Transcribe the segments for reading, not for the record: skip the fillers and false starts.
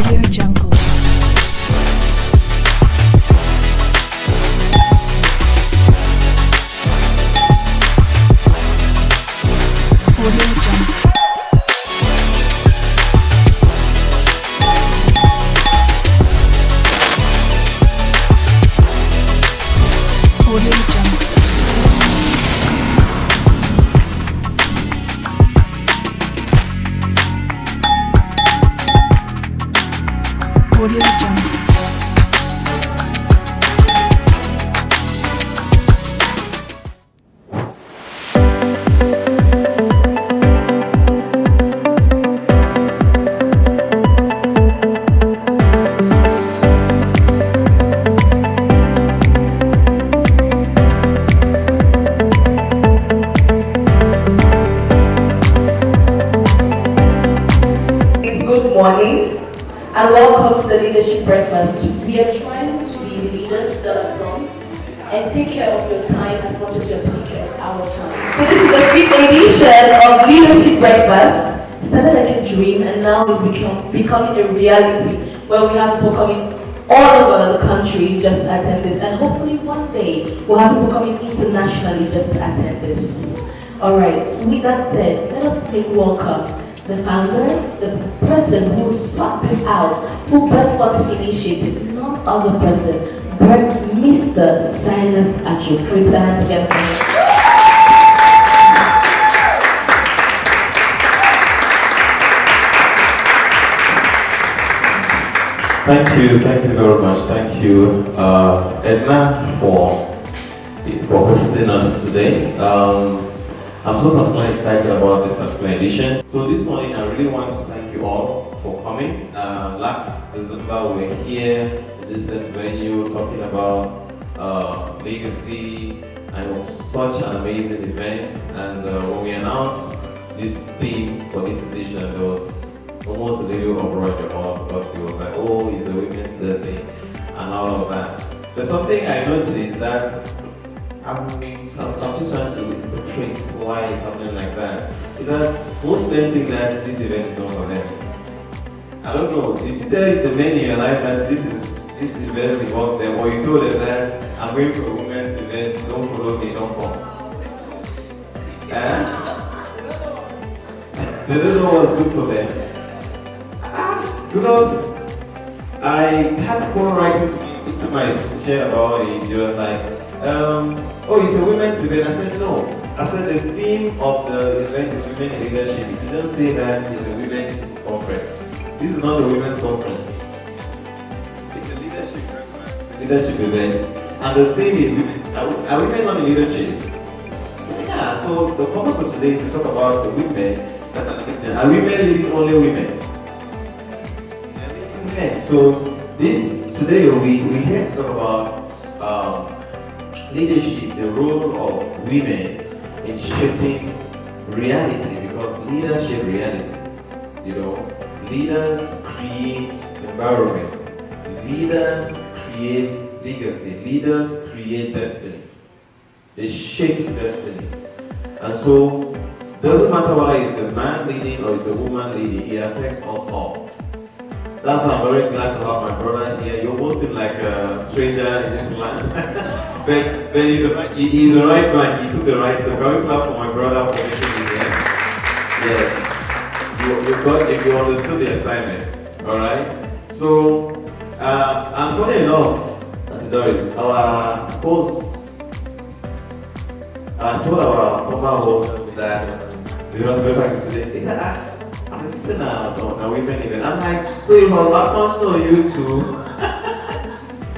𝗪𝗁𝗪𝗀. Good morning and welcome to the leadership breakfast. We are trying to be the leaders that are front and take care of your time as much as you're taking care of our time. So this is the 5th edition of leadership breakfast. Started like a dream and now it's becoming a reality where we have people coming all over the country just to attend this, and hopefully one day we'll have people coming internationally just to attend this. Alright, with that said, let us make welcome the founder, the person who sought this out, who birthed this initiative, none other person but Mr. Silas Achu. Can we put our hands together for him? Thank you very much. Thank you, Edna, for hosting us today. I'm so particularly excited about this particular edition. So this morning I really want to thank you all for coming. Last December we were here in this venue talking about legacy, and it was such an amazing event. And when we announced this theme for this edition, there was almost a little uproar because it was like, oh, it's a women's day and all of that. But something I noticed that I'm just trying to portray why it's happening like that. Is that most men think that this event is not for them. I don't know. Did you tell the men in your life that this event involves them, or you told them that I'm going for a women's event, don't follow me, don't come? They don't know what's good for them. Because I had people writing to my share about it. They were like, oh, it's a women's event. I said, no. I said the theme of the event is women leadership. It didn't say that it's a women's conference. This is not a women's conference. It's a leadership event. And the theme is women. Are women not in leadership? Yeah, so the purpose of today is to talk about the women. Are women leading only women? Yeah, so today we're here to talk about leadership, the role of women in shaping reality, because leaders shape reality. You know, leaders create environments, leaders create legacy, leaders create destiny. They shape destiny. And so, doesn't matter whether it's a man leading or it's a woman leading, it affects us all. That's why I'm very glad to have my brother here. You almost seem like a stranger in this land. but he's the right man. He took the right step. Very glad for my brother for making me here. Yes. You understood the assignment. Alright? So, and funny enough, Doris, our host, I told our former host that they don't go back today. He said, I'm listening a women event. I'm like, so if I was to know you too.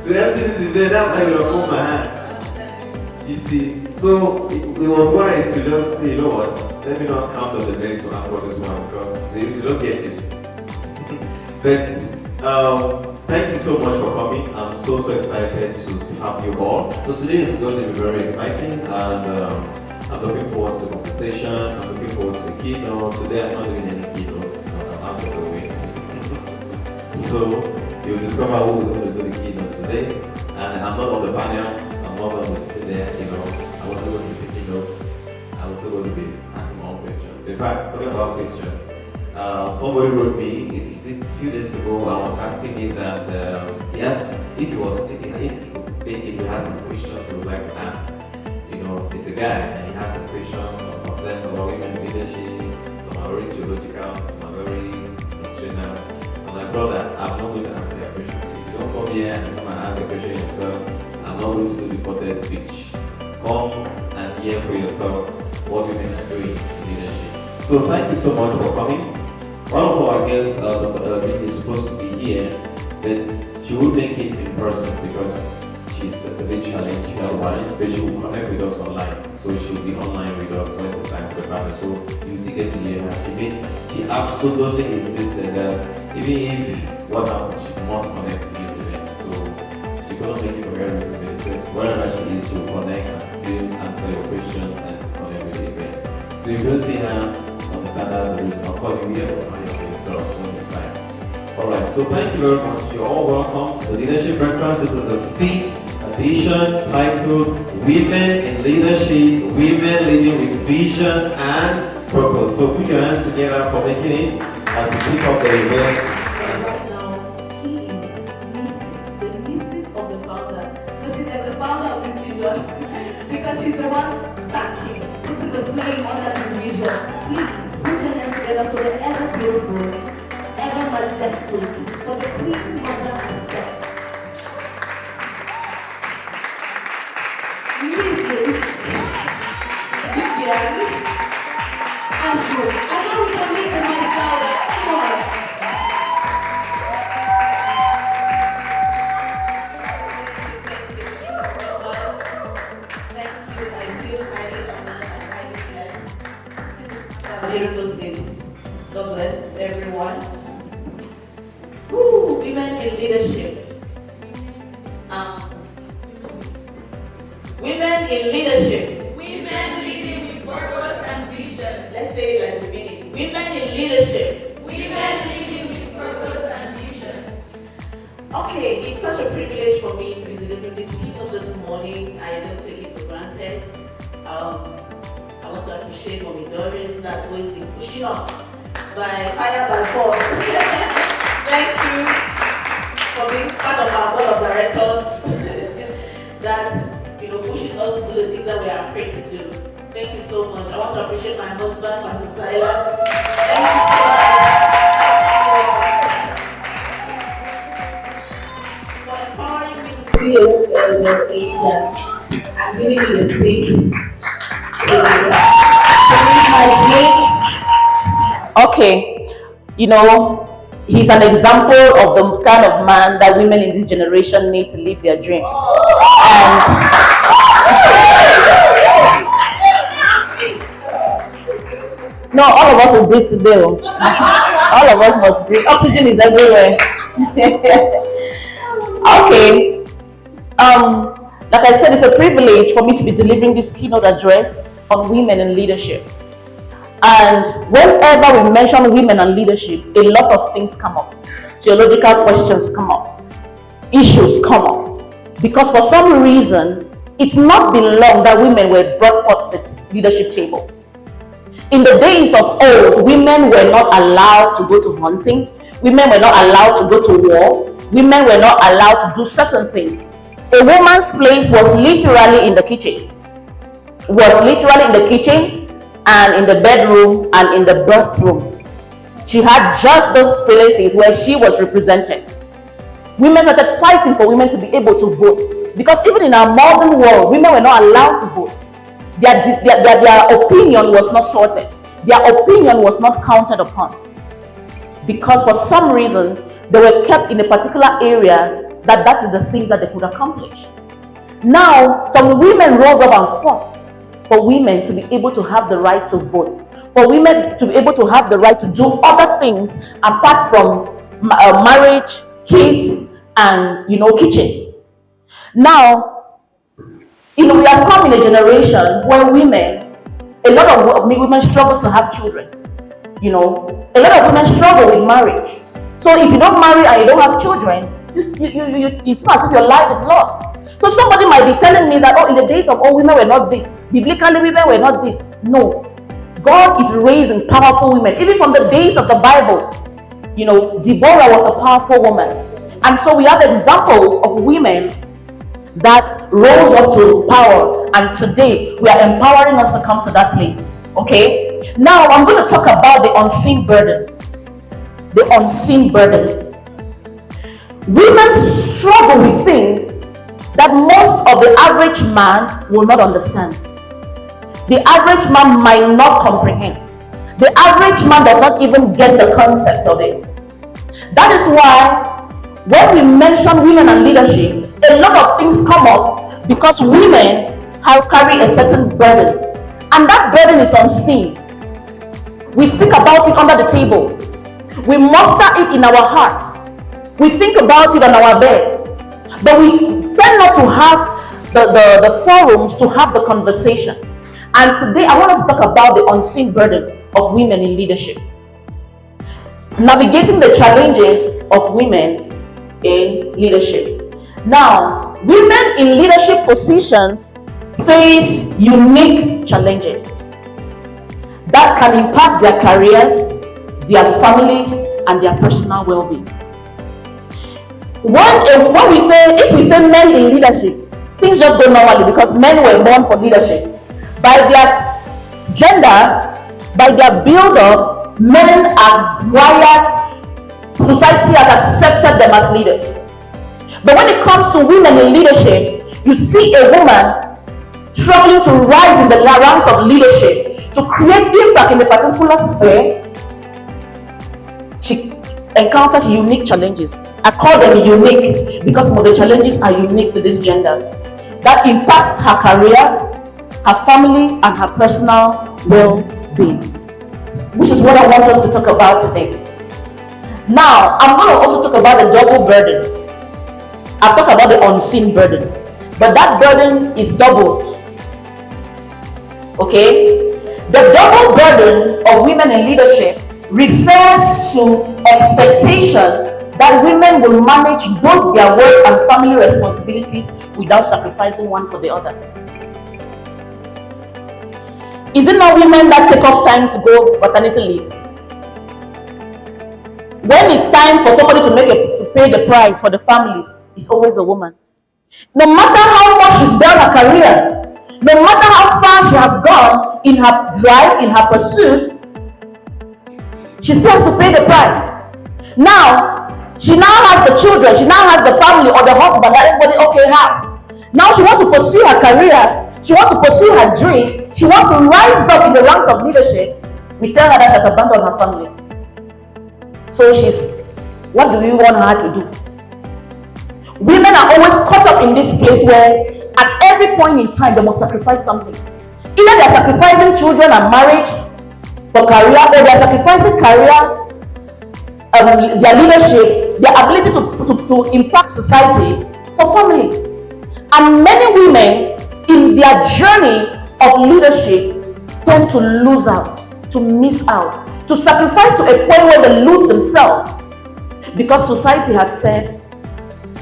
So everything's there, that's why you're holding my hand. You see, so it was wise to just say, you know what, let me not count on the day to afford this one because they don't get it. But thank you so much for coming. I'm so excited to have you all. So today is going to be very exciting, and I'm looking forward to the conversation. I'm looking forward to the keynote. Today I'm not doing any keynotes. I'm out of the way. So you'll discover who is going to do the keynote today. And I'm not on the panel. I'm not going to sit there. I'm also going to be taking notes. I'm also going to be asking more questions. In fact, talking about questions, somebody wrote me a few days ago. I was asking me that yes, if he has some questions he would like to ask. He's a guy and he has some questions, some concerns about women leadership, some are very theological, some are very doctrinal. And my brother, I'm not going to answer that question. If you don't come here and come and ask a question yourself, I'm not going to do the protest speech. Come and hear for yourself what women are doing in leadership. So thank you so much for coming. One of our guests is supposed to be here, but she will make it in person because she's a bit challenged otherwise, but she will connect with us online. So she'll be online with us when it's time for the panel. So you see get to hear her. She absolutely insisted that even if what happens, she must connect to this event. So she couldn't make it for various reasons. Wherever she is, she will connect and still answer your questions and connect with the event. So you will see her understand that's the reason. Of course, you will hear from her yourself when it's time. Alright, so thank you very much. You're all welcome to the Leadership Breakfast. This is the 5th edition titled Women in Leadership, Women Leading with Vision and Purpose. So put your hands together for making it as we pick up the event. Right now, she is the missus of the founder. So she's like the founder of this vision because she's the one backing, putting the flame under this vision. Please put your hands together for the ever beautiful, ever majestic, for the Queen Mother herself. Mrs. Vivian Ashu. I know we can make the name louder. Come on. Thank you. I feel highly honored and highly blessed. Beautiful sis. God bless everyone. Women in leadership. Women in leadership. Women leading with purpose and vision. Let's say it like we mean it. Women in leadership. Women leading with purpose and vision. Okay, it's such a privilege for me to be delivering this keynote this morning. I don't take it for granted. I want to appreciate 𝗪𝗏𝘀𝗵𝗏 that always been pushing us by fire, by force. Thank you for being part of our board of directors that pushes us to do the things that we are afraid to do. Thank you so much. I want to appreciate my husband, Pastor Silas. Thank you so much for empowering me to be a things and giving me the space to read my dreams. Okay, he's an example of the kind of man that women in this generation need to live their dreams. No, all of us will breathe today. All of us must breathe. Oxygen is everywhere. Okay. Like I said, it's a privilege for me to be delivering this keynote address on women in leadership. And whenever we mention women and leadership, a lot of things come up. Theological questions come up. Issues come up. Because for some reason, it's not been long that women were brought forth to the leadership table. In the days of old, women were not allowed to go to hunting. Women were not allowed to go to war. Women were not allowed to do certain things. A woman's place was literally in the kitchen. And in the bedroom and in the bathroom. She had just those places where she was represented. Women started fighting for women to be able to vote. Because even in our modern world, women were not allowed to vote. Their opinion was not sorted. Their opinion was not counted upon. Because for some reason, they were kept in a particular area that is the things that they could accomplish. Now, some women rose up and fought for women to be able to have the right to vote. For women to be able to have the right to do other things apart from marriage, kids, and kitchen. Now, we have come in a generation where a lot of women struggle to have children. A lot of women struggle with marriage. So if you don't marry and you don't have children, it's not as if your life is lost. So somebody might be telling me that, in the days of old, women were not this. Biblically, women were not this. No. God is raising powerful women. Even from the days of the Bible, Deborah was a powerful woman. And so we have examples of women that rose up to power. And today, we are empowering us to come to that place. Okay? Now, I'm going to talk about the unseen burden. The unseen burden. Women struggle with things that most of the average man will not understand. The average man might not comprehend. The average man does not even get the concept of it. That is why when we mention women and leadership, a lot of things come up because women have carried a certain burden. And that burden is unseen. We speak about it under the tables. We muster it in our hearts. We think about it on our beds. But we tend not to have the forums to have the conversation. And today I want us to talk about the unseen burden of women in leadership. Navigating the challenges of women in leadership. Now, women in leadership positions face unique challenges that can impact their careers, their families, and their personal well-being. If we say men in leadership, things just go normally because men were born for leadership. By their gender, by their build-up, men are wired. Society has accepted them as leaders. But when it comes to women in leadership, you see a woman struggling to rise in the ranks of leadership, to create impact in a particular sphere. She encounters unique challenges. I call them unique because some of the challenges are unique to this gender. That impacts her career, her family, and her personal well-being, which is what I want us to talk about today. Now, I'm going to also talk about the double burden. I'll talk about the unseen burden, but that burden is doubled. Okay? The double burden of women in leadership refers to expectation that women will manage both their work and family responsibilities without sacrificing one for the other. Is it not women that take off time to go maternity leave? When it's time for somebody to pay the price for the family, it's always a woman. No matter how much she's built her career, no matter how far she has gone in her drive, in her pursuit, she still has to pay the price. Now, she now has the children, she now has the family or the husband that everybody has. Now she wants to pursue her career, she wants to pursue her dream, she wants to rise up in the ranks of leadership. We tell her that she has abandoned her family. So what do we want her to do? Women are always caught up in this place where at every point in time they must sacrifice something. Either they are sacrificing children and marriage for career, or they are sacrificing career, their leadership, their ability to impact society for family. And many women in their journey of leadership tend to lose out, to miss out, to sacrifice to a point where they lose themselves because society has said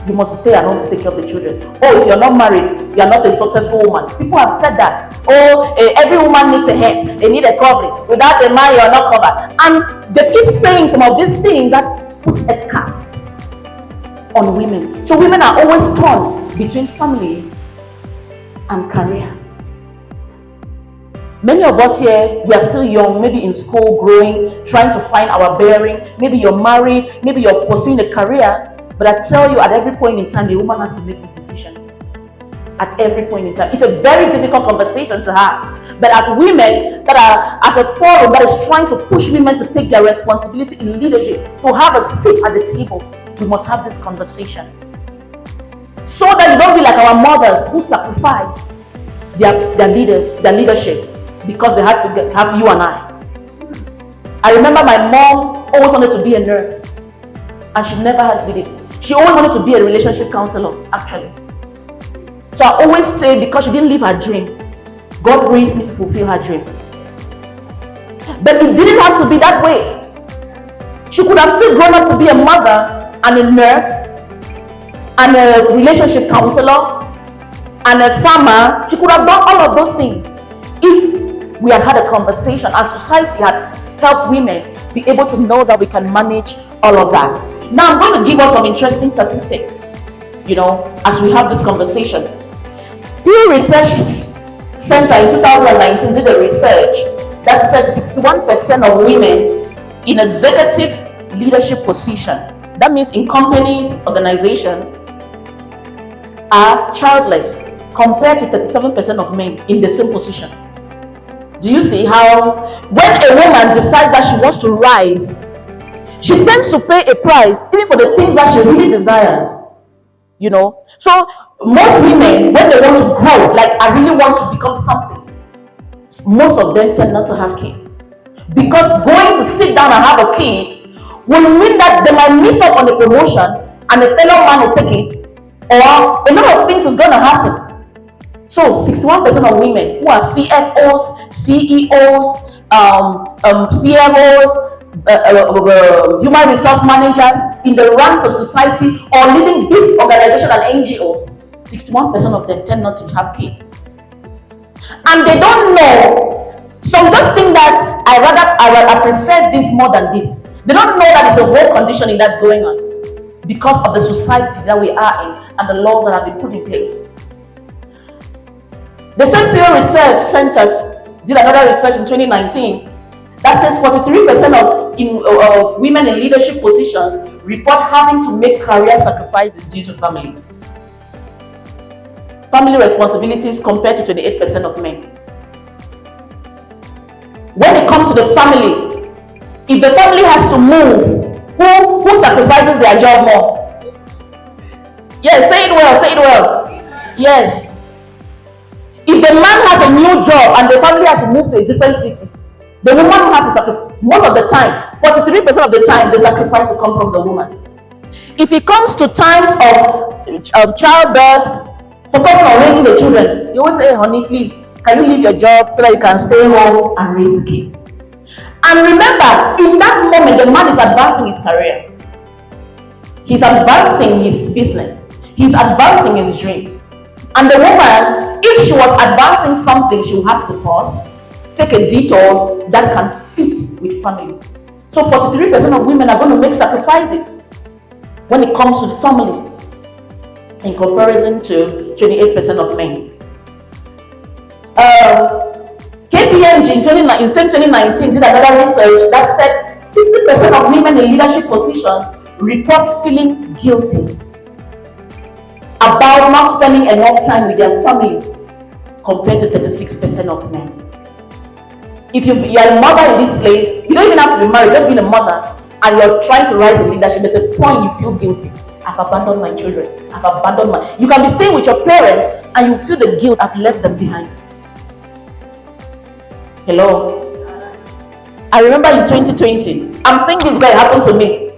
you must stay at home to take care of the children. Oh, if you're not married, you're not a successful woman. People have said that. Oh, every woman needs a head, they need a covering. Without a man, you're not covered. And they keep saying some of these things that puts a cap on women. So women are always torn between family and career. Many of us here, we are still young, maybe in school, growing, trying to find our bearing. Maybe you're married, maybe you're pursuing a career. But I tell you, at every point in time, the woman has to make this decision. At every point in time. It's a very difficult conversation to have. But as women that are, as a forum that is trying to push women to take their responsibility in leadership, to have a seat at the table, we must have this conversation. So that you don't be like our mothers who sacrificed their leadership because they had to have you and I. I remember my mom always wanted to be a nurse, and she never had did it. She always wanted to be a relationship counselor, actually. So I always say, because she didn't live her dream, God raised me to fulfill her dream. But it didn't have to be that way. She could have still grown up to be a mother and a nurse and a relationship counselor and a farmer. She could have done all of those things if we had a conversation, and society had helped women be able to know that we can manage all of that. Now I'm going to give us some interesting statistics, as we have this conversation. Pew Research Center in 2019 did a research that said 61% of women in executive leadership position, that means in companies, organizations, are childless compared to 37% of men in the same position. Do you see how when a woman decides that she wants to rise, she tends to pay a price even for the things that she really desires? So most women, when they want to grow, like I really want to become something, most of them tend not to have kids, because going to sit down and have a kid will mean that they might miss out on the promotion and a fellow man will take it, or a lot of things is going to happen. So 61% of women who are CFOs, CEOs, CMOs, human resource managers in the ranks of society or leading big organizations and NGOs, 61% of them tend not to have kids. And they don't know. Some just think that I prefer this more than this. They don't know that it's a whole conditioning that's going on because of the society that we are in and the laws that have been put in place. The same Pew Research Centers did another research in 2019 that says 43% of women in leadership positions report having to make career sacrifices due to family responsibilities compared to 28% of men. When it comes to the family, if the family has to move, who sacrifices their job more? Yes, say it well. Yes. If the man has a new job and the family has to move to a different city, the woman has to sacrifice. Most of the time, 43% of the time, the sacrifice will come from the woman. If it comes to times of childbirth, focusing on raising the children, you always say, honey, please, can you leave your job so that you can stay home and raise the kids? And remember, in that moment, the man is advancing his career. He's advancing his business. He's advancing his dreams. And the woman, if she was advancing something, she will have to pause, take a detour that can fit with family. So 43% of women are going to make sacrifices when it comes to family in comparison to 28% of men. KPMG in same 2019 did another research that said 60% of women in leadership positions report feeling guilty about not spending enough time with their family compared to 36% of men. If you're a mother in this place, you don't even have to be married, just being a mother, and you're trying to rise in leadership, there's a point you feel guilty. I've abandoned my children. I've abandoned my... You can be staying with your parents and you feel the guilt, I've left them behind. Hello? I remember in 2020, I'm saying this guy happened to me.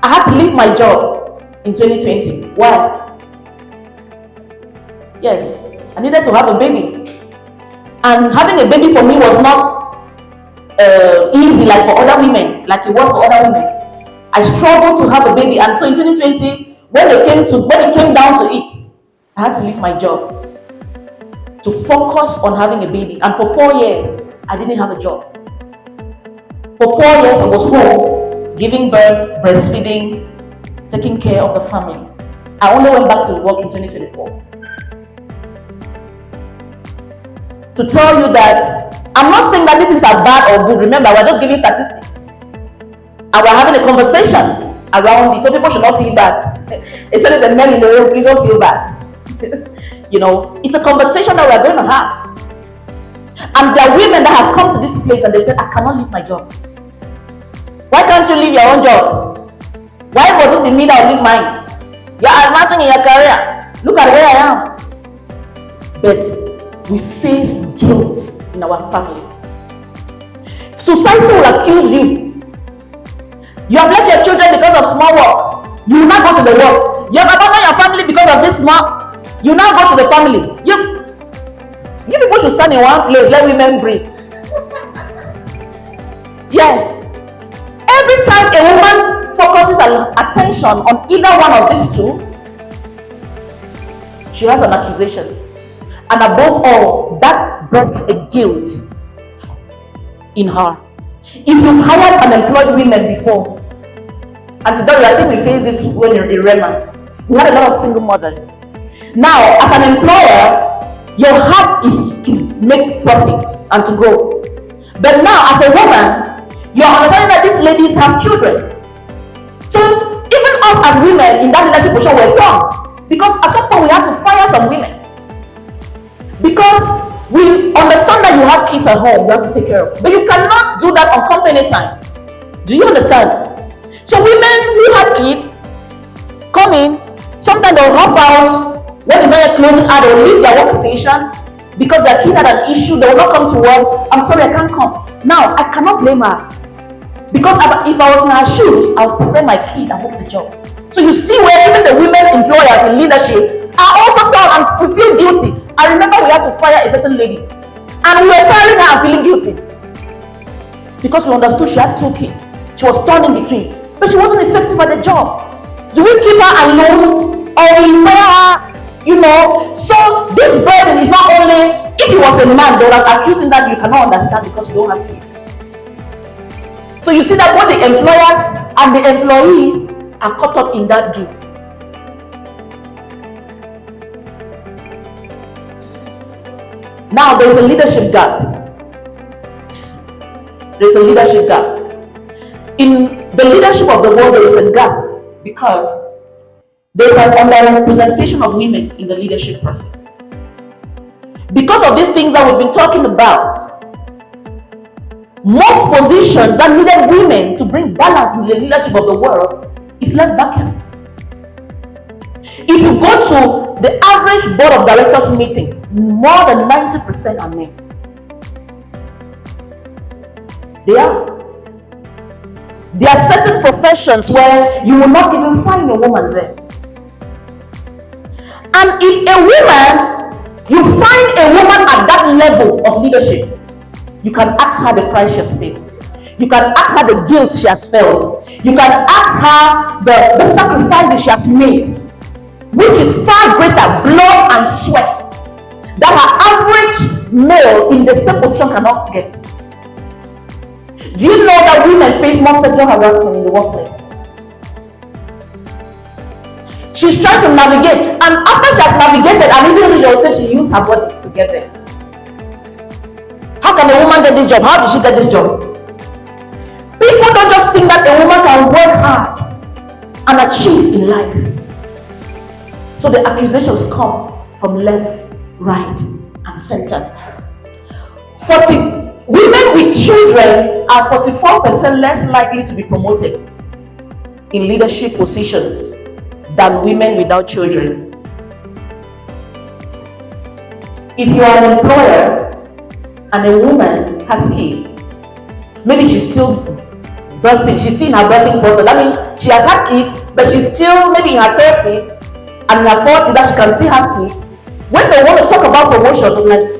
I had to leave my job in 2020. Why? Yes, I needed to have a baby. And having a baby for me was not easy like for other women, like it was for other women. I struggled to have a baby, and so in 2020, when it came down to it, I had to leave my job to focus on having a baby. And for 4 years, I didn't have a job. For 4 years, I was home, giving birth, breastfeeding, taking care of the family. I only went back to work in 2024. To tell you that I'm not saying that this is bad or good. Remember, we're just giving statistics. And we're having a conversation around it. So people should not feel bad. Especially the men in the room, please don't feel bad. It's a conversation that we're going to have. And there are women that have come to this place and they said, I cannot leave my job. Why can't you leave your own job? Why wasn't it me that would leave mine? You're advancing in your career. Look at where I am. But we face guilt in our families. Society will accuse you. You have left your children because of small work. You will not go to the work. You have abandoned your family because of this small. You now go to the family. You people should stand in one place, let women breathe. Yes. Every time a woman focuses her attention on either one of these two, she has an accusation. And above all, that that birthed a guilt in her. If you hired unemployed women before, and today I think we face this when in 𝗪𝗁𝗻, we had a lot of single mothers. Now, as an employer, your heart is to make profit and to grow. But now, as a woman, you're understanding that these ladies have children. So, even us as women in that leadership position were wrong. Because at some point we had to fire some women. Because we understand that you have kids at home, you have to take care of. But you cannot do that on company time. Do you understand? So women who have kids come in, sometimes they'll hop out when the very closing hour, they'll leave their workstation because their kid had an issue, they will not come to work. I'm sorry, I can't come. Now, I cannot blame her. Because if I was in her shoes, I would prefer my kid and work the job. So you see where even the women employers in leadership are also down and we feel guilty. I remember we had to fire a certain lady. And we were firing her and feeling guilty. Because we understood she had 2 kids. She was torn in between. But she wasn't effective at the job. Do we keep her and lose? Or we fire her? You know? So this burden is not only, if he was a man, they would have accused him that you cannot understand because you don't have kids. So you see that both the employers and the employees are caught up in that guilt. Now there is a leadership gap. There is a leadership gap. In the leadership of the world, there is a gap because there is an underrepresentation of women in the leadership process. Because of these things that we've been talking about, most positions that needed women to bring balance in the leadership of the world is left vacant. If you go to the average board of directors meeting, more than 90% are men. There are certain professions where you will not even find a woman there. And if a woman, you find a woman at that level of leadership, you can ask her the price she has paid. You can ask her the guilt she has felt. You can ask her the sacrifices she has made, which is far greater, blood and sweat, that her average male in the same position cannot get. Do you know that women face more sexual harassment in the workplace? She's trying to navigate, and after she has navigated, and even she will say she used her body to get there. How can a woman get this job? How did she get this job? People don't just think that a woman can work hard and achieve in life. So the accusations come from left, right, and center. Women with children are 44% less likely to be promoted in leadership positions than women without children. If you are an employer and a woman has kids, maybe she's still birthing, she's still in her birthing process. That means she has had kids, but she's still maybe in her 30s and in her 40s that she can still have kids. When they want to talk about promotion, like,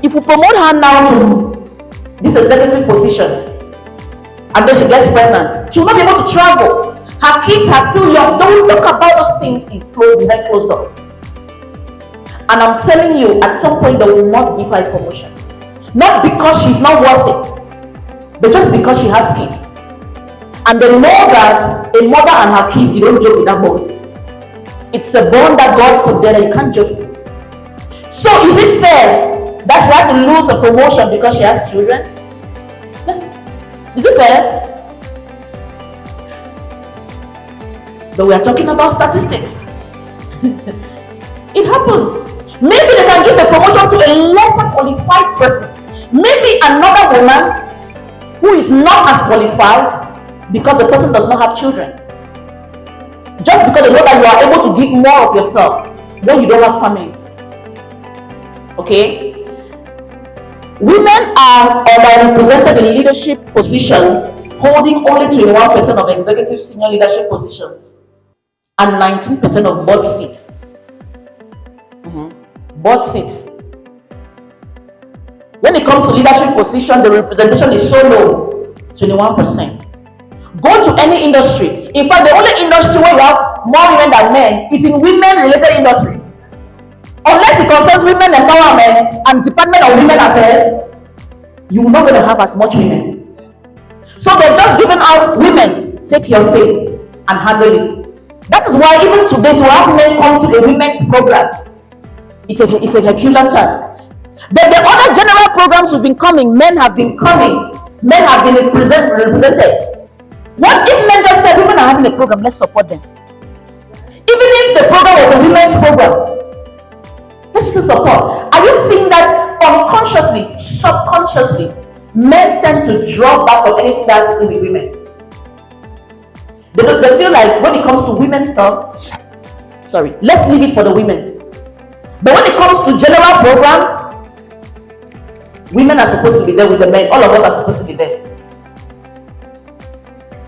if we promote her now to this executive position and then she gets pregnant, she will not be able to travel. Her kids are still young. Don't talk about those things behind closed doors. And I'm telling you, at some point they will not give her a promotion. Not because she's not worth it, but just because she has kids. And they know that a mother and her kids, you don't joke with that bond. It's a bond that God put there that you can't joke with. So is it fair that she had to lose a promotion because she has children? Is it fair? But we are talking about statistics. It happens. Maybe they can give the promotion to a lesser qualified person. Maybe another woman who is not as qualified because the person does not have children. Just because they know that you are able to give more of yourself when you don't have family. Okay? Women are underrepresented in leadership position, holding only 21% of executive senior leadership positions and 19% of board seats. Board seats. When it comes to leadership position, the representation is so low, 21%. Go to any industry. In fact, the only industry where you have more women than men is in women-related industries. Unless it concerns women empowerment and Department of Women Affairs, you're not going to have as much women. So they're just giving us women, take your things and handle it. That is why even today to have men come to a women's program, it's a Herculean task. But the other general programs we've been coming, men have been coming, men have been represented. What if men just said, women are having a program, let's support them? Even if the program was a women's program, let's just support. Are you seeing that unconsciously, subconsciously, men tend to draw back from anything that has to do with women? They feel like when it comes to women's stuff, let's leave it for the women. But when it comes to general programs, women are supposed to be there with the men. All of us are supposed to be there.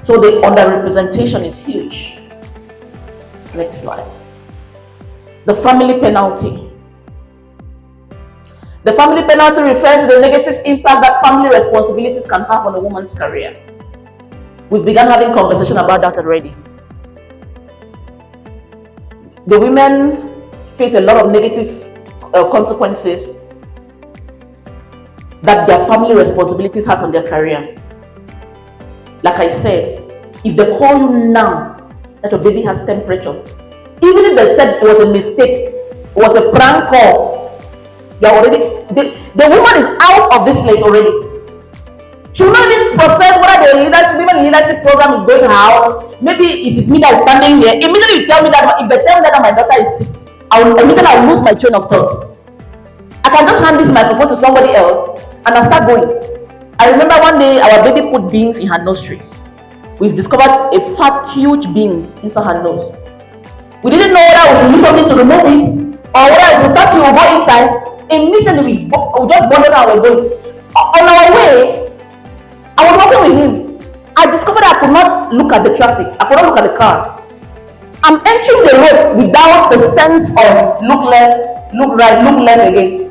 So the underrepresentation is huge. Next slide. The family penalty. The family penalty refers to the negative impact that family responsibilities can have on a woman's career. We've begun having conversation about that already. The women face a lot of negative consequences that their family responsibilities has on their career. Like I said, if they call you now that your baby has temperature, even if they said it was a mistake, it was a prank call, you're already, the woman is out of this place already. She will not even process whether the women leadership program is going how. Maybe it is me that is standing here. Immediately you tell me that, if they tell me that my daughter is sick, I will lose my train of thought. I can just hand this microphone to somebody else and I'll start going. I remember one day our baby put beans in her nostrils. We've discovered a fat, huge beans inside her nose. We didn't know whether we should use something to remove it or whether if we touch it will go inside. Immediately we just wondered how we're going. On our way, I was walking with him. I discovered I could not look at the traffic. I could not look at the cars. I'm entering the road without the sense of look left, look right, look left again.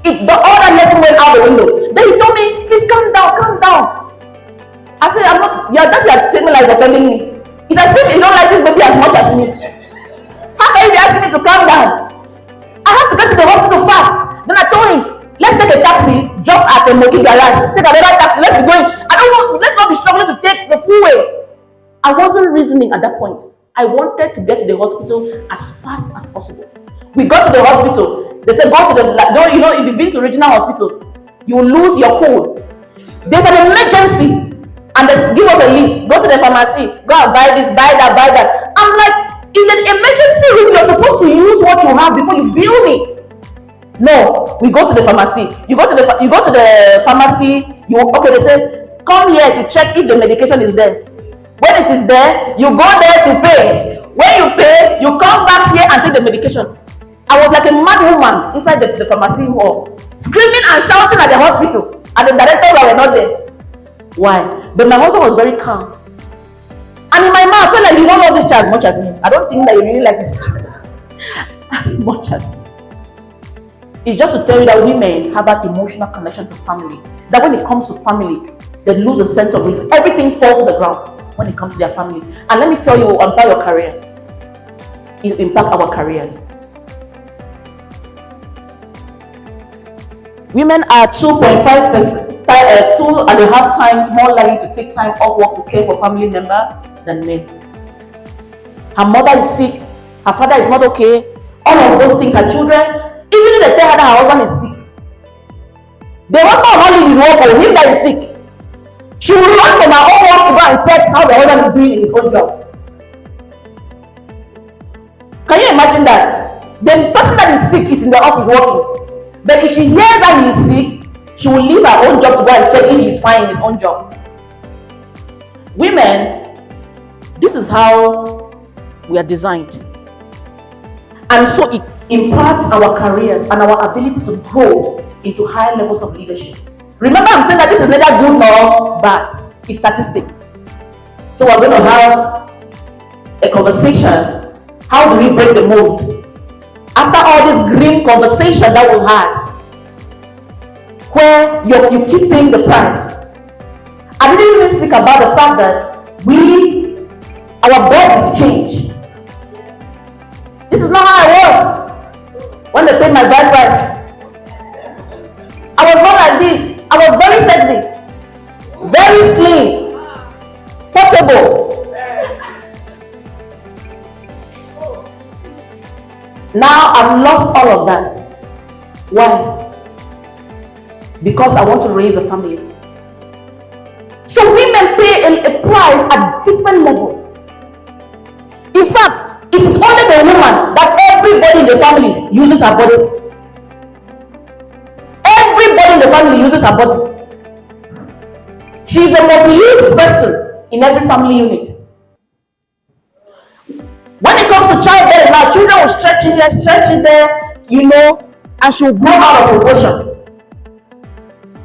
All that lesson went out the window. Then he told me, please calm down, calm down. I said, I'm not, that's your statement like offending me. It's as if you don't like this baby as much as me. How can you be asking me to calm down? I have to get to the hospital fast. Then I told him, let's take a taxi, drop at the Moki garage, take another taxi, let's be going. Let's not be struggling to take the full way. I wasn't reasoning at that point. I wanted to get to the hospital as fast as possible. We got to the hospital. They said, go to the, if you've been to regional hospital, you will lose your cold. There's an emergency. And they give us a list. Go to the pharmacy. Go and buy this, buy that, buy that. I'm like, in the emergency room, you're supposed to use what you have before you bill me. No, we go to the pharmacy. You go to the pharmacy. They say, come here to check if the medication is there. When it is there, you go there to pay. When you pay, you come back here and take the medication. I was like a mad woman inside the pharmacy hall, screaming and shouting at the hospital, and the directors were not there. Why? But my husband was very calm. And in my mind, I felt like you don't love this child as much as me. I don't think that you really like this child as much as me. It's just to tell you that women have that emotional connection to family. That when it comes to family, they lose a sense of reason. Everything falls to the ground when it comes to their family. And let me tell you, about your career, it impacts our careers. Women are 2.5%, 2.5 times more likely to take time off work to care for family member than men. Her mother is sick, her father is not okay, all of those things, her children, even if they tell her that her husband is sick, they won't know how his work or him that is sick. She will run from her own work to go and check how the husband is doing in his own job. Can you imagine that? The person that is sick is in the office working. But if she hears that he is sick, she will leave her own job to go and check if he is fine in his own job. Women, this is how we are designed. And so it imparts our careers and our ability to grow into higher levels of leadership. Remember, I'm saying that this is neither good nor bad. It's statistics. So we're going to have a conversation. How do we break the mold? After all this green conversation that we had, where you keep paying the price. I didn't even speak about the fact that our bodies change. This is not how it was when the my bride price. I was not like this. I was very sexy, very slim, portable. Now I've lost all of that. Why? Because I want to raise a family. So women pay a price at different levels. In fact, it is only the woman that everybody in the family uses her body. Everybody in the family uses her body. She is the most used person in every family unit. When it comes to childbearing, now children will stretch it there, you know, and she will grow out of proportion.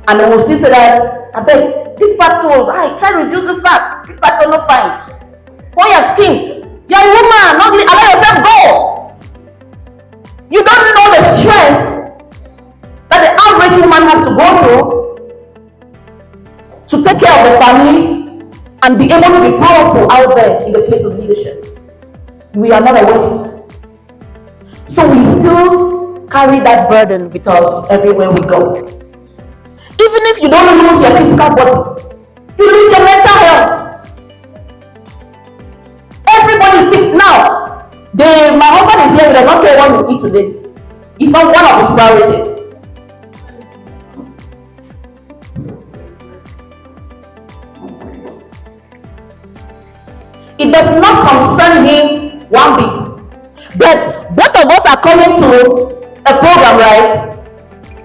And they will still say that, I beg, this fat too, I try to reduce the fat. This fat are not fine. When you're skin, you're a woman, not allow yourself go. You don't know the stress that the average woman has to go through to take care of the family and be able to be powerful out there in the place of leadership. We are not aware. So we still carry that burden with us everywhere we go. Even if you don't lose your physical body, you lose your mental health. Everybody thinks now, my husband is here, they don't care what we eat today. It's not one of his priorities. It does not concern him one bit. But both of us are coming to a program, right?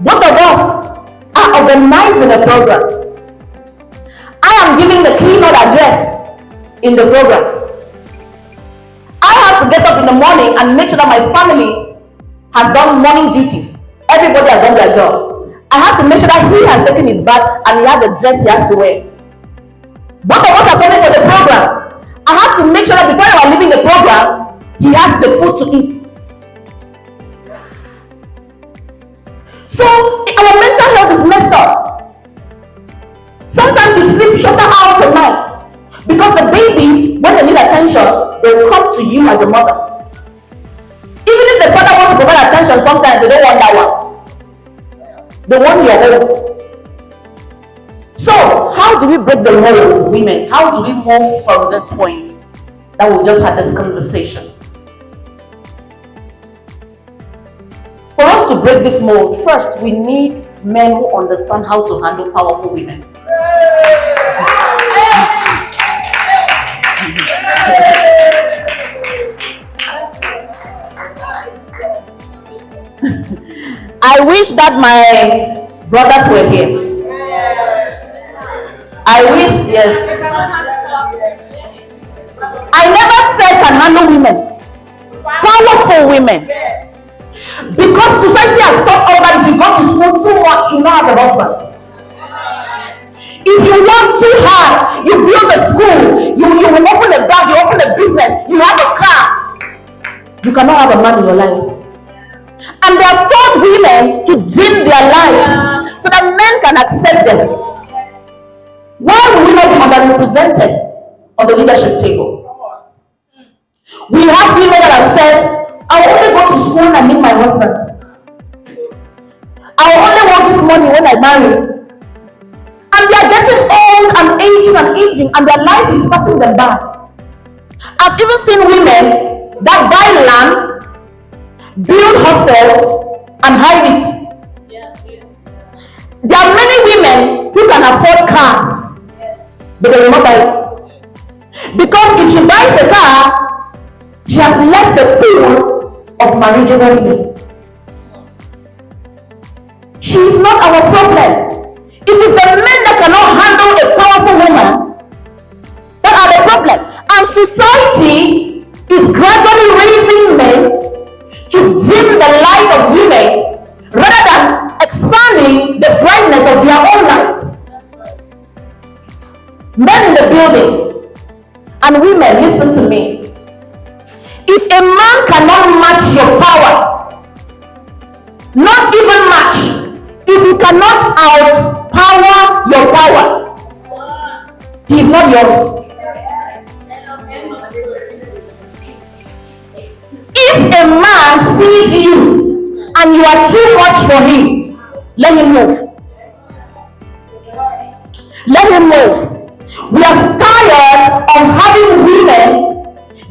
Both of us are organizing a program. I am giving the keynote address in the program. I have to get up in the morning and make sure that my family has done morning duties. Everybody has done their job. I have to make sure that he has taken his bath and he has the dress he has to wear. Both of us are coming for the program. I have to make sure that before you are leaving the program, he has the food to eat. So our mental health is messed up. Sometimes you sleep shorter hours a night because the babies, when they need attention, they will come to you as a mother. Even if the father wants to provide attention, sometimes they don't want that one. They want your own. So how do we break the mold, women? How do we move from this point that we just had this conversation? For us to break this mold, first we need men who understand how to handle powerful women. I wish that my brothers were here. I wish, yes. I never said can handle women. Powerful women. Because society has taught us that if you go to school too much, you not have a husband. If you work too hard, you build a school, you open a bank, you open a business, you have a car, you cannot have a man in your life. And they have taught women to dim their lives so that men can accept them. Why will we not be underrepresented on the leadership table? We have women that have said, I will only go to school when I meet my husband. I will only work this money when I marry. And they are getting old and aging, and their life is passing them by. I've even seen women that buy land, build hostels, and hide it. There are many women who can afford cars, but they will not buy it. Because if she buys a car, she has left the pool of marriageable women. She is not our problem. It is the men that cannot handle a powerful woman that are the problem. And society is gradually raising men to dim the light of women rather than expanding the brightness of their own light. Men in the building and women, listen to me. If a man cannot match your power, not even match, if you cannot outpower your power, he is not yours. If a man sees you and you are too much for him, let him move. Let him move. We are tired of having women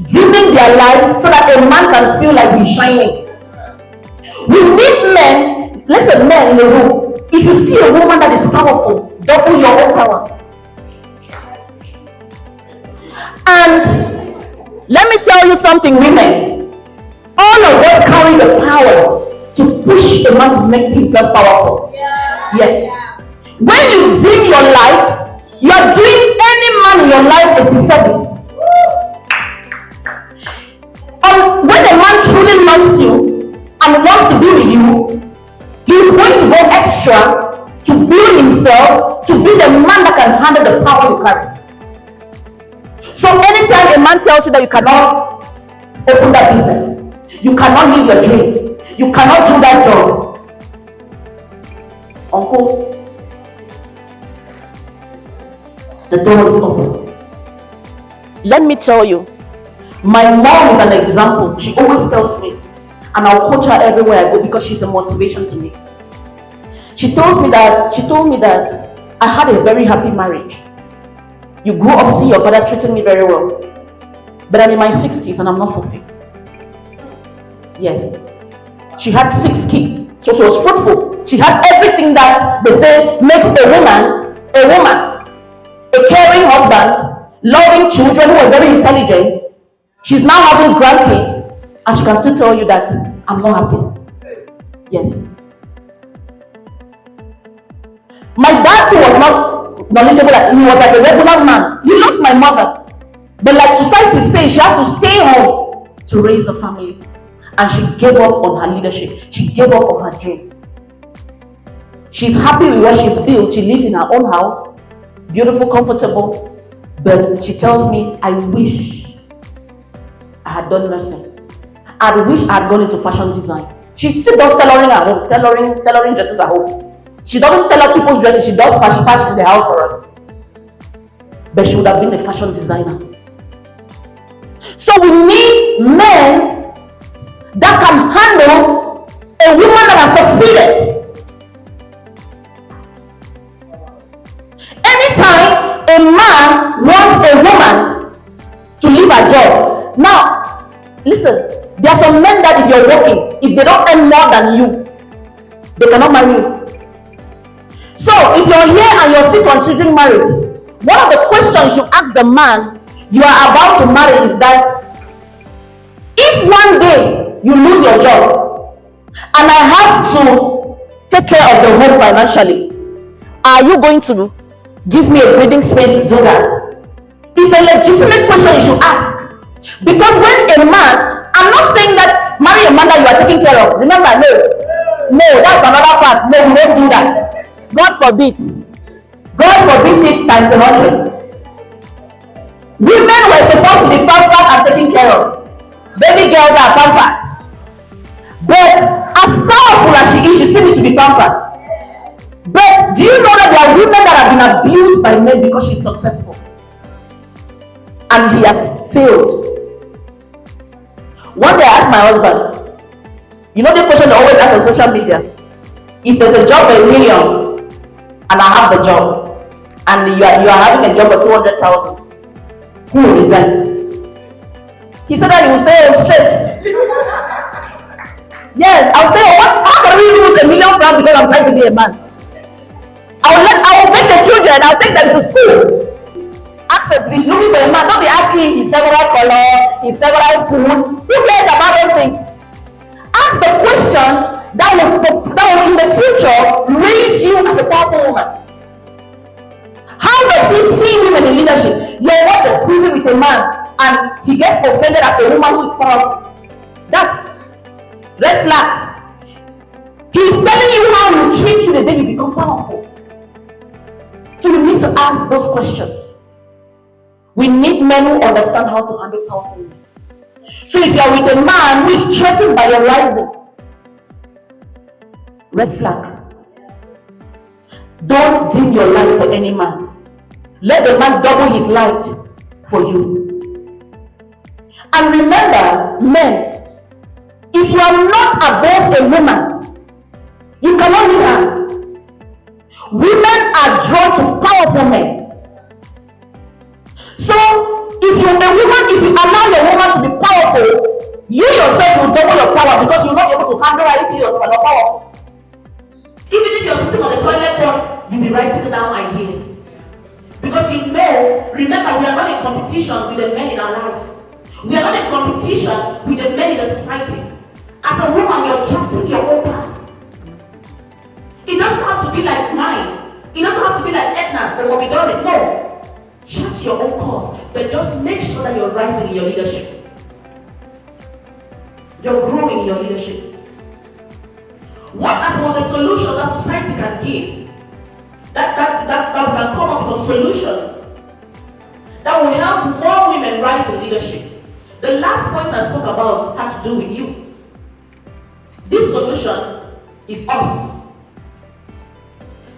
dimming their light so that a man can feel like he's shining. We need men, listen, men in the room. If you see a woman that is powerful, double your own power. And let me tell you something, women. All of us carry the power to push a man to make himself powerful. Yes. When you dim your light, you are doing any man in your life a disservice. When a man truly loves you and wants to be with you, he is going to go extra to build himself to be the man that can handle the power you carry. So anytime a man tells you that you cannot open that business, you cannot live your dream, you cannot do that job, uncle, the door is open. Let me tell you, my mom is an example. She always tells me, and I'll quote her everywhere I go because she's a motivation to me. She told me that I had a very happy marriage. You grew up seeing your father treating me very well, but I'm in my 60s and I'm not fulfilled. Yes, she had 6 kids, so she was fruitful. She had everything that they say makes a woman, a caring husband, loving children who are very intelligent. She's now having grandkids, and she can still tell you that I'm not happy. Yes. My dad too was not knowledgeable. He was like a regular man. He loved my mother, but like society says, she has to stay home to raise a family, and she gave up on her leadership. She gave up on her dreams. She's happy with what she's built. She lives in her own house, beautiful, comfortable, but she tells me, I wish I had done nursing. I wish I had gone into fashion design. She still does tailoring at home, tailoring dresses at home. She doesn't tailor people's dresses, she does patch in the house for us. But she would have been a fashion designer. So we need men that can handle a woman that has succeeded. Anytime a man wants a woman to leave her job. Now, listen, there are some men that if you're working, if they don't earn more than you, they cannot marry you. So if you're here and you're still considering marriage, one of the questions you ask the man you are about to marry is that if one day you lose your job and I have to take care of the home financially, are you going to give me a breathing space to do that? It's a legitimate question you should ask. Because when a man, I'm not saying that marry a man that you are taking care of. Remember, no, that's another part. No, we won't do that. God forbid. God forbid it times 100. Women were supposed to be pampered and taken care of. Baby girls are pampered. But as powerful as she is, she still needs to be pampered. But do you know that there are women that have been abused by men because she's successful? And he has failed. One day I asked my husband, you know the question they always ask on social media? If there's a job for $1 million, and I have the job, and you are having a job for 200,000, who will resign? He said that he will stay home straight. Yes, I'll stay home. How can we lose $1 million because I'm trying to be a man? I will take the children, I'll take them to school. Looking for a man, don't be asking his favorite color, his favorite food. Who cares about those things? Ask the question that will in the future raise you as a powerful woman. How does he see women in leadership? You're watching TV with a man and he gets offended at a woman who is powerful. That's red flag. He's telling you how you treat you the day you become powerful. So you need to ask those questions. We need men who understand how to handle powerful women. So if you are with a man who is threatened by your rising, red flag. Don't dim your light for any man. Let the man double his light for you. And remember, men, if you are not above a woman, allow your woman to be powerful, you yourself will double your power because you'll not be able to handle her if you yourself are not powerful. Even if you're sitting on the toilet box, you'll be writing down ideas. Because you know, remember, we are not in competition with the men in our lives. We are not in competition with the men in the society. As a woman, you're charting your own path. It doesn't have to be like mine. It doesn't have to be like Edna's or 𝗏𝗏𝗧𝗏. No. Chart your own course, but just make sure that you're rising in your leadership. You're growing in your leadership. What are some of the solutions that society can give? That we can come up with some solutions that will help more women rise in leadership. The last point I spoke about had to do with you. This solution is us.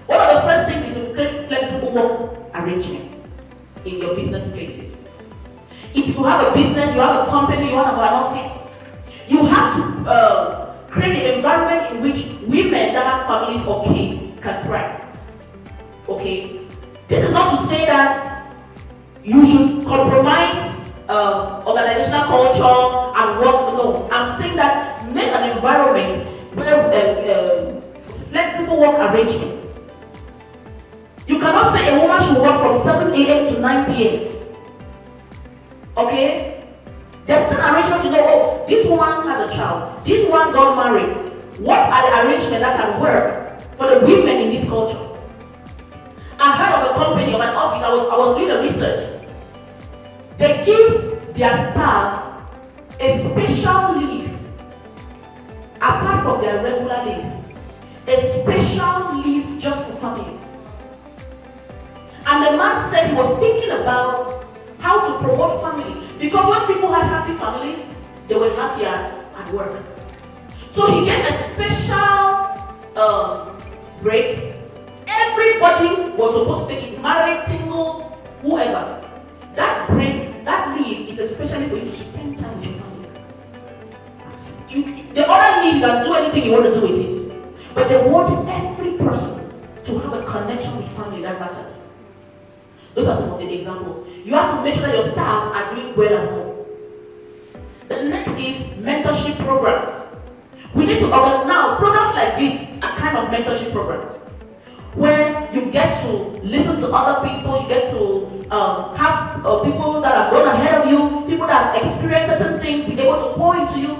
One of the first things is to create flexible work arrangements in your business places. If you have a business, you have a company, you have an office, you have to create an environment in which women that have families or kids can thrive. Okay? This is not to say that you should compromise organizational culture and work. No, I'm saying that make an environment where flexible work arrangements. You cannot say a woman should work from 7 a.m. to 9 p.m. Okay? There's an arrangement to know, oh, this woman has a child, this one got married. What are the arrangements that can work for the women in this culture? I heard of a company, of an office, I was doing the research. They give their staff a special leave, apart from their regular leave. A special leave just for family. And the man said he was thinking about how to promote family. Because when people had happy families, they were happier at work. So he gave a special break. Everybody was supposed to take it, married, single, whoever. That break, that leave is especially for you to spend time with your family. The other leave, you can do anything you want to do with it. But they want every person to have a connection with family that matters. Those are some of the examples. You have to make sure that your staff are doing well at home. The next is mentorship programs. We need to organize now. Programs like this are kind of mentorship programs where you get to listen to other people, you get to have people that have gone ahead of you, people that have experienced certain things, be able to pour into you.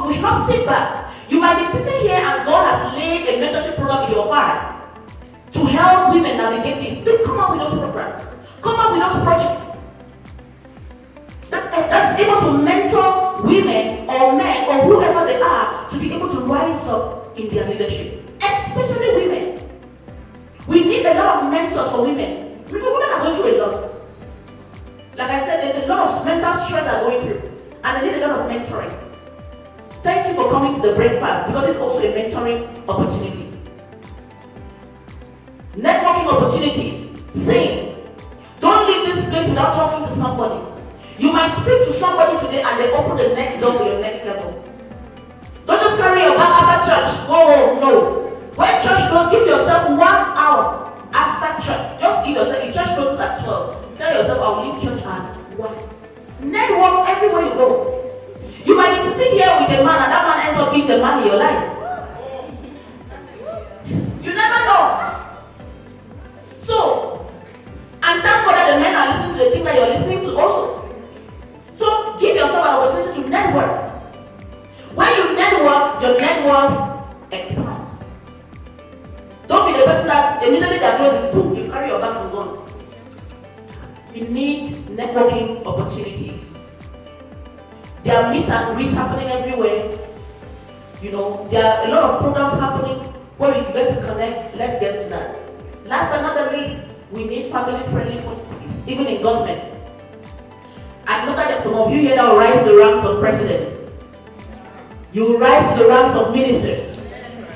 We should not sit back. You might be sitting here and God has laid a mentorship program in your heart to help women navigate this. Please come up with those programs. Come up with those projects. That's able to mentor women or men or whoever they are to be able to rise up in their leadership. Especially women. We need a lot of mentors for women. Women are going through a lot. Like I said, there's a lot of mental stress they're going through. And they need a lot of mentoring. Thank you for coming to the breakfast because it's also a mentoring opportunity. Networking opportunities. Same. Don't leave this place without talking to somebody. You might speak to somebody today and they open the next door for your next level. Don't just carry your bag after church. Go home. No. When church closes, give yourself 1 hour after church. Just give yourself, if church closes at 12, tell yourself, I'll leave church at 1. Network everywhere you go. You might be sitting here with a man and that man ends up being the man in your life. You never know. So, and thank God that the men are listening to the thing that you're listening to also. So, give yourself an opportunity to network. When you network, your network expands. Don't be the person that immediately that closes, boom, you carry your bag and go. You need networking opportunities. There are meet and greets happening everywhere. You know, there are a lot of programs happening where you get to connect. Let's get to that. Last but not the least, we need family-friendly policies, even in government. I know that some of you here that will rise to the ranks of presidents. You will rise to the ranks of ministers.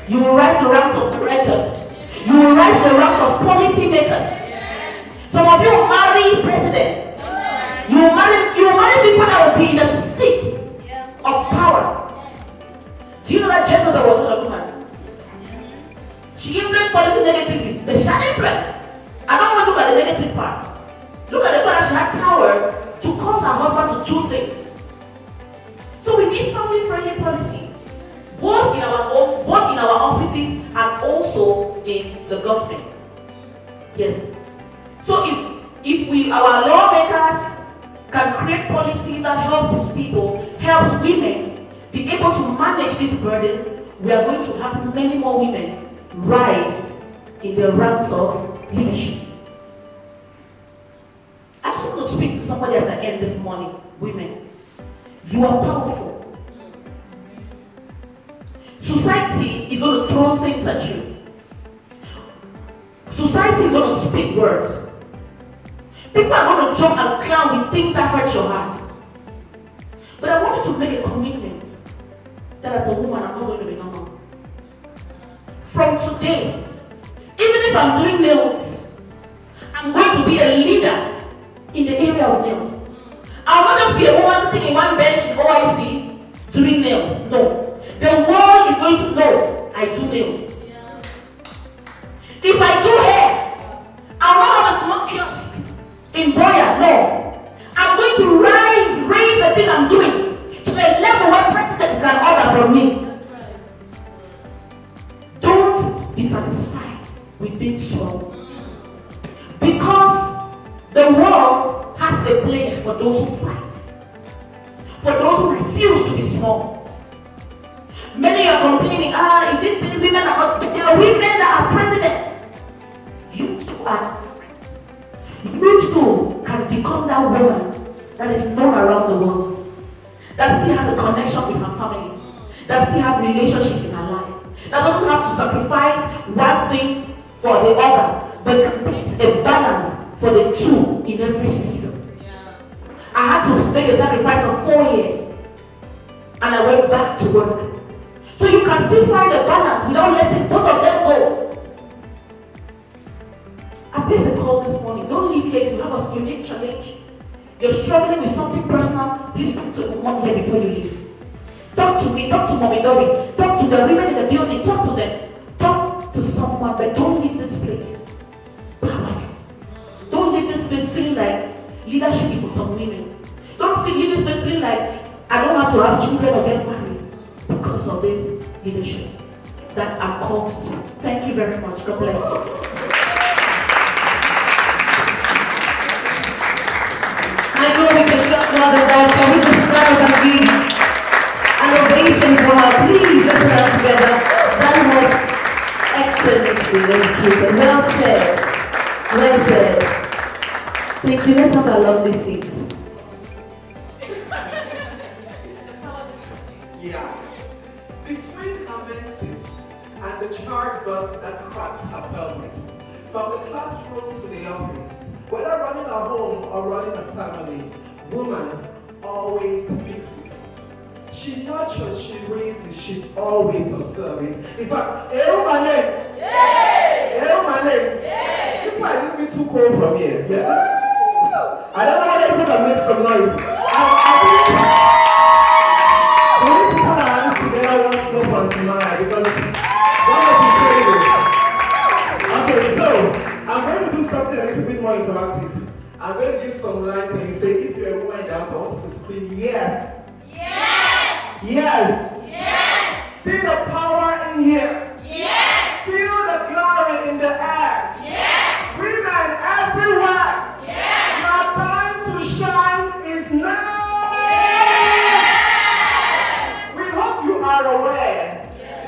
You will rise to the ranks of directors. You will rise to the ranks of policy makers. Some of you will marry presidents. You will marry people that will be in the seat of power. Do you know that Jezebel was such a woman? She influenced policy negatively, but she had influence. I don't want to look at the negative part. Look at the part that she had power to cause her husband to do we need family-friendly policies, both in our homes, both in our offices, and also in the government. Yes. So if our lawmakers can create policies that helps people, helps women be able to manage this burden, we are going to have many more women rise in the ranks of leadership. I just want to speak to somebody at the end this morning. Women, you are powerful. Society is going to throw things at you. Society is going to speak words. People are going to jump and clown with things that hurt your heart. But I want you to make a commitment that as a woman, I'm not going to be normal. From today, even if I'm doing nails, I'm going to be a leader in the area of nails. I'll not just be a woman sitting in one bench in 𝗧𝗏 doing nails. No. The world is going to know I do nails. If I do hair, I'll not have a small kiosk in Boya. No. I'm going to raise the thing I'm doing to a level where presidents can order from me. That's right. Don't be satisfied with being small. Because the world has a place for those who fight, for those who refuse to be small. Many are complaining, is it these women are not, there are women that are presidents. You too are not different. You too can become that woman that is known around the world, that still has a connection with her family, that still has relationship in her life, that doesn't have to sacrifice one thing for the other, but can place a balance for the two in every season. Yeah. I had to make a sacrifice of 4 years, and I went back to work. So you can still find a balance without letting both of them go. I placed a call this morning. Don't leave here if you have a unique challenge. You're struggling with something personal. Please talk to mom here before you leave. Talk to me. Talk to Mommy Doris. Talk to the women in the building. Talk to them. Talk to someone, but don't leave this place powerless. Don't leave this place feeling like leadership is for some women. Don't leave this place feeling like I don't have to have children or get married because of this leadership that I'm called to. Thank you very much. God bless you. I know we can just love it all, so we just rise and give an ovation for her. Please, let's put us together. That was excellently executed. Well said. Well said. Thank you. Let's have a lovely seat. Yeah. Between her menses and the childbirth that cracked her pelvis, from the classroom to the office, whether running a home or running a family, woman always fixes. She nurtures, she raises, she's always of service. In fact, 𝗂𝗏𝗱𝗲𝗍. 𝗂𝗏𝗱𝗲𝗍. People are a little bit too cold from here. Yeah? I don't know whether people can make some noise. We need to put our hands together once more for tonight because one of the crazy. Okay, so I'm going to do something a little bit more interactive. I'm going to give some lines and you say, if you're a woman in the house, I want you to scream yes. Yes! Yes. Yes! See the power in here. Yes! Feel the glory in the air. Yes! Women everywhere. Yes! Your time to shine is now. Yes! We hope you are aware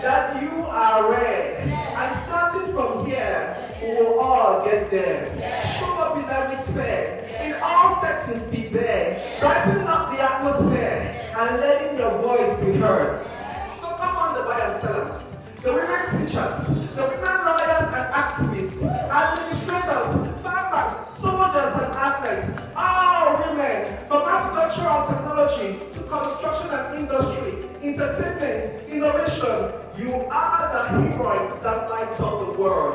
that you are ready. And starting from here, we will all get there. Show up in every sphere. In all settings, be there. Brightening up the atmosphere and letting your voice be heard. So come on the Bayam the women teachers, the women lawyers and activists, administrators, farmers, soldiers and athletes, all women, from agriculture and technology to construction and industry, entertainment, innovation, you are the heroines that light up the world.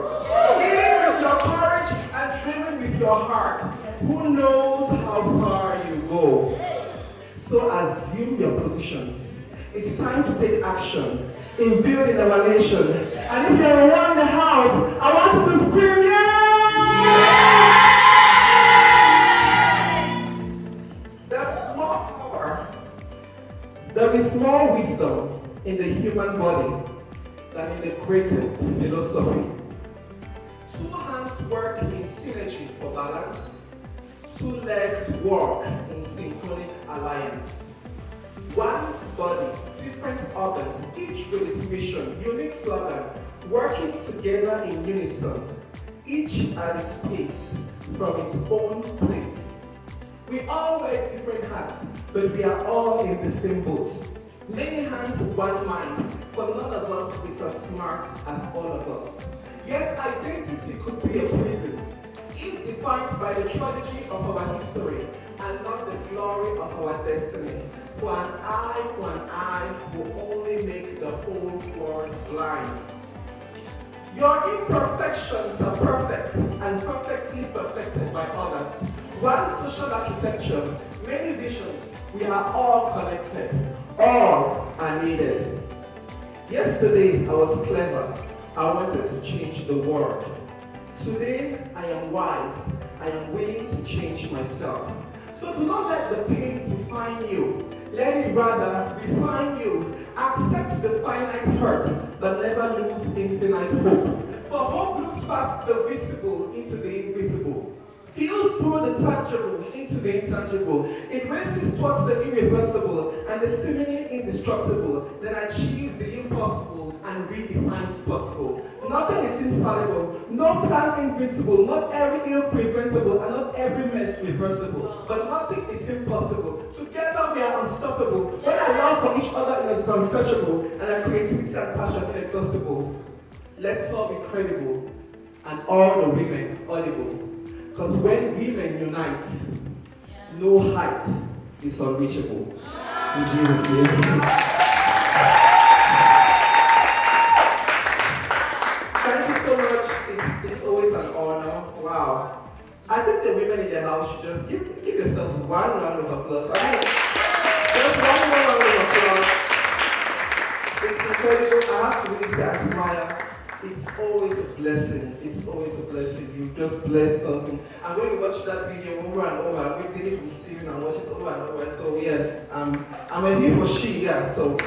Leading with your courage and dreaming with your heart. Who knows how far you go? So assume your position. It's time to take action in building our nation. And if you're around the house, I want you to scream, yes! There is more power. The There is more wisdom in the human body than in the greatest philosophy. Two hands work in synergy for balance. Two legs work in synchronic alliance. One body, different organs, each with its mission, unique slogan, working together in unison, each at its pace, from its own place. We all wear different hats, but we are all in the same boat. Many hands, one mind, but none of us is as smart as all of us. Yet identity could be a prison, if defined by the tragedy of our history and not the glory of our destiny. For an eye will only make the whole world blind. Your imperfections are perfect and perfectly perfected by others. One social architecture, many visions, we are all connected. All are needed. Yesterday I was clever. I wanted to change the world. Today I am wise. I am willing to change myself. So do not let the pain define you. Let it rather refine you. Accept the finite hurt, but never lose infinite hope. For hope looks past the visible into the invisible. Feels through the tangible into the intangible. It races towards the irreversible and the seemingly indestructible, then achieves the impossible and redefines possible. Nothing is infallible, no plan invincible, not every ill preventable, and not every mess reversible. But nothing is impossible. Together we are unstoppable. When I love for each other it is unsearchable, and our creativity and passion inexhaustible. Let's all be credible, and all the women audible. Because when women unite, no height is unreachable. In Jesus' name. Thank you so much. It's always an honor. Wow. I think the women in the house should just give yourselves one round of applause. I mean, just one more round of applause. It's incredible. I have to really say, Auntie Maya, it's always a blessing. It's always a blessing. You just blessed us. And when you watch that video over and over, we did it with Steven and watch it over and over. So yes, I'm a _he, yeah. So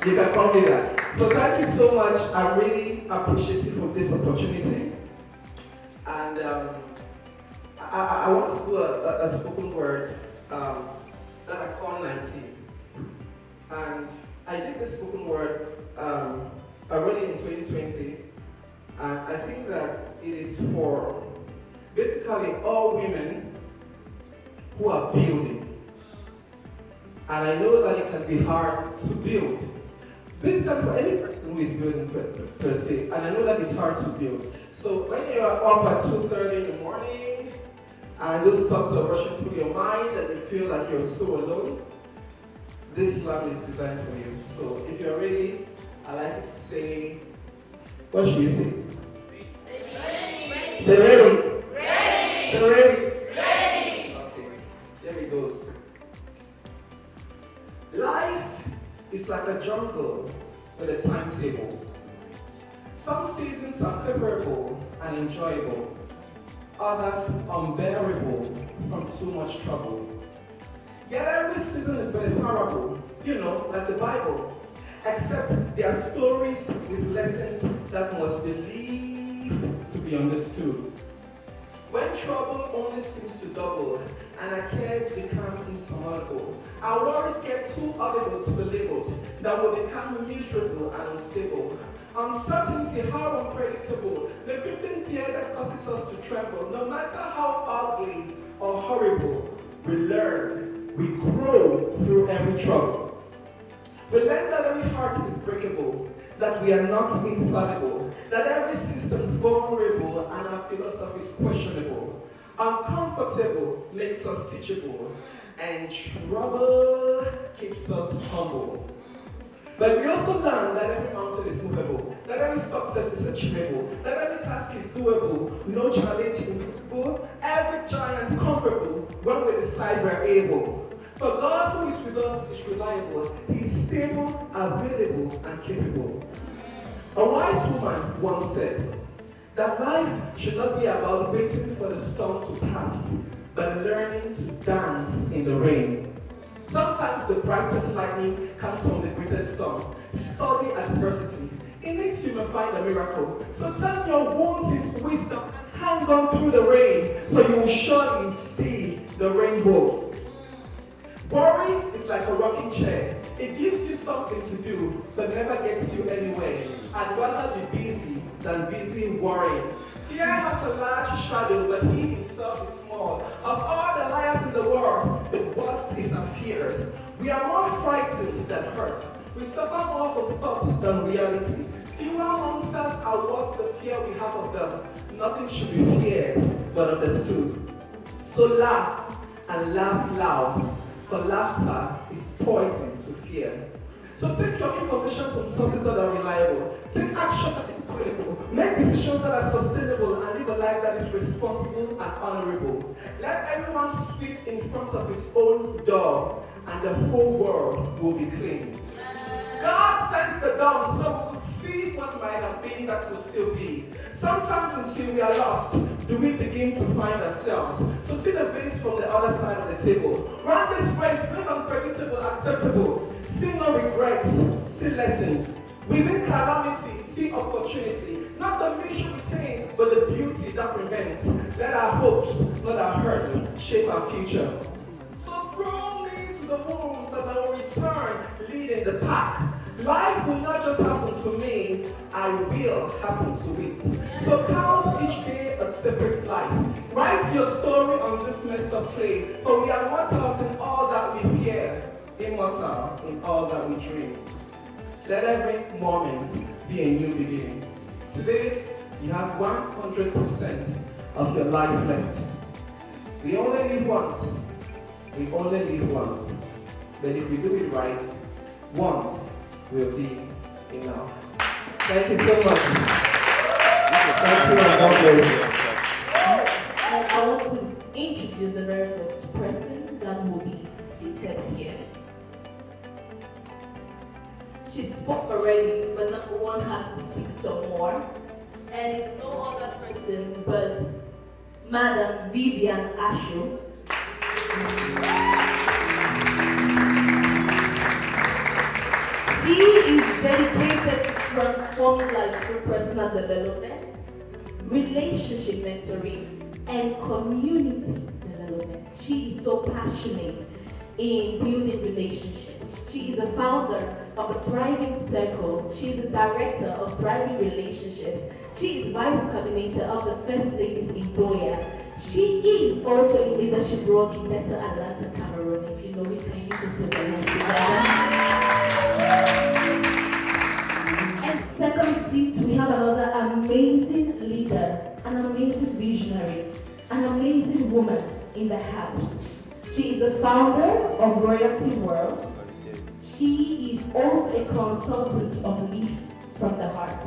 you can call me that. So thank you so much. I'm really appreciative of this opportunity. And I want to do a spoken word that I call 19. And I did the spoken word already in 2020, and I think that it is for basically all women who are building. And I know that it can be hard to build. Basically for any person who is building per se, and I know that it's hard to build. So when you are up at 2:30 in the morning, and those thoughts are rushing through your mind, and you feel like you're so alone, this slam is designed for you. So if you're ready, I like you to say, what should you say? Ready. Say ready. Ready. Say ready. Ready. Okay, here it goes. Life is like a jungle with a timetable. Some seasons are favorable and enjoyable, others unbearable from too much trouble. Yet every season is but a parable, like the Bible. Except they are stories with lessons that must be believed to be understood. When trouble only seems to double and our cares become insurmountable, our worries get too audible to be labeled, that will become miserable and unstable. Uncertainty, how unpredictable, the gripping fear that causes us to tremble. No matter how ugly or horrible, we learn, we grow through every trouble. We learn that every heart is breakable, that we are not infallible, that every system is vulnerable and our philosophy is questionable. Uncomfortable makes us teachable, and trouble keeps us humble. But we also learn that every mountain is movable, that every success is achievable, that every task is doable, no challenge invincible, every giant conquerable when we decide we're able. For God who is with us is reliable. He is stable, available, and capable. A wise woman once said that life should not be about waiting for the storm to pass, but learning to dance in the rain. Sometimes the brightest lightning comes from the greatest storm. Study adversity. In it you may find a miracle. So turn your wounds into wisdom and hang on through the rain, for you will surely see the rainbow. Worry is like a rocking chair. It gives you something to do, but never gets you anywhere. I'd rather be busy than busy worrying. Fear has a large shadow, but he himself is small. Of all the liars in the world, the worst is our fears. We are more frightened than hurt. We suffer more from thought than reality. Fewer monsters are worth the fear we have of them. Nothing should be feared, but understood. So laugh, and laugh loud, for laughter is poison to fear. So take your information from sources that are reliable. Take action that is credible. Make decisions that are sustainable and live a life that is responsible and honorable. Let everyone sweep in front of his own door, and the whole world will be clean. God sends the dawn so we could see what might have been that could still be. Sometimes until we are lost, do we begin to find ourselves. So see the vase from the other side of the table. Run this race, make unpredictable acceptable. See no regrets, see lessons. Within calamity, see opportunity. Not the mission retained, but the beauty that remains. Let our hopes, not our hurts, shape our future. So throw me to the wolves and I will return, leading the pack. Life will not just happen to me, I will happen to it. So count each day a separate life. Write your story on this messed up clay, for we are mortals in all that we fear, immortal in all that we dream. Let every moment be a new beginning. Today, you have 100% of your life left. We only live once. We only live once. But if we do it right, once will be enough. Thank you so much. Thank you and God bless you. And I want to introduce the very first person that will be seated here. She spoke already, but number one had to speak some more. And it's no other person but Madam Vivian Ashu. She is dedicated to transforming life through personal development, relationship mentoring, and community development. She is so passionate in building relationships. She is the founder of a Thriving Circle. She is the director of Thriving Relationships. She is vice coordinator of the First Ladies in 𝗏𝗏. She is also in leadership role in Better Atlanta, Cameroon. If you know it, can you just put your hands together? And second seat, we have another amazing leader, an amazing visionary, an amazing woman in the house. She is the founder of Royalty World. She is also a consultant of Leaf from the Heart.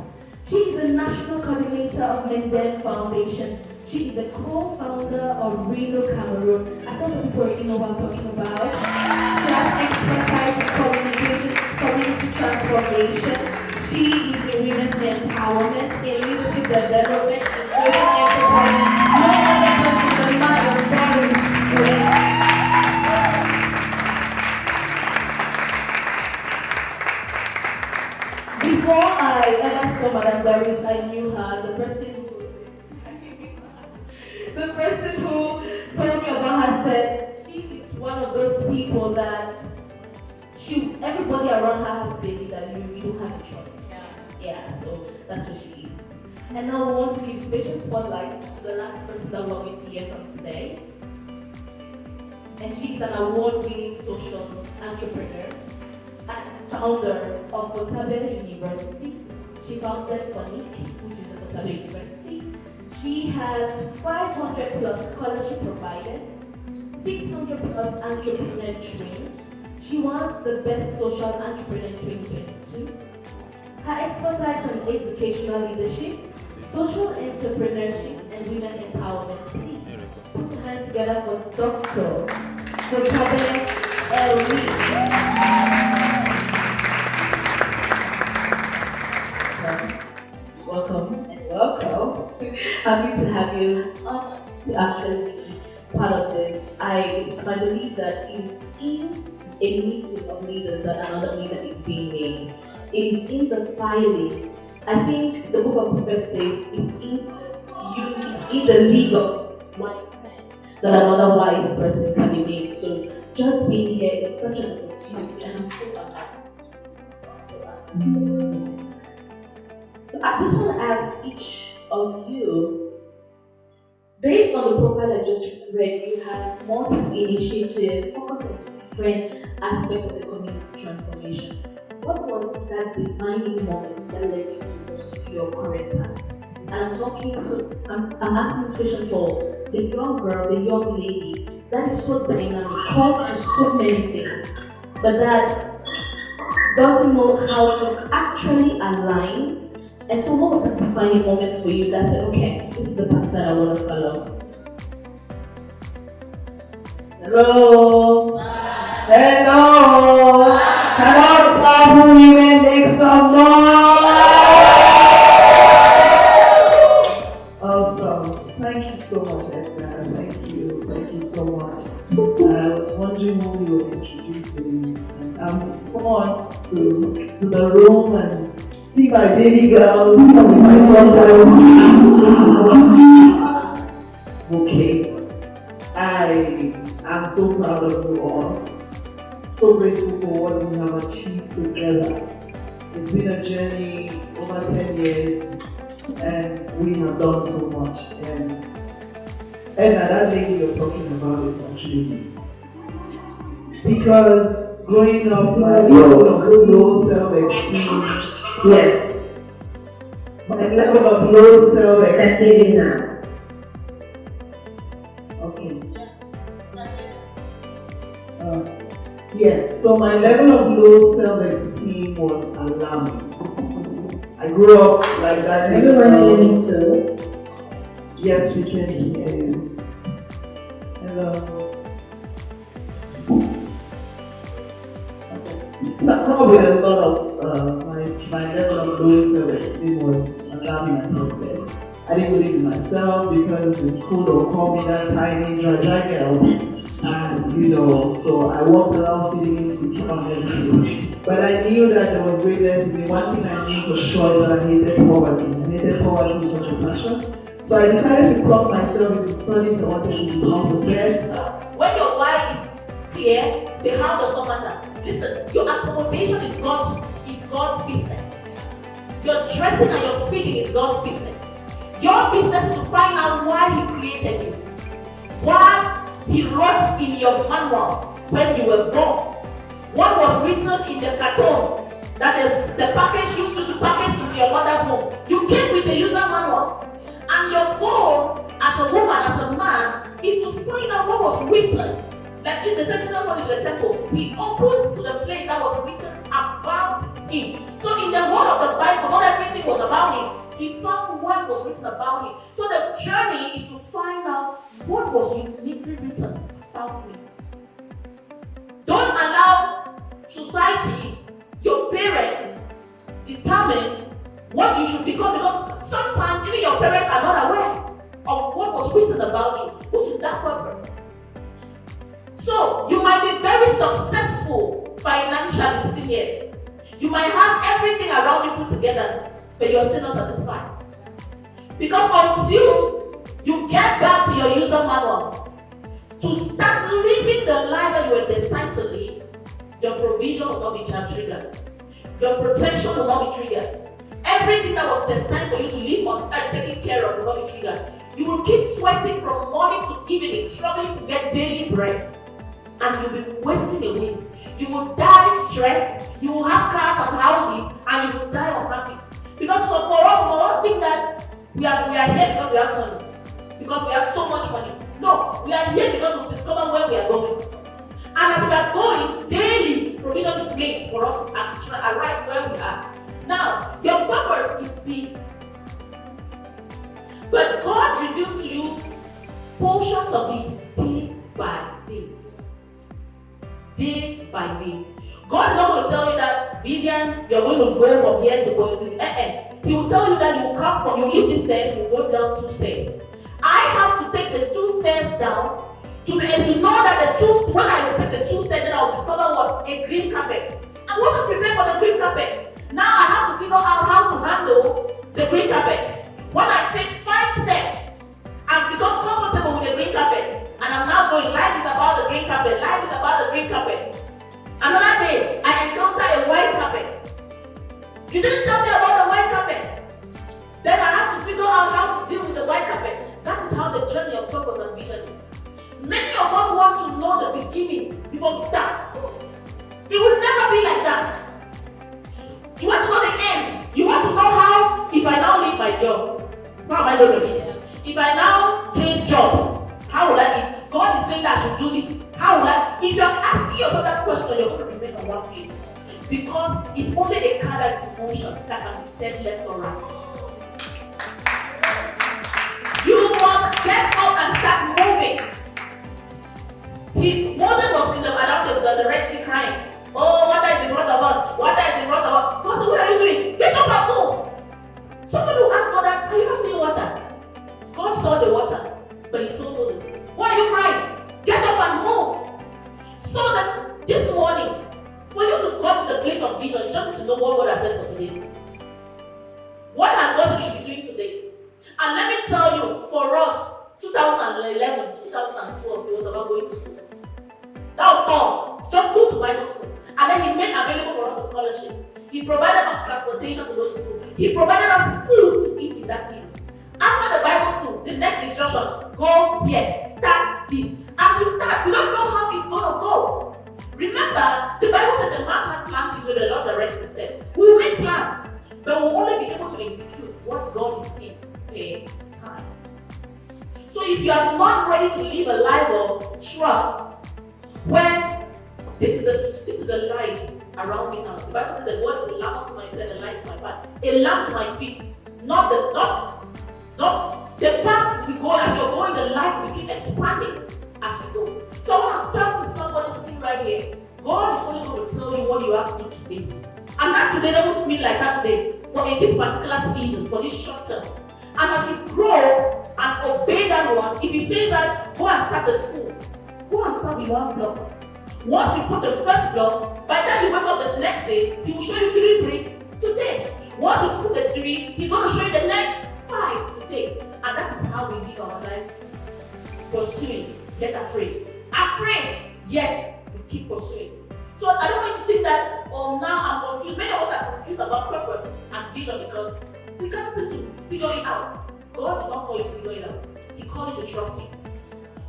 She is the national coordinator of 𝗪𝗫𝗫 Foundation. She is the co-founder of Reno Cameroon. I thought some people already know what I'm talking about. She has expertise in communication, community transformation. She is in women's empowerment, in leadership development, and social enterprise. No other person than Madam Doris. Before I ever saw Madam Doris, I knew her. The person who told me about her said she is one of those people that everybody around her has to be a leader. You don't have a choice. Yeah, so that's what she is. And now we want to give special spotlight to the last person that we're going to hear from today. And she's an award-winning social entrepreneur and founder of 𝗏𝗏𝗀𝗏 University. She founded 𝗏𝗏𝗀𝗏, which is the 𝗏𝗏𝗀𝗏 University. She has 500 plus scholarship provided, 600 plus entrepreneur trains. She was the best social entrepreneur in 2022. Her expertise in educational leadership, social entrepreneurship, and women empowerment. Please put your hands together for Dr. 𝗘𝗶𝗱𝗏𝗏. Welcome and welcome. Happy to have you. Honored to actually be part of this. It's my belief that it is in a meeting of leaders that another leader is being made. It is in the filing. I think the book of Proverbs says it's in the league of wise men that another wise person can be made. So just being here is such an opportunity, and I'm so happy. So I just want to ask each of you, based on the profile I just read, you have multiple initiatives, focus on different aspects of the community transformation. What was that defining moment that led you to pursue your current path? And I'm asking this question for the young girl, the young lady that is so dynamic, called to so many things, but that doesn't know how to actually align. And so what was the defining moment for you that said, okay, this is the path that I want to follow? Hello. Hello. Come on, powerful women, make some noise. Awesome. Thank you so much, Edna. Thank you so much. I was wondering who you were introducing. I'm sworn to the room and see my baby girls, see my daughters. Okay. I am so proud of you all. So grateful for what we have achieved together. It's been a journey over 10 years and we have done so much. And that lady you're talking about is actually me. Because growing up, I had low self-esteem. Yes. My level of low self-esteem now. Okay. Yeah, so my level of low self-esteem was alarming. I grew up like that. Everyone hearing me too? Yes, we can hear you. Hello. So I grew up with a lot of, my level of low self-esteem was alarming, as I said. I didn't believe in myself because in school they'll call me that tiny dry girl. And so I walked around feeling insecure on everything. But I knew that there was greatness in me. One thing I knew for sure is that I hated poverty. I hated poverty with such a passion. So I decided to plug myself into studies. I wanted to become the best. When your why is clear, the how does not matter. Listen, your accommodation is God's business. Your dressing and your feeding is God's business. Your business is to find out why He created you. Why He wrote in your manual when you were born. What was written in the carton that is the package used to package into your mother's home. You came with the user manual. And your goal as a woman, as a man, is to find out what was written. Like the same Jesus went into the temple. He opened to the place that was written about him. So in the whole of the Bible, not everything was about him. He found what was written about him. So the journey is to find out what was uniquely written about me. Don't allow society, your parents, determine what you should become, because sometimes even your parents are not aware of what was written about you, which is that purpose. So you might be very successful financially sitting here. You might have everything around you put together, but you're still not satisfied. Because until you get back to your user manual, to start living the life that you were destined to live, your provision will not be triggered. Your protection will not be triggered. Everything that was destined for you to live on earth, taking care of, will not be triggered. You will keep sweating from morning to evening, struggling to get daily bread, and you'll be wasting away. You will die stressed, you will have cars and houses, and you will die unhappy. Because for us think that we are here because we have money, because we have so much money. No, we are here because we discover where we are going. And as we are going, daily provision is made for us to arrive where we are. Now, your purpose is big. But God reveals to you portions of it day by day. Day by day. God is not going to tell you that, Vivian, you're going to go from here to go to the He will tell you that you will come from, you leave these stairs, you will go down 2 stairs. I have to take the 2 stairs down To know that when I opened the two steps, then I was discover what? A green carpet. I wasn't prepared for the green carpet. Now I have to figure out how to handle the green carpet. When I take 5 steps and become comfortable with the green carpet, and I'm now going, life is about the green carpet, life is about the green carpet. Another day, I encounter a white carpet. You didn't tell me about the white carpet. Then I have to figure out how to deal with the white carpet. That is how the journey of purpose and vision is. Many of us want to know the beginning before we start. It will never be like that. You want to know the end. You want to know how, if I now leave my job, how am I going to be? If I now change jobs, how will I be? God is saying that I should do this. How will I? If you're asking yourself that question, you're going to remain on one page. Because it's only a car that's in motion that can be stepped left or right. You must get up and start moving. Moses was around the Red Sea crying. Oh, water is in front of us. Water is in front of us. God said, what are you doing? Get up and move. Somebody will ask God that, are you not seeing water? God saw the water, but he told Moses, why are you crying? Get up and move. So that this morning, for you to come to the place of vision, you just need to know what God has said for today. What has God said you should be doing today? And let me tell you, for us, 2011 to 2012, it was about going to school. That was all. Just go to Bible school. And then he made available for us a scholarship. He provided us transportation to go to school. He provided us food to eat in that season. After the Bible school, the next instruction, go here, start this. And we start. We don't know how it's going to go. Remember, the Bible says a man had plans his way, the Lord directs his steps. We will make plans, but we'll only be able to execute what God is saying per time. So if you are not ready to live a life of trust, where this is the light around me now. The Bible says the word is a lamp unto my feet and a light to my path. A lamp to my feet, not the path we go as you're going. The light will keep expanding as you go. So I want to talk to somebody sitting right here. God is only going to tell you what you have to do today, and that today doesn't mean like Saturday. For in this particular season, for this short term, and as you grow and obey that one, if he says that go and start the school, go and start with one block. Once you put the first block, by the time you wake up the next day, he will show you 3 bricks today. Once you put the 3, he's going to show you the next 5 today. And that is how we live our life. Pursuing, yet afraid. Afraid, yet we keep pursuing. So I don't want you to think that, oh, now I'm confused. Many of us are confused about purpose and vision because we can't seem to figure it out. God did not call you to figure it out. He called you to trust him.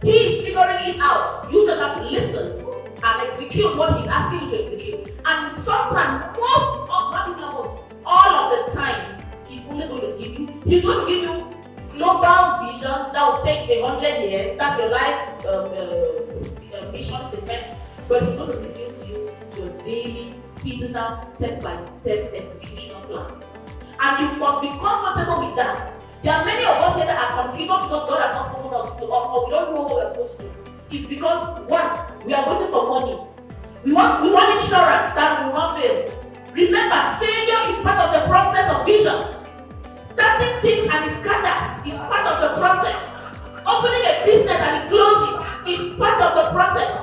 He is figuring it out. You just have to listen and execute what he's asking you to execute. And sometimes, all of the time, he's only going to give you global vision that will take 100 years. That's your life mission statement. But he's going to reveal to you your daily, seasonal, step-by-step execution plan. And you must be comfortable with that. There are many of us here that are confused not because God has not spoken us to us or we don't know what we're supposed to do. It's because, one, we are waiting for money. We want insurance that will not fail. Remember, failure is part of the process of vision. Starting things and it scatters is part of the process. Opening a business and it closes is part of the process.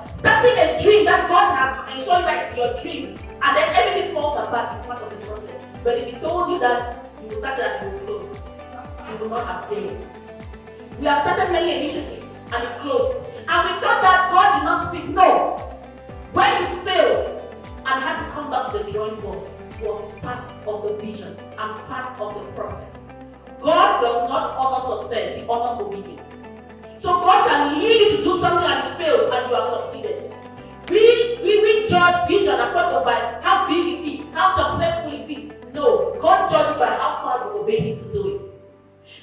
Starting a dream that God has ensured that it's your dream and then everything falls apart is part of the process. But if he told you that you will start it and it will close, you will not have failed. We have started many initiatives and it closed. And we thought that God did not speak. No. When you failed and had to come back to the drawing board, was part of the vision and part of the process. God does not honor success, he honors obedience. So God can lead you to do something and it fails and you have succeeded. We judge vision according by how big it is, how successful it is. No, God judges by how far we obey him to do it.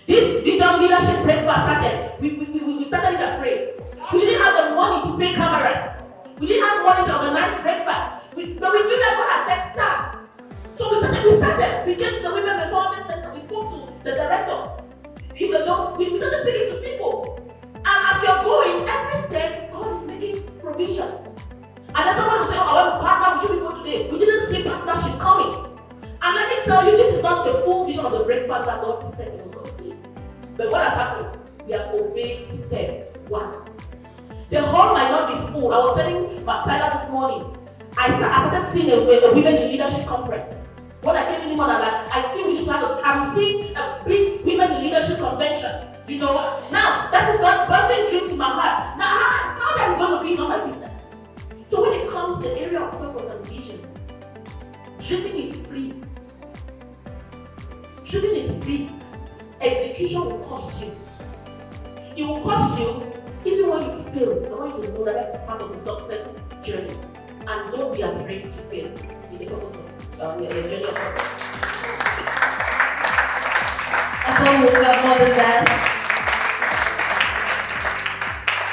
This vision leadership breakfast started. We started afraid. We didn't have the money to pay cameras. We didn't have money to organize breakfast. But we knew that God had said start. So we started. We came to the Women Empowerment Center. We spoke to the director. Even though we started speaking to people. And as you're going, every step, God is making provision. And then someone will say, oh, I want to partner with you people today. We didn't see partnership coming. And let me tell you, this is not the full vision of the breakfast that God said it was going to be. But what has happened? We have obeyed step 1. The hall might not be full. I was telling Tyler this morning, I started seeing a women in leadership conference. When I came in, I'm like, I feel we need to have I'm seeing a big women in leadership convention. You know, now that is not bursting dreams in my heart. Now, how that is going to be not my business. So when it comes to the area of purpose and vision, dreaming is free. Dreaming is free. Execution will cost you. It will cost you even when you fail. I want you to know that that's part of the success journey. And don't be afraid to fail in the purpose of the journey of purpose. I thought we'll have more than that.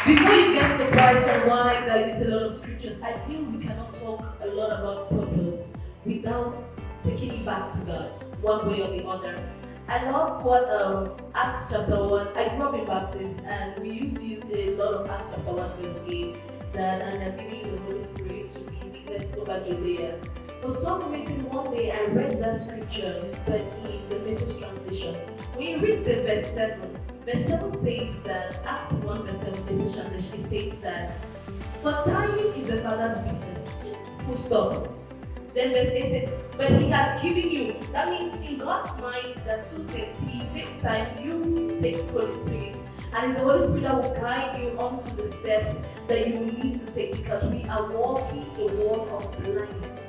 Before you get surprised on why there is a lot of scriptures, I feel we cannot talk a lot about purpose without taking it back to God, one way or the other. I love what Acts chapter 1, I grew up in Baptist, and we used to use a lot of Acts chapter 1 verse 8, that and has given you the Holy Spirit to be witness over Judea. For some reason, one day I read that scripture, but in the Message translation. When you read the verse 7 says that, Acts 1 verse 7, Message translation, says that, for timing is the Father's business, full stop. Then verse 8 says, but He has given you. That means in God's mind, there are two things. He takes time, you take the Holy Spirit. And it's the Holy Spirit that will guide you onto the steps that you will need to take, because we are walking a walk of blindness.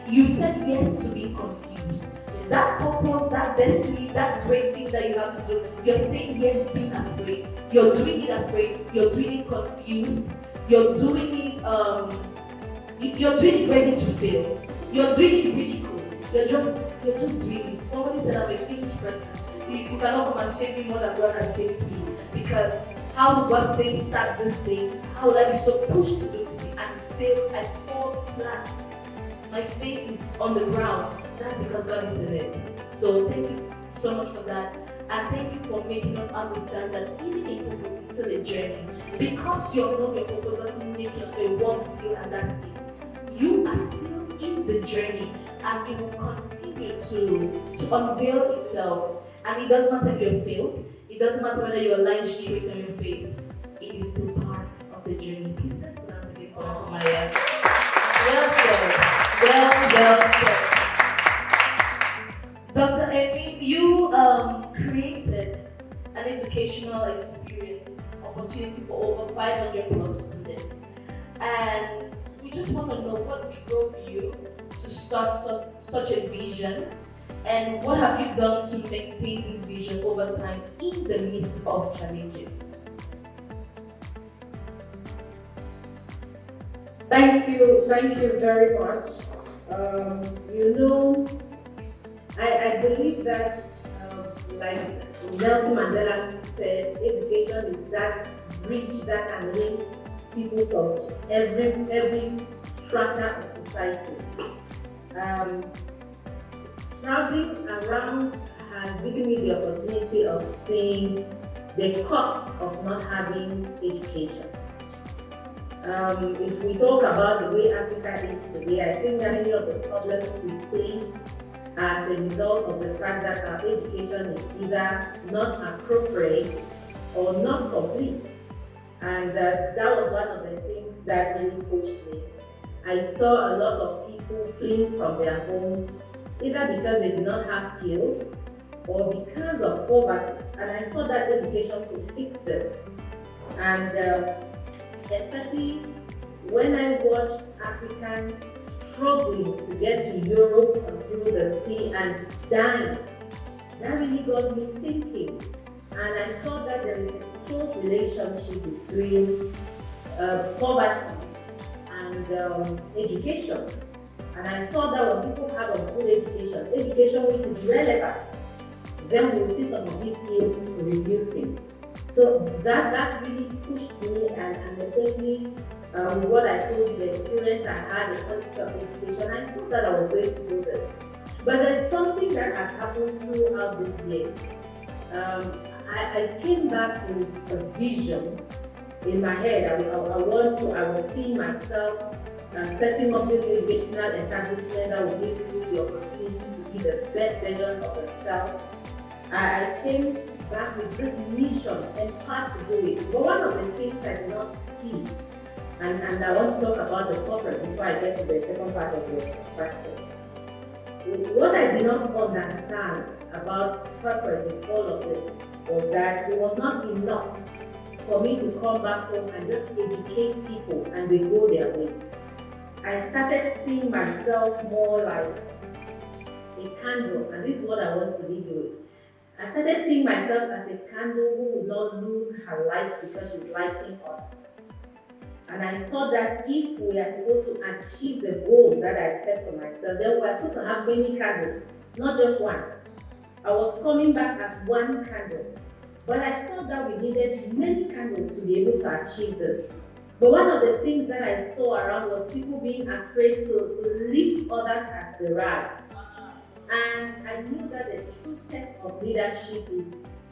You said yes to be confused. That purpose, that destiny, that great thing that you have to do, you're saying yes being afraid. You're doing it afraid. You're doing it confused. You're doing it ready to fail. You're doing it ridiculed. You're just doing it. Somebody said I'm a finished person. You cannot come and shame me more than God has shamed me. Because how would God say start this thing? How would I be so pushed to do this thing and fail and fall flat? My face is on the ground. That's because God is in it. So thank you so much for that. And thank you for making us understand that even a purpose is still a journey. Because you know your purpose doesn't make you a one deal and that's it. You are still in the journey and it will continue to unveil itself. And it doesn't matter if you're failed. It doesn't matter whether you're lying straight on your face. It is still part of the journey. Please let's pronounce it for Maya. Well said. Well said. Dr. Amy, you created an educational experience opportunity for over 500 plus students. And we just want to know what drove you to start such a vision, and what have you done to maintain this vision over time in the midst of challenges? Thank you very much. I believe that, like Nelson Mandela said, education is that bridge that can link people from every strata of society. Traveling around has given me the opportunity of seeing the cost of not having education. If we talk about the way Africa is today, I think that many of the problems we face as a result of the fact that our education is either not appropriate or not complete. And that was one of the things that really pushed me. I saw a lot of people fleeing from their homes, either because they did not have skills or because of poverty. And I thought that education could fix this. And especially when I watched Africans struggling to get to Europe or through the sea and dying, that really got me thinking. And I thought that there is a close relationship between poverty and education. And I thought that when people have a good education which is relevant, then we'll see some of these ills reducing. So that really pushed me, and especially what I told you, the experience I had, the quality of education, I thought that I was going to do this. But there's something that has happened throughout this year. I came back with a vision in my head. I was seeing myself setting up this educational establishment that will give people the opportunity to be the best version of themselves. I came back with this mission and part to do it. But one of the things I did not see, and I want to talk about the corporate before I get to the second part of the question. What I did not understand about corporate in all of this was that it was not enough for me to come back home and just educate people and they go their way. I started seeing myself more like a candle, and this is what I want to leave you with. I started seeing myself as a candle who would not lose her light because she's lighting up. And I thought that if we are supposed to achieve the goals that I set for myself, then we are supposed to have many candles, not just one. I was coming back as one candle, but I thought that we needed many candles to be able to achieve this. But one of the things that I saw around was people being afraid to lift others as they rise. And I knew that the two tests of leadership is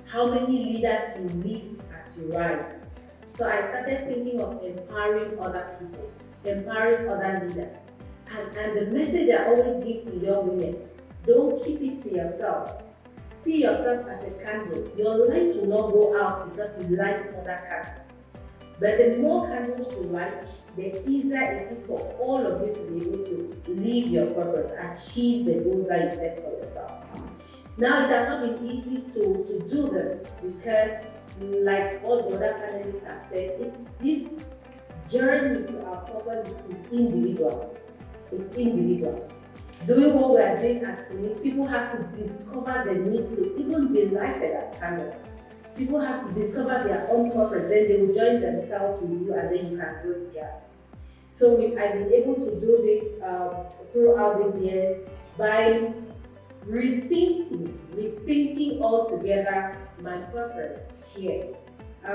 how many leaders you lift as you rise. So I started thinking of empowering other people, empowering other leaders. And the message I always give to young women, don't keep it to yourself. See yourself as a candle. Your light will not go out because you light other candles. But the more candles you light, the easier it is for all of you to be able to live your purpose, achieve the goals that you set for yourself. Now, it has not been easy to do this because, like all the other panelists have said, this journey to our purpose is individual. It's individual. Doing what we are doing at Ksenic, people have to discover the need to even be lighted as candles. People have to discover their own purpose, then they will join themselves with you and then you can grow together. So I've been able to do this throughout these years by rethinking altogether my purpose here.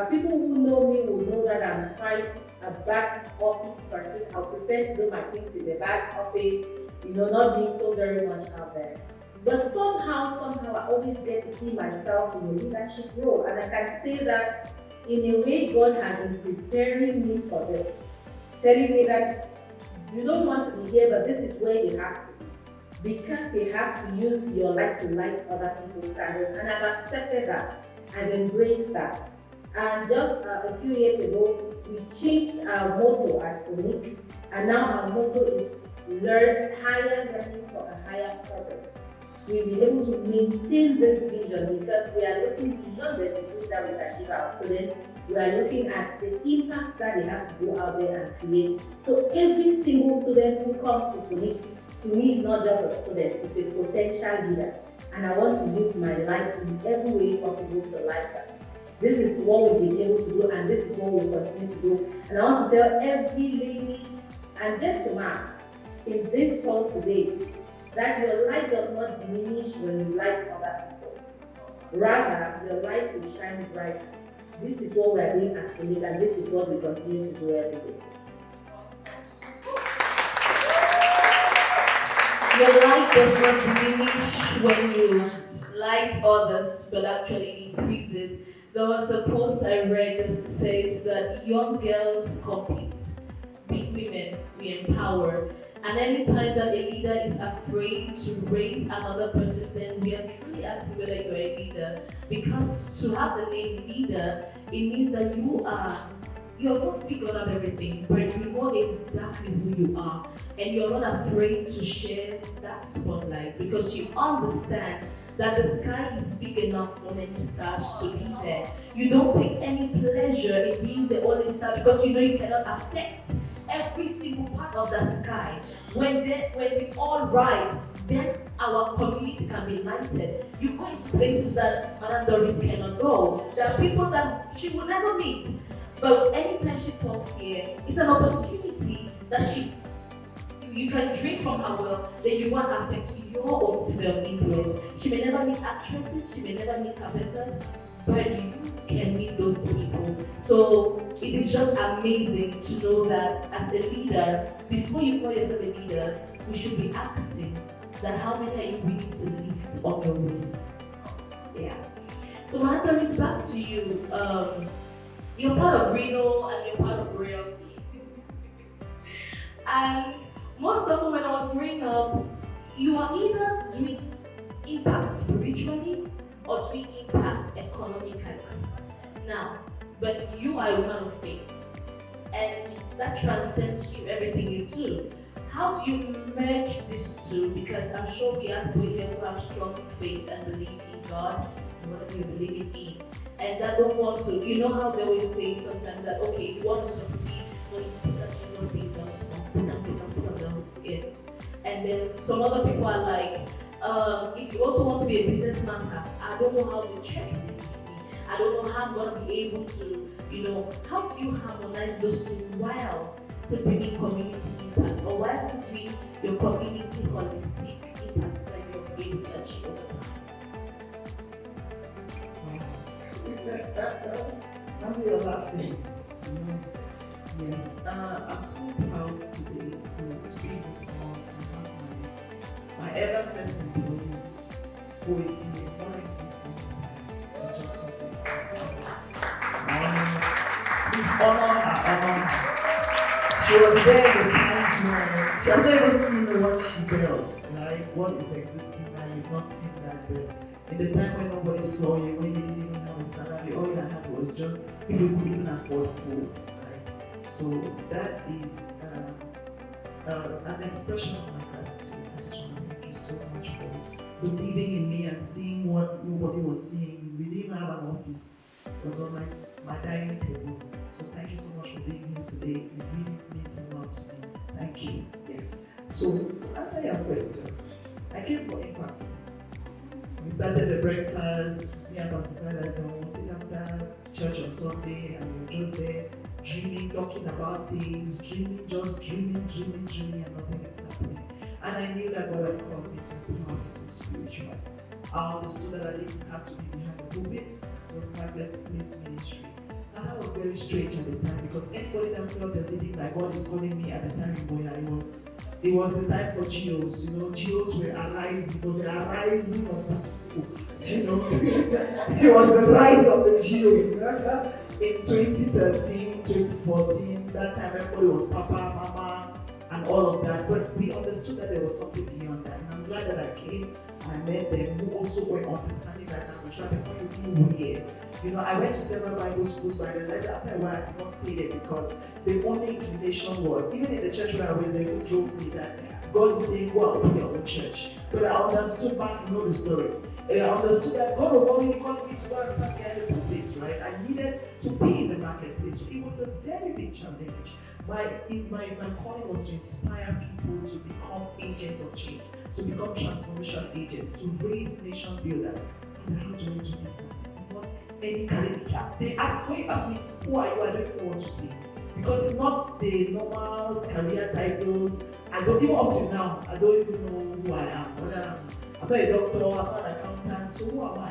People who know me will know that I'm quite a back office person. I prefer to do my things in the back office, not being so very much out there. But somehow I always get to see myself in a leadership role. And I can say that in a way God has been preparing me for this. Telling me that you don't want to be here, but this is where you have to be. Because you have to use your light to light other people's candles. And I've accepted that. I've embraced that. And just a few years ago, we changed our motto at Ksenic. And now our motto is higher learning for a higher purpose. We'll be able to maintain this vision because we are looking beyond the things that we can give our students. We are looking at the impact that they have to go out there and create. So every single student who comes to Ksenic, to me, is not just a student, it's a potential leader. And I want to use my life in every way possible to light that. This is what we've been able to do, and this is what we'll continue to do. And I want to tell every lady and gentleman in this call today, that your light does not diminish when you light other people. Rather, your light will shine bright. This is what we are doing at Ksenic, and this is what we continue to do every day. Your light does not diminish when you light others, but actually increases. There was a post I read that says that young girls compete, big women we empower. And anytime that a leader is afraid to raise another person, then we are truly asking whether you're a leader. Because to have the name leader, it means that you're not figured out everything, but you know exactly who you are. And you're not afraid to share that spotlight because you understand that the sky is big enough for many stars to be there. You don't take any pleasure in being the only star because you know you cannot affect every single part of the sky. When we all rise, then our community can be lighted. You go into places that Madame Doris cannot go. There are people that she will never meet. But anytime she talks here, it's an opportunity that you can drink from her well, then you want to affect your own sphere of influence. She may never meet actresses, she may never meet carpenters, but you can meet those people. So it is just amazing to know that as a leader, before you call yourself a leader, we should be asking that how many are you willing to lift on your way? Yeah. So Madam, it's back to you. You're part of Reno and you're part of royalty. And most of them, when I was growing up, you are either doing impact spiritually or do we impact economically? Now, but you are a woman of faith, and that transcends to everything you do. How do you merge these two? Because I'm sure we have people here who have strong faith and believe in God, and whatever you believe in, and that don't want to, you know how they always say sometimes that, okay, if you want to succeed, when you put that Jesus thing down, put down, yes. And then some other people are like, if you also want to be a businessman, I don't know how the church will see me. I don't know how I'm going to be able to, how do you harmonize those two while still bringing community impact, or while still doing your community holistic impact that you'll be able to achieve over time? That's your last thing. Yes, I'm so proud today to be this one and have my ever first employee who is in a foreign business. I'm just so please honor her. She was there in the times when she has never seen what she built, right? What is existing now, you've not seen that built. In the time when nobody saw you, when you didn't even have a salary, all you had was just people who couldn't afford food, right? So that is an expression of my gratitude. I just want to thank you so much for believing in me and seeing what nobody was seeing. We didn't have an office. It was on my dining table. So thank you so much for being here today. It really means a lot to me. Thank you. Yes. So to answer your question, I came for impact. We started the breakfast, me and Pastor Silas, and we'll sit after church on Sunday, and we were just there dreaming, talking about things, dreaming, and nothing is happening. And I knew that God had called me to become spiritual. I understood that I didn't have to be behind the pulpit. It was my place ministry. And that was very strange at the time, because anybody that felt that they think that God is calling me at the time in Boya, it was the time for GOs. GOs were arising. It was the arising of that people. It was the rise of the GO. In 2013, 2014, that time everybody was Papa, Mama, and all of that. But we understood that there was something beyond that. And I'm glad that I came and I met them who also were understanding that I'm trying to point you here. I went to several Bible schools, but I realized after a while I could not stay there, because the only inclination was, even in the church where I was, they would joke me that God is saying, go out to your own church. But I understood back, the story. And I understood that God was not really calling me to go and stand behind the pulpit, right? I needed to be in the marketplace. So it was a very big challenge. My calling was to inspire people to become agents of change, to become transformation agents, to raise nation builders. And how do you do this? This is not any career. When you ask me, who are you? I don't even know what to say. Because it's not the normal career titles. I don't even up to now, I don't even know who I am. I'm not a doctor, I'm not an accountant, so who am I?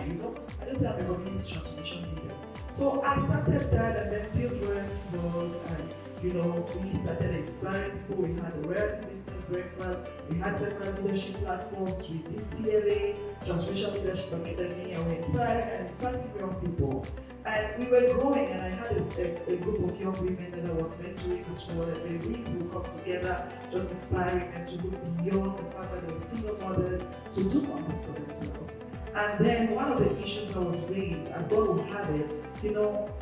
I just say I'm a community transformation leader. So I started that and then built 𝗪𝘁𝗻𝗄, and we started inspiring people. We had the 𝗪𝘁𝗻 business breakfast, we had several leadership platforms, we did 𝗘𝗂𝗋, Transformation Leadership Academy, and we inspired and impacted young people. And we were growing, and I had a group of young women that I was mentoring as well. Every week we would come together, just inspiring them to look beyond the fact that they were single mothers, to do something for themselves. And then one of the issues that was raised, as God would have it,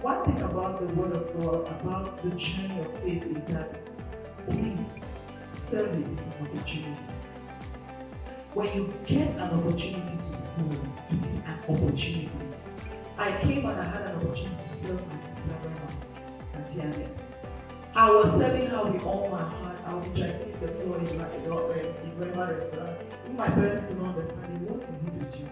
one thing about the Word of God, about the journey of faith, is that, please, service is an opportunity. When you get an opportunity to serve, it is an opportunity. I came and I had an opportunity to serve my sister Grandma, I was serving her with all my heart. I would be trying to take the floor in Grandma restaurant. My parents could not understand what is it with you,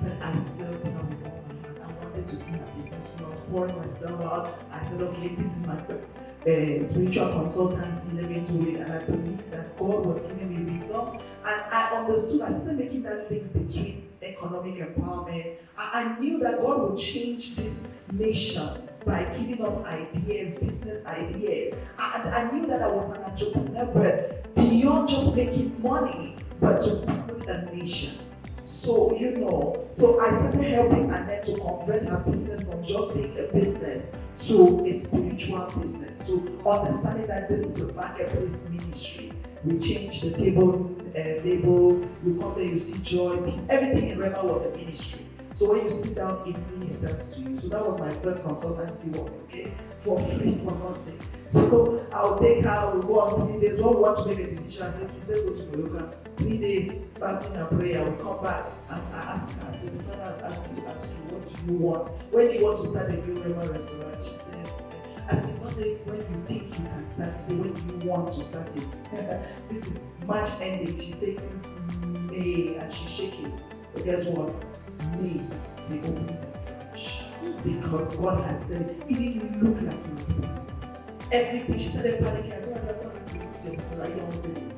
but I served her with all my heart. I wanted to see her business. When I was pouring myself out, I said, okay, this is my first spiritual consultancy, let me do it. And I believed that God was giving me wisdom. And I understood, I started making that link between economic empowerment. I knew that God would change this nation by giving us ideas, business ideas. And I knew that I was an entrepreneur, but beyond just making money, but to build a nation. So I started helping Annette to convert her business from just being a business to a spiritual business, to understanding that this is a marketplace ministry. We changed the table label, clothes, you come there, you see joy, peace. Everything in 𝗪𝗲 was a ministry. So when you sit down, it ministers to you. So that was my first consultancy work, okay? For free, for nothing. So I'll take her, we'll go on 3 days. When we want to make a decision, I say, please let's go to the local. 3 days, fasting and prayer. We come back and I ask her, I said, the Father has asked me to ask you, what do you want? When do you want to start a new 𝗪𝗲 restaurant? She said, I said, not say when you think you can start, she said, when do you want to start it? This is March ending. She said, May, and she's shaking. But guess what? May, they opened the church. Because God had said, it didn't look like it was possible. Everything, she started panicking. I don't understand this, I don't say it.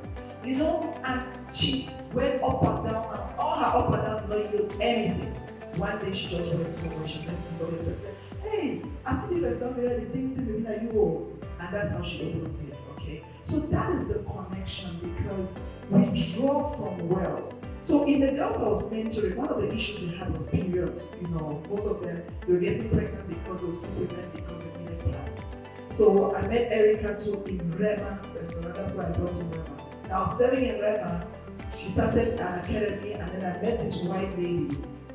You know, and she went up and down, and all her up and down did not yield anything. One day she just went somewhere, she went to somebody and said, hey, I see the restaurant there, the things in the you owe. And that's how she opened it, okay? So that is the connection, because we draw from wells. So in the girls I was mentoring, one of the issues they had was periods. You know, most of them, they were getting pregnant because they were still pregnant because they needed plants. So I met Erica too in 𝗪𝗲 restaurant, that's why I brought in 𝗪𝗲. Now serving in 𝗪𝗲, she started an academy, and then I met this white lady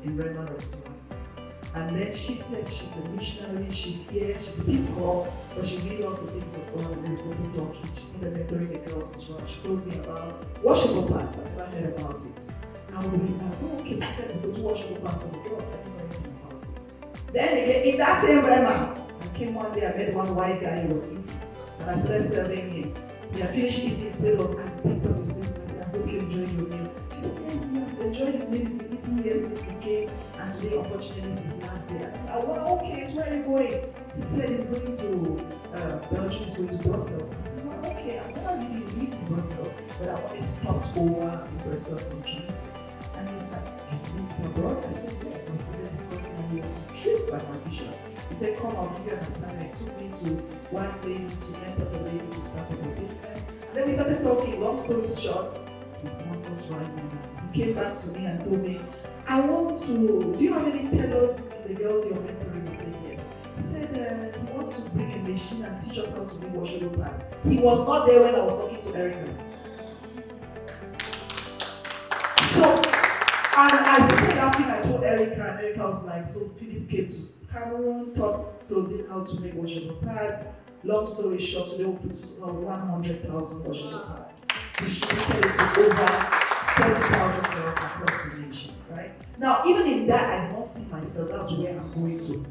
in 𝗪𝗲 restaurant. And then she said she's a missionary, she's here, she's a Peace Corps, but she really loves the things of God, and there's nothing talking. She's been mentoring the girls as well. She told me about 𝗪𝗏𝗵𝗴. I've never heard about it. And we were like, oh, okay, she said we go to 𝗪𝗏𝗵𝗴 for the girls. I didn't know anything about it. Then again, in that same 𝗪𝗲, I came one day, I met one white guy who was eating, and I started serving him. He had finished eating his plate, and I picked up his plate and I said, I hope you enjoyed your meal. She said, yeah, yes, I enjoyed his meal. He's been eating here since he came, and today, unfortunately, is his last day. I went, okay, so where are you going? He said he's going to Belgium, he's going to Brussels. I said, well, okay, I've never really lived in Brussels, but I've always stopped over in Brussels on transit. And he's like, you moved abroad? I said, yes. And so they're discussing, and he was intrigued by my vision. He said, come, I'll give you an assignment. He took me to one lady to mentor the lady to start up a business. And then we started talking. Long story short, his muscles right now. He came back to me and told me, I want to, do you have any tellers in the girls you're mentoring? I said, yes. He said he wants to bring a machine and teach us how to make 𝗪𝗏𝗵𝗴. He was not there when I was talking to Erica. So, and I started laughing. I told Erica, and Erica was like, so Philip came to Cameroon, taught clothing how to make 𝗪𝗏𝗵𝗴. Long story short, today we produce over 100,000 𝗪𝗏𝗵𝗴, distributed it to over 30,000 girls across the nation, right? Now, even in that, I did not see myself. That's where I'm going to.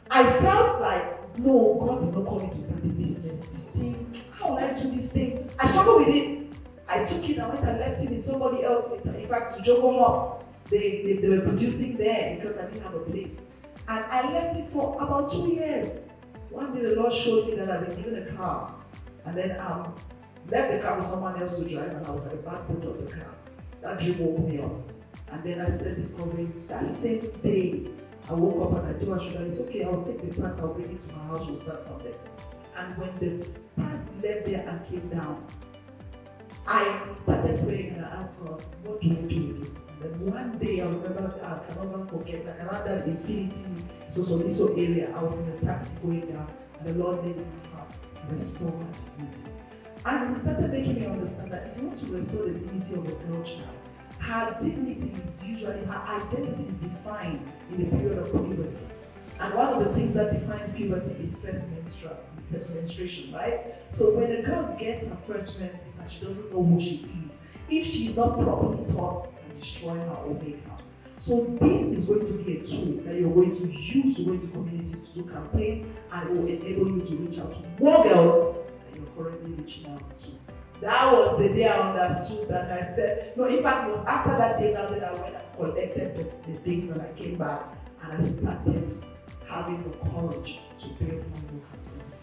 I felt like, no, God did not call me to start a business. This thing, how will I do this thing? I struggled with it. I took it, I went and left it in somebody else. In fact, to 𝗪𝗏𝗵, they were producing there because I didn't have a place. And I left it for about 2 years. One day the Lord showed me that I'd been given a car. And then left the car with someone else to drive, and I was at the back boot of the car. That dream woke me up. And then I started discovering that same day, I woke up and I told her, it's okay, I'll take the parts, I'll bring it to my house, we'll start from there. And when the parts left there and came down, I started praying and I asked God, what do I do with this? And then one day I remember, I cannot forget, like around that 𝗏𝗏𝗱𝗏, so area, I was in a taxi going down, and the Lord made me restore my dignity. And He started making me understand that if you want to restore the dignity of a girl child, her dignity is usually, her identity is defined in the period of puberty. And one of the things that defines puberty is first menstruation, right? So when a girl gets her first menses and she doesn't know who she is, if she's not properly taught, and destroy her or make her. So this is going to be a tool that you're going to use to go into communities to do campaign, and it will enable you to reach out to more girls that you're currently reaching out to. That was the day I understood that. I said, no, in fact, it was after that day now that I went and collected the things, and I came back and I started having the courage to build my local community.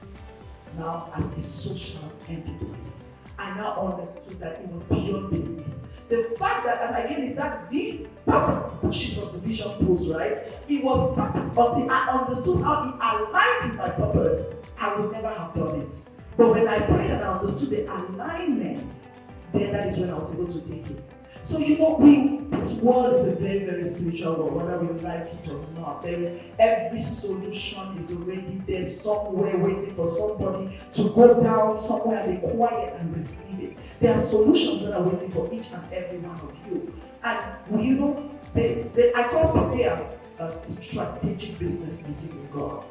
Now, as a social enterprise, I now understood that it was beyond business. The fact that, and again, is that the purpose, which is on the vision post, right? It was purpose until I understood how it aligned with my purpose. I would never have done it. But when I prayed and I understood the alignment, then that is when I was able to take it. So, this world is a very, very spiritual world, whether we like it or not. There is every solution is already there somewhere waiting for somebody to go down somewhere and be quiet and receive it. There are solutions that are waiting for each and every one of you. And you know, I call prayer a strategic business meeting with God.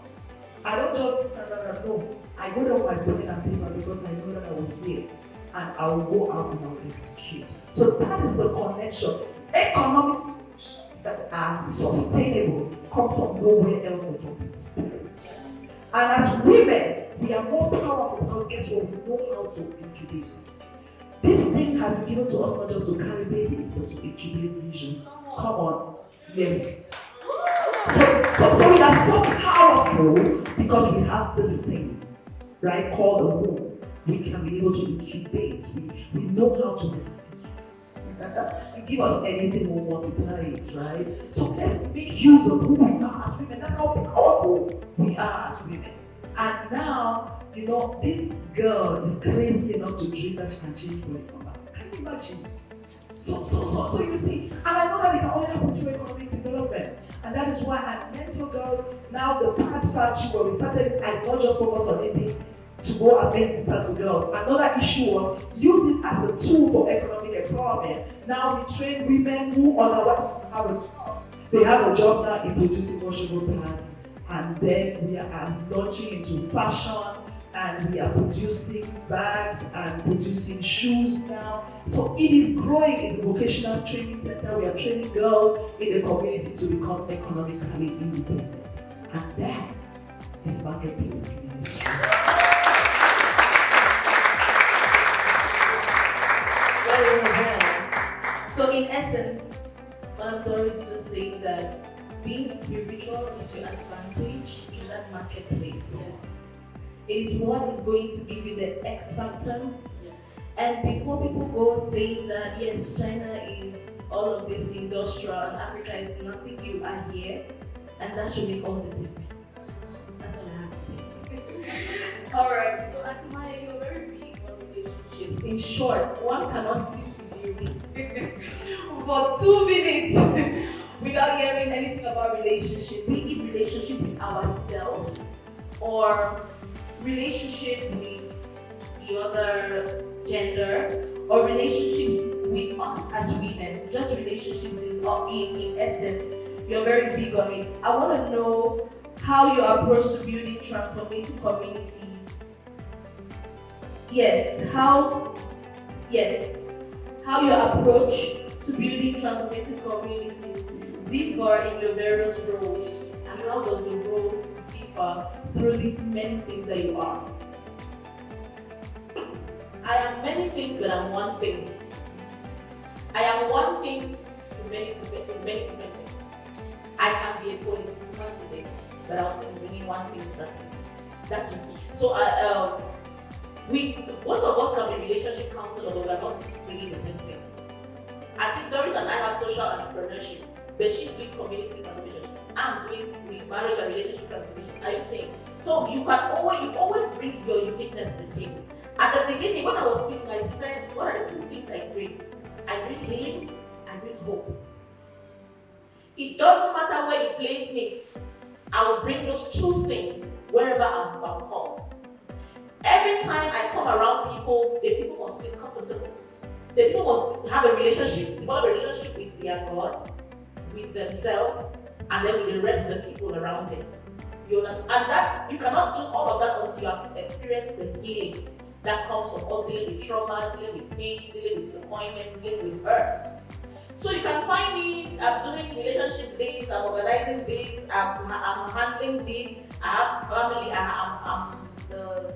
I don't just, no. I go down my pen and paper because I know that I will hear and I will go out and I will execute. So that is the connection. Economic solutions that are sustainable come from nowhere else but from the Spirit. And as women, we are more powerful because guess what? We know how to incubate. This thing has been given to us not just to carry babies, but to incubate visions. Come on. Yes. So we are so powerful because we have this thing, right, called the womb. We can be able to incubate. We know how to receive. You give us anything, we'll multiply it, right? So let's make use of who we are as women. That's how powerful we are as women. And now, you know, this girl is crazy enough to dream that she can change body from that. Can you imagine? So you see, and I know that it can only happen through economic development. And that is why I mentor girls. Now the pad factory where we started, I not just focus on anything to go and make this start to girls. Another issue was use it as a tool for economic empowerment. Now we train women who otherwise have a job. They have a job now in producing washable pads, and then we are launching into fashion, and we are producing bags and producing shoes now. So it is growing in the vocational training center. We are training girls in the community to become economically independent. And that is marketplace ministry. So in essence, Madam Doris is just saying that being spiritual is your advantage in that marketplace. Yes. It is what is going to give you the X factor. Yeah. And before people go saying that yes, China is all of this industrial and Africa is nothing, you are here, and that should make all the difference. That's what I have to say. Alright, so Atimaya, you're very big on relationships. In short, one cannot sit with you for 2 minutes without hearing anything about relationship. Be it relationship with ourselves or relationship with the other gender or relationships with us as women, just relationships in essence. You're very big on it. I want to know how you approach to building transformative communities. How you approach to building transformative communities differ in your various roles, and how does the role differ through these many things that you are? I am many things, but I'm one thing. I am one thing to many things. I can be a politician today, but I was bringing one thing to that thing. That's just me. So both of us can be relationship counselors, but we're not bringing the same thing. I think Doris and I have social entrepreneurship, but she's doing community transformation. I'm doing marriage and relationship transformation. Are you saying? So you always bring your uniqueness to the table. At the beginning, when I was speaking, I said, what are the 2 things I bring? I bring healing, I bring hope. It doesn't matter where you place me, I will bring those 2 things wherever I'm called. Every time I come around people, the people must feel comfortable. The people must have a relationship, develop a relationship with their God, with themselves, and then with the rest of the people around them. You understand? And that you cannot do all of that until you have experienced the healing that comes from all dealing with trauma, dealing with pain, dealing with disappointment, dealing with hurt. So you can find me, I'm doing relationship this, I'm organizing this, I'm handling this, I have family, I'm the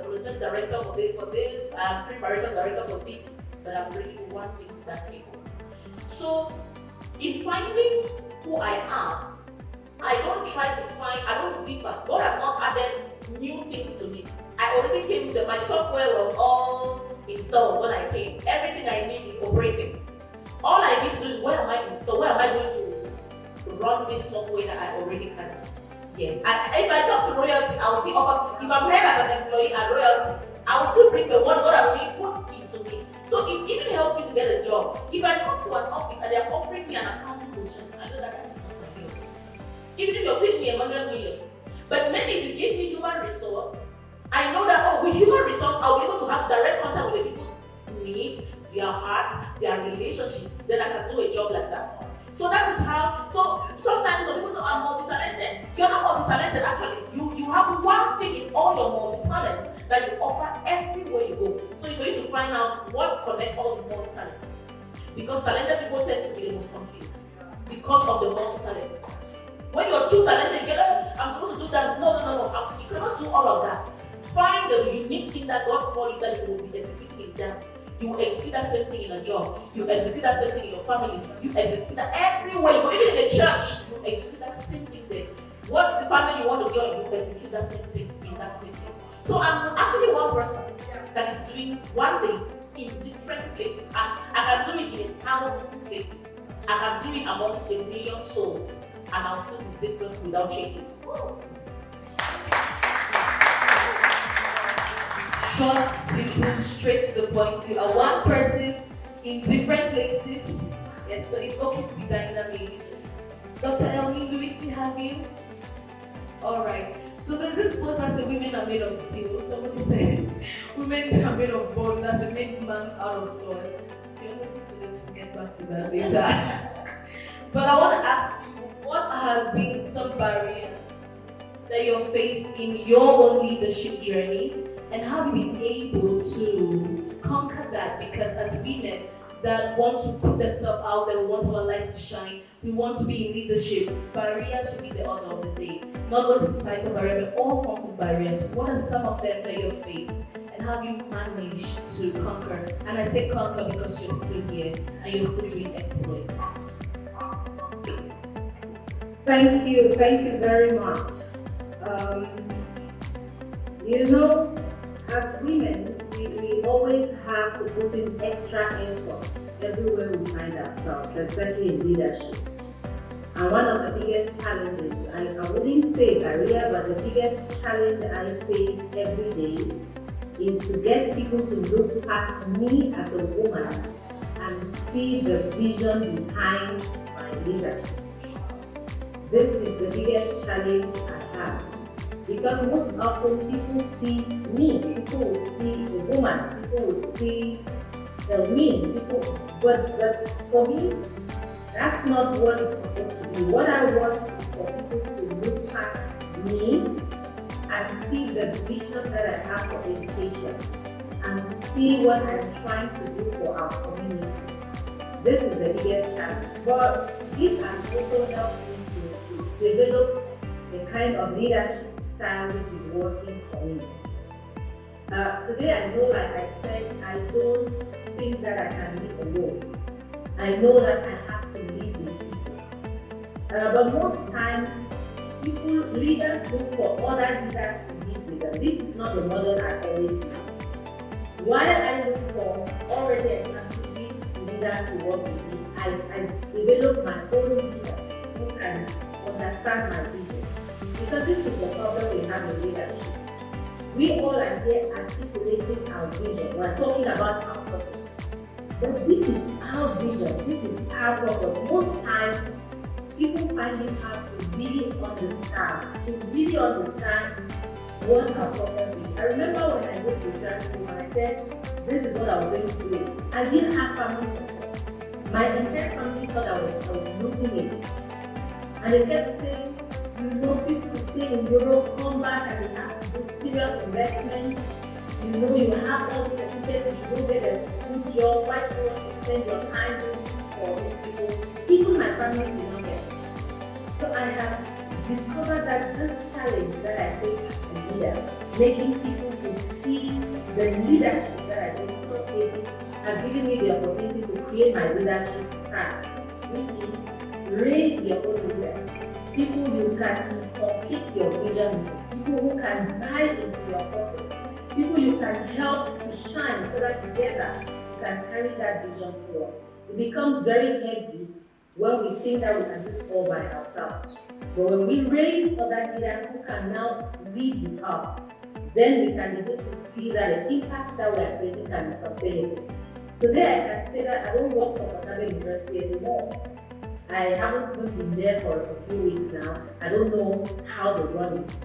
project director for this, I'm pre-marital director for this, but I'm bringing one thing to that table. So in finding who I am, I don't try to find, I don't differ. God has not added new things to me. I already came to, my software was all installed when I came. Everything I need is operating. All I need to do is where am I installed? Where am I going to run this software that I already can? Yes. And if I talk to royalty, I will still offer, if I'm hired as an employee at royalty, I will still bring the one God has really put into me. So it even helps me to get a job. If I come to an office and they are offering me an accounting position, I know that is not my job. Even if you're paying me 100 million. But maybe if you give me human resource, I know that with human resource, I'll be able to have direct contact with the people's needs, their hearts, their relationships. Then I can do a job like that. So that is how, so sometimes some people say I'm multi-talented. You're not multi-talented actually. You have one thing in all your multi-talent that you offer everywhere you go. So it's for you to find out what connects all these multi-talents. Because talented people tend to be the most confused because of the multi-talents. When you're too talented, you're like, I'm supposed to do that. No. You cannot do all of that. Find the unique thing that God called you that you will be executing in dance. You will execute that same thing in a job. You execute that same thing in your family. You execute that everywhere. You go, even in the church, you execute that same thing there. What department you want to join, you execute that same thing in that same thing. So I'm actually one person that is doing one thing in different places. And I can do it in 1,000 places. I can do it among 1 million souls. And I'll still be this person without changing. Short, simple, straight to the point. You are one person in different places. Yes, so it's okay to be dynamic. Dr. Elmi, do we still have you? Alright. So there's this post that says women are made of steel. Somebody said women are made of bone, that they make man out of soil. You're not just students, we'll get back to that later. But I want to ask you, what has been some barriers that you've faced in your own leadership journey, and how have you been able to conquer that? Because as women that want to put themselves out there, we want our light to shine, we want to be in leadership, barriers will be the order of the day. Not only societal barriers, but all forms of barriers. What are some of them that you've faced, and how have you managed to conquer? And I say conquer because you're still here and you're still doing exploits. Thank you very much. As women, we always have to put in extra effort everywhere we find ourselves, especially in leadership. And one of the biggest challenges, I wouldn't say barrier, but the biggest challenge I face every day is to get people to look past me as a woman and see the vision behind my leadership. This is the biggest challenge I have. Because most often people see me, people will see the woman, people will see me, but for me, that's not what it's supposed to be. What I want is for people to look past me and see the vision that I have for education and see what I'm trying to do for our community. This is the biggest challenge. But it has also helped me to develop the kind of leadership style which is working for me. Today I know, like I said, I don't think that I can lead alone. I know that I have to lead with people. But most times, leaders look for other leaders to lead with them. This is not the model I always use. While I look for already established leaders to work with me, I develop my own leaders who can understand my vision. Because this is the problem we have in leadership. We all are here articulating our vision. We're talking about our purpose. But this is our vision, this is our purpose. Most times, people find it hard to really understand what our purpose is. I remember when I went to grad school and I said, this is what I was going to do. I didn't have family support. My entire family thought I was losing it. And they kept saying, people stay in Europe, come back and you have to do serious investments. You have all the certificates, you go get a good job, why do you want to spend your time for these people? Even my family did not get it. So I have discovered that this challenge that I face as a leader, making people to see the leadership that I do, has given me the opportunity to create my leadership style, which is raise your own leaders. People you can inculcate your vision with, people who can buy into your purpose, people you can help to shine so that together you can carry that vision forward. It becomes very heavy when we think that we can do it all by ourselves. But when we raise other leaders who can now lead with us, then we can begin to see that the impact that we are creating can be sustainable. Today, I can say that I don't work for Wadaba University anymore. I haven't been there for a few weeks now. I don't know how they run it.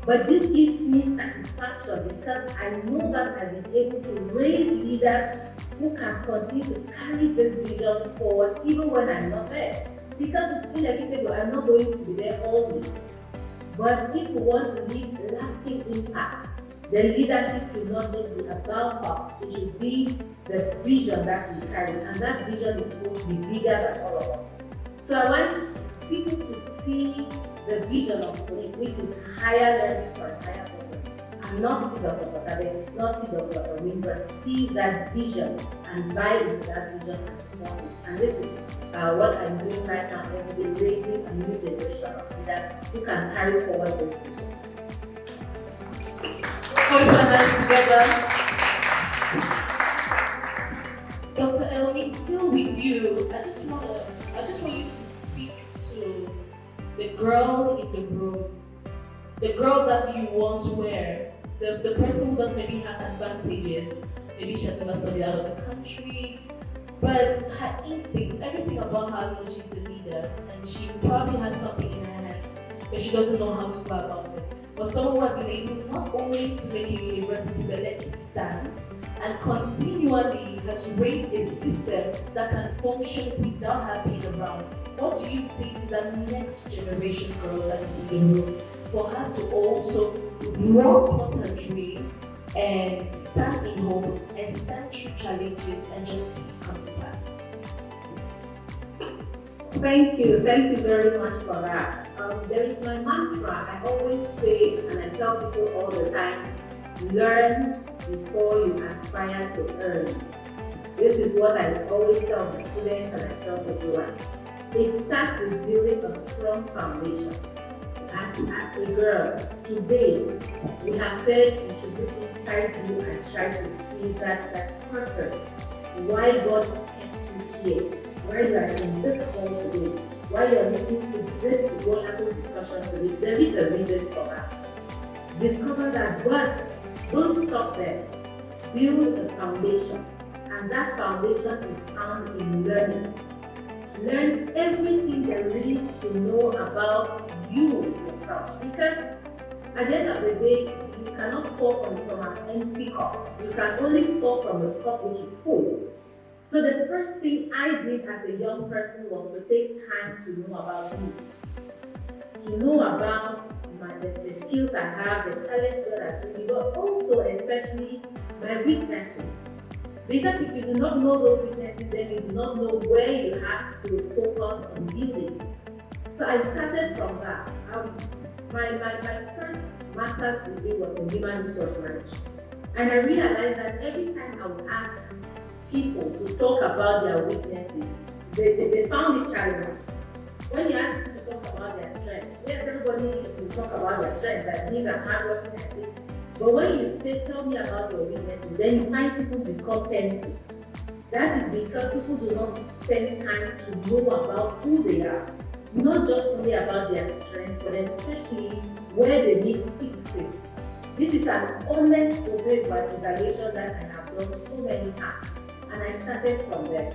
But this gives me satisfaction because I know that I've been able to raise leaders who can continue to carry this vision forward even when I'm not there. Because it's inevitable, I'm not going to be there always. But if we want to leave a lasting impact, the leadership should not just be about us, it should be the vision that we carry, and that vision is supposed to be bigger than all of us. So I want people to see the vision of Quick, which is higher learning for a higher purpose, and not see Dr. Wadaba, not see Dr. Owin, but see that vision and buy into that vision and support it. And this is what I'm doing right now, every day, raising a new generation of leaders who can carry forward this vision. Put your hands together. Dr. Elmi, still with you. I just want you to speak to the girl in the room, the girl that you once were, the person who does maybe have advantages. Maybe she has never studied out of the country, but her instincts, everything about her knows she's a leader, and she probably has something in her hands, but she doesn't know how to go about it. But someone who has been able not only to make a university, but let it stand, and continually has raised a system that can function without her being around. What do you say to that next generation girl that is in the room, for her to also grow towards her dream and stand in hope and stand through challenges and just see it come to pass? Thank you very much for that. There is my mantra. I always say, and I tell people all the time, learn before you aspire to earn. This is what I always tell my students and I tell everyone. It starts with building a strong foundation. As a girl, today, we have said you should look inside you and try to see that purpose. Why God kept you here, why you are in this hall today, why you are listening to this wonderful discussion today. There is a reason for that. Discover that, but don't stop there. Build a foundation, and that foundation is found in learning. Learn everything there is to know about you yourself, because at the end of the day, you cannot pour from an empty cup. You can only pour from a cup which is full. So the first thing I did as a young person was to take time to know about me, to know about the skills I have, the talents that I have, but also especially my weaknesses. Because if you do not know those weaknesses, then you do not know where you have to focus on building. So I started from that. My first master's degree was in human resource management. And I realized that every time I would ask people to talk about their weaknesses, they found it challenging. When you ask people to talk about their strengths, yes, everybody will talk about their strengths, that these are hardworking and things. But when you say, tell me about your weaknesses, then you find people become pensive. That is because people do not spend time to know about who they are. Not just only about their strengths, but especially where they need fixing. This is an honest evaluation that I have done so many times. And I started from there.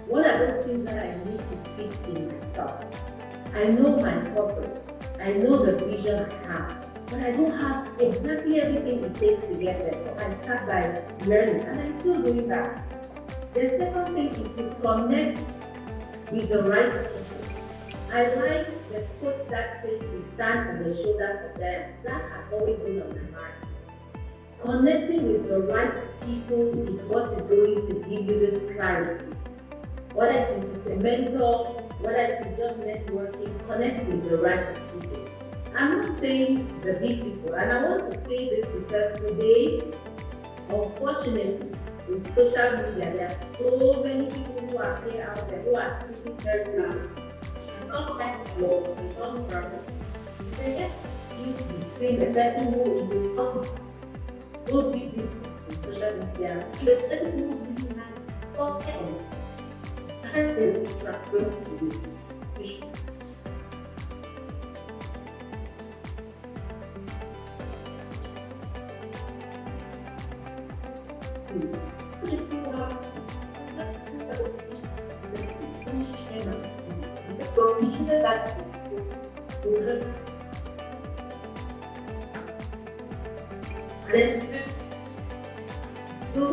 What are those things that I need to fix in myself? I know my purpose. I know the vision I have. But I don't have exactly everything it takes to get there. So I start by learning, and I'm still doing that. The second thing is to connect with the right people. I like the quote that says we stand on the shoulders of giants. That has always been on my mind. Connecting with the right people is what is going to give you this clarity. Whether it's a mentor, whether it's just networking, connect with the right people. I'm not saying the big people, and I want to say this because today, unfortunately, with social media, there are so many people who are here out there who are speaking very loud. Sometimes for some purpose, they just use between the person who is in public, who's busy with social media, and the person who really has something, and they distract them to this issue. So we should that and then do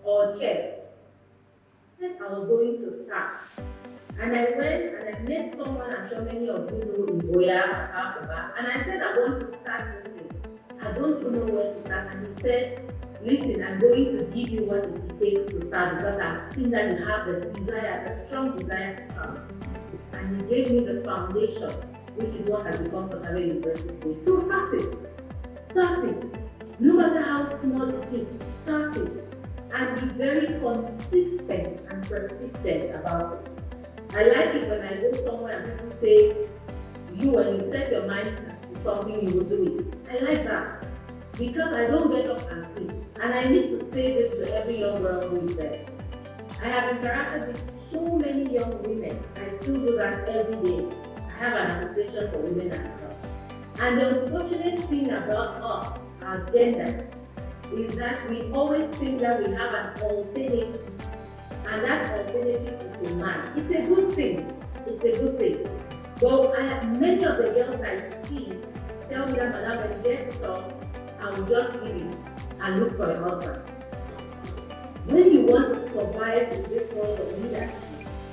or chair. Then I was going to start. And I went and I met someone, I'm sure many of you know 𝗧𝗪𝗏𝗶𝗏, and I said I want to start this thing. I don't even know where to start. And he said, listen, I'm going to give you what it takes to start because I've seen that you have the desire, the strong desire to start. And he gave me the foundation, which is what has become 𝗘𝗱𝗶𝗄𝗵 University. So start it. Start it. No matter how small it is, start it. And be very consistent and persistent about it. I like it when I go somewhere and people say, when you set your mind to something, you will do it. I like that. Because I don't get up and quit. And I need to say this to every young girl who is there. I have interacted with so many young women. I still do that every day. I have an association for women as well. And the unfortunate thing about us, our gender, is that we always think that we have an alternative. And that alternative is a man. It's a good thing. It's a good thing. But many of the girls I see tell me that, madam, when you get stuck, I will just leave it and look for a husband. When you want to survive in this world of leadership,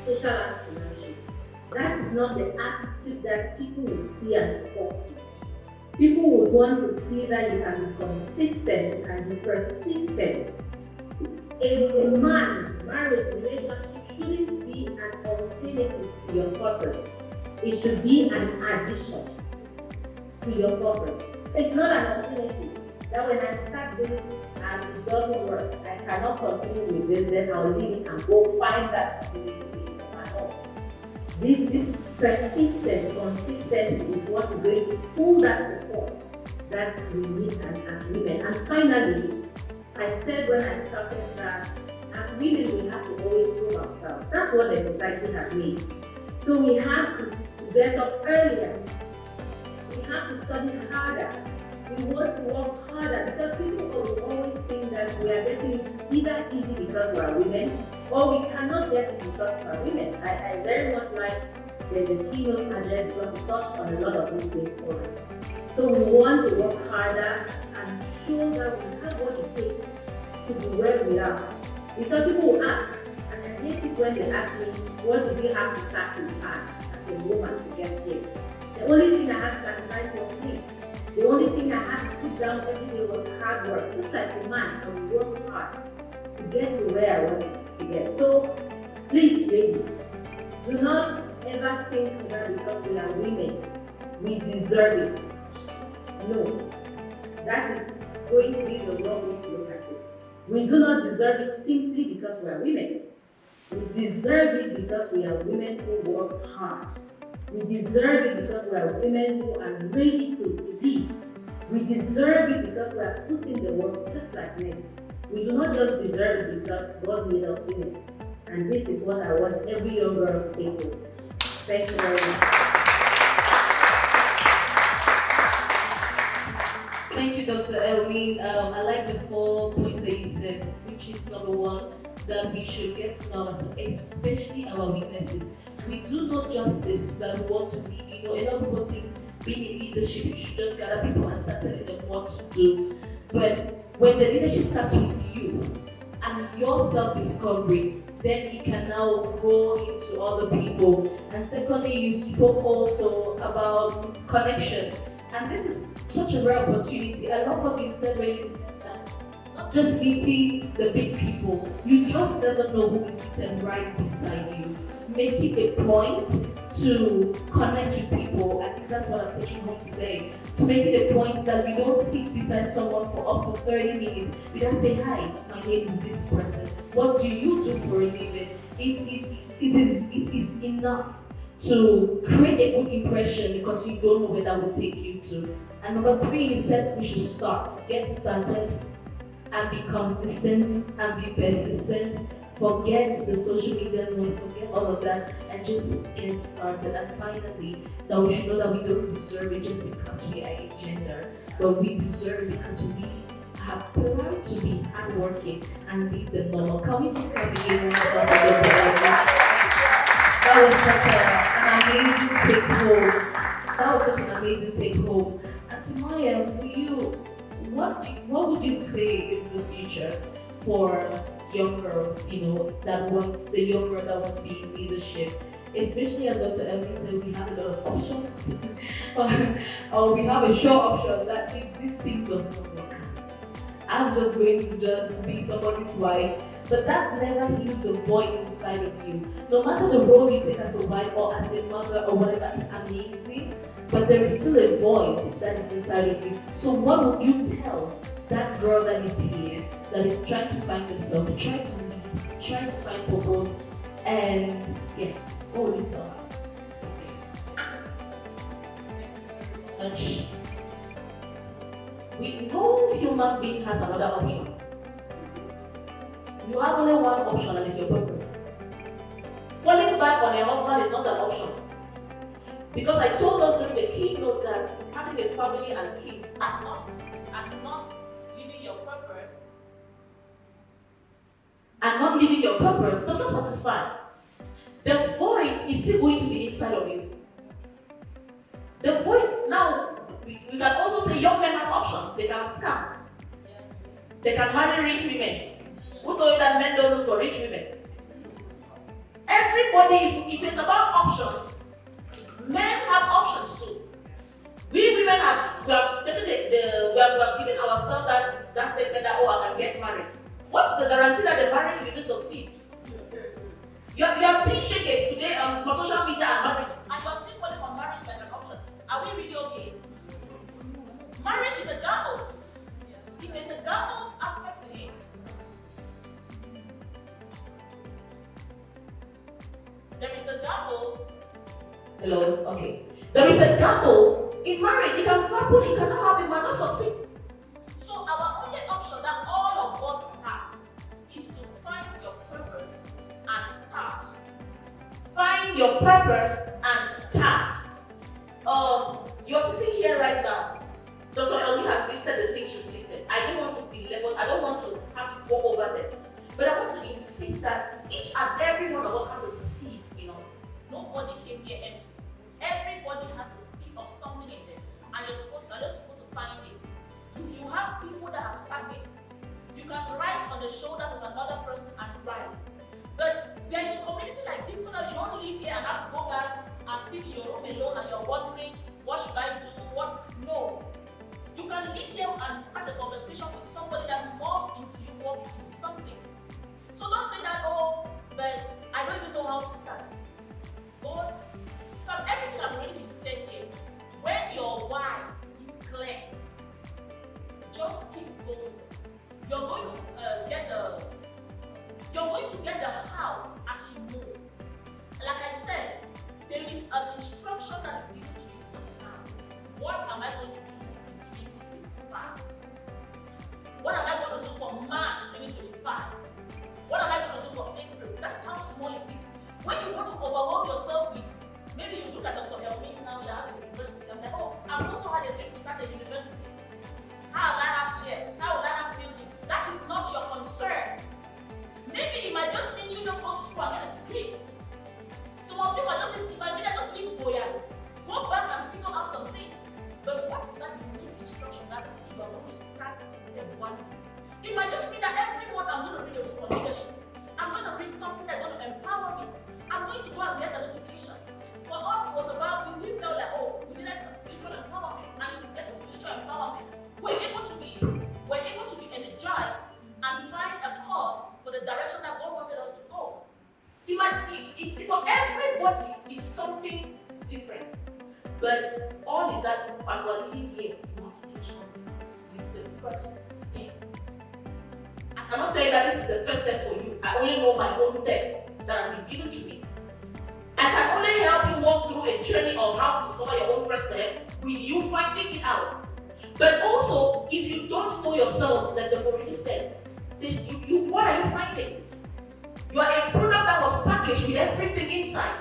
social entrepreneurship, that is not the attitude that people will see and support you. People would want to see that you can be consistent, you can be persistent. A man, marriage, relationship shouldn't be an alternative to your purpose. It should be an addition to your purpose. It's not an alternative. That when I start this and it doesn't work, I cannot continue with this, then I'll leave it and go find that opportunity on my own. This persistent consistency is what is going to pull that support that we need as women. And finally, I said when I started that as women we have to always prove ourselves. That's what the society has made. So we have to get up earlier. We have to study harder. We want to work harder because people will always think that we are getting it either easy because we are women or we cannot get it because we are women. I very much like the keynote address because it touched on a lot of these things already. So we want to work harder and show that we have what it takes to be where we are. Because people will ask, and I hate it when they ask me, what did you have to sacrifice as a woman to get here? The only thing I had to sacrifice was me. The only thing I had to put down every day was hard work. Just like a man, I would work hard to get to where I wanted to get. So, please, ladies, do not ever think that because we are women, we deserve it. No, that is going to be the wrong way to look at it. We do not deserve it simply because we are women. We deserve it because we are women who work hard. We deserve it because we are women who are ready to lead. We deserve it because we are putting the work just like men. We do not just deserve it because God made us women. And this is what I want every young girl to take hold. Thank you very much. Thank you, Dr. Elmi. I like the 4 points that you said, which is number 1, that we should get to know ourselves, especially our weaknesses. We do not justice that we want to be, a lot of people think being in leadership, you should just gather people and start telling them what to do. But when the leadership starts with you and your self-discovery, then you can now go into other people. And secondly, you spoke also about connection. And this is such a rare opportunity. I love what you said when you said that not just meeting the big people, you just never know who is sitting right beside you. Make it a point to connect with people. I think that's what I'm taking home today. To make it a point that we don't sit beside someone for up to 30 minutes. We just say, hi, my name is this person. What do you do for a living? it is enough to create a good impression because you don't know where that will take you to. And number 3, he said we should get started, and be consistent and be persistent. Forget the social media noise, forget all of that, and just get started. And finally, that we should know that we don't deserve it just because we are a gender, but we deserve it because we have planned to be hardworking and leave the normal. Can we just come begin one of That was such an amazing take home. That was such an amazing take home. And Tumaya, what would you say is the future for young girls, the young girl that want to be in leadership? Especially as Dr. Elvin said, we have a lot of options. or we have a sure option that if this thing does not work out, I'm just going to just be somebody's wife. But that never heals the void inside of you. No matter the role you take as a wife or as a mother or whatever is amazing, but there is still a void that is inside of you. So what would you tell that girl that is here, that is trying to find themselves, trying to lead, trying to find purpose, and what would you tell her? We know human being has another option. You have only one option, and it's your purpose. Falling back on a husband is not an option. Because I told us during the keynote that having a family and kids and not living your purpose does not satisfy. The void is still going to be inside of you. The void, now, we can also say young men have options. They can scam. They can marry rich women. Who told you that men don't look for rich women? Everybody, if it's about options, men have options too. We women have given ourselves that statement that, I can get married. What's the guarantee that the marriage will succeed? You have seen shaking today on social media and marriage, and you are still falling on marriage like an option. Are we really okay? Marriage is a gamble. If there's a gamble aspect to it, there is a gamble. Hello? Okay. There is a gamble in marriage. It can happen, it cannot happen, but not succeed. So our only option that all of us have is to find your purpose and start. Find your purpose and start. You're sitting here right now. Dr. Elmi has listed the things she's listed. I don't want to be leveled. I don't want to have to go over them. But I want to insist that each and every one of us has a seed in us. Nobody came here empty. Everybody has a seed of something in them. And you're just supposed to find it. You have people that have started. You can ride on the shoulders of another person and rise. But we are in a community like this so that you don't live here and have to go back and sit in your room alone and you're wondering, what should I do? No. You can live here and start a conversation with somebody that morphs into you walking into something. So don't say that, but I don't even know how to start. God, everything has already been said here. When your why is clear, just keep going. You're going to get the how as you move. Like I said, there is an instruction that is given to you from now. What am I going to do in 2025? What am I going to do for March 2025? What am I going to do for April? That's how small it is. When you want to overwhelm yourself with, maybe you look at Dr. Elmi now, she has a university. I'm like, I've also had a dream to start a university. How will I have chair? How will I have building? That is not your concern. Maybe it might just mean you just go to school and get a degree. Some of you might just leave Boya. Go back and figure out some things. But what is that unique instruction that you are going to start step 1? It might just mean that everyone I'm going to read a book on leadership. I'm going to read something that's going to empower me. I'm going to go and get an education. For us, it was about, we felt like, we needed a spiritual empowerment. And if you get a spiritual empowerment, we're able to be energized and find a cause for the direction that God wanted us to go. For everybody, is something different. But all is that, as we're living here, you have to do something with the first step. I cannot tell you that this is the first step for you. I only know my own step that has been given to me. I can only help you walk through a journey of how to discover your own first step with you finding it out. But also, if you don't know yourself, like the already said, what are you finding? You are a product that was packaged with everything inside.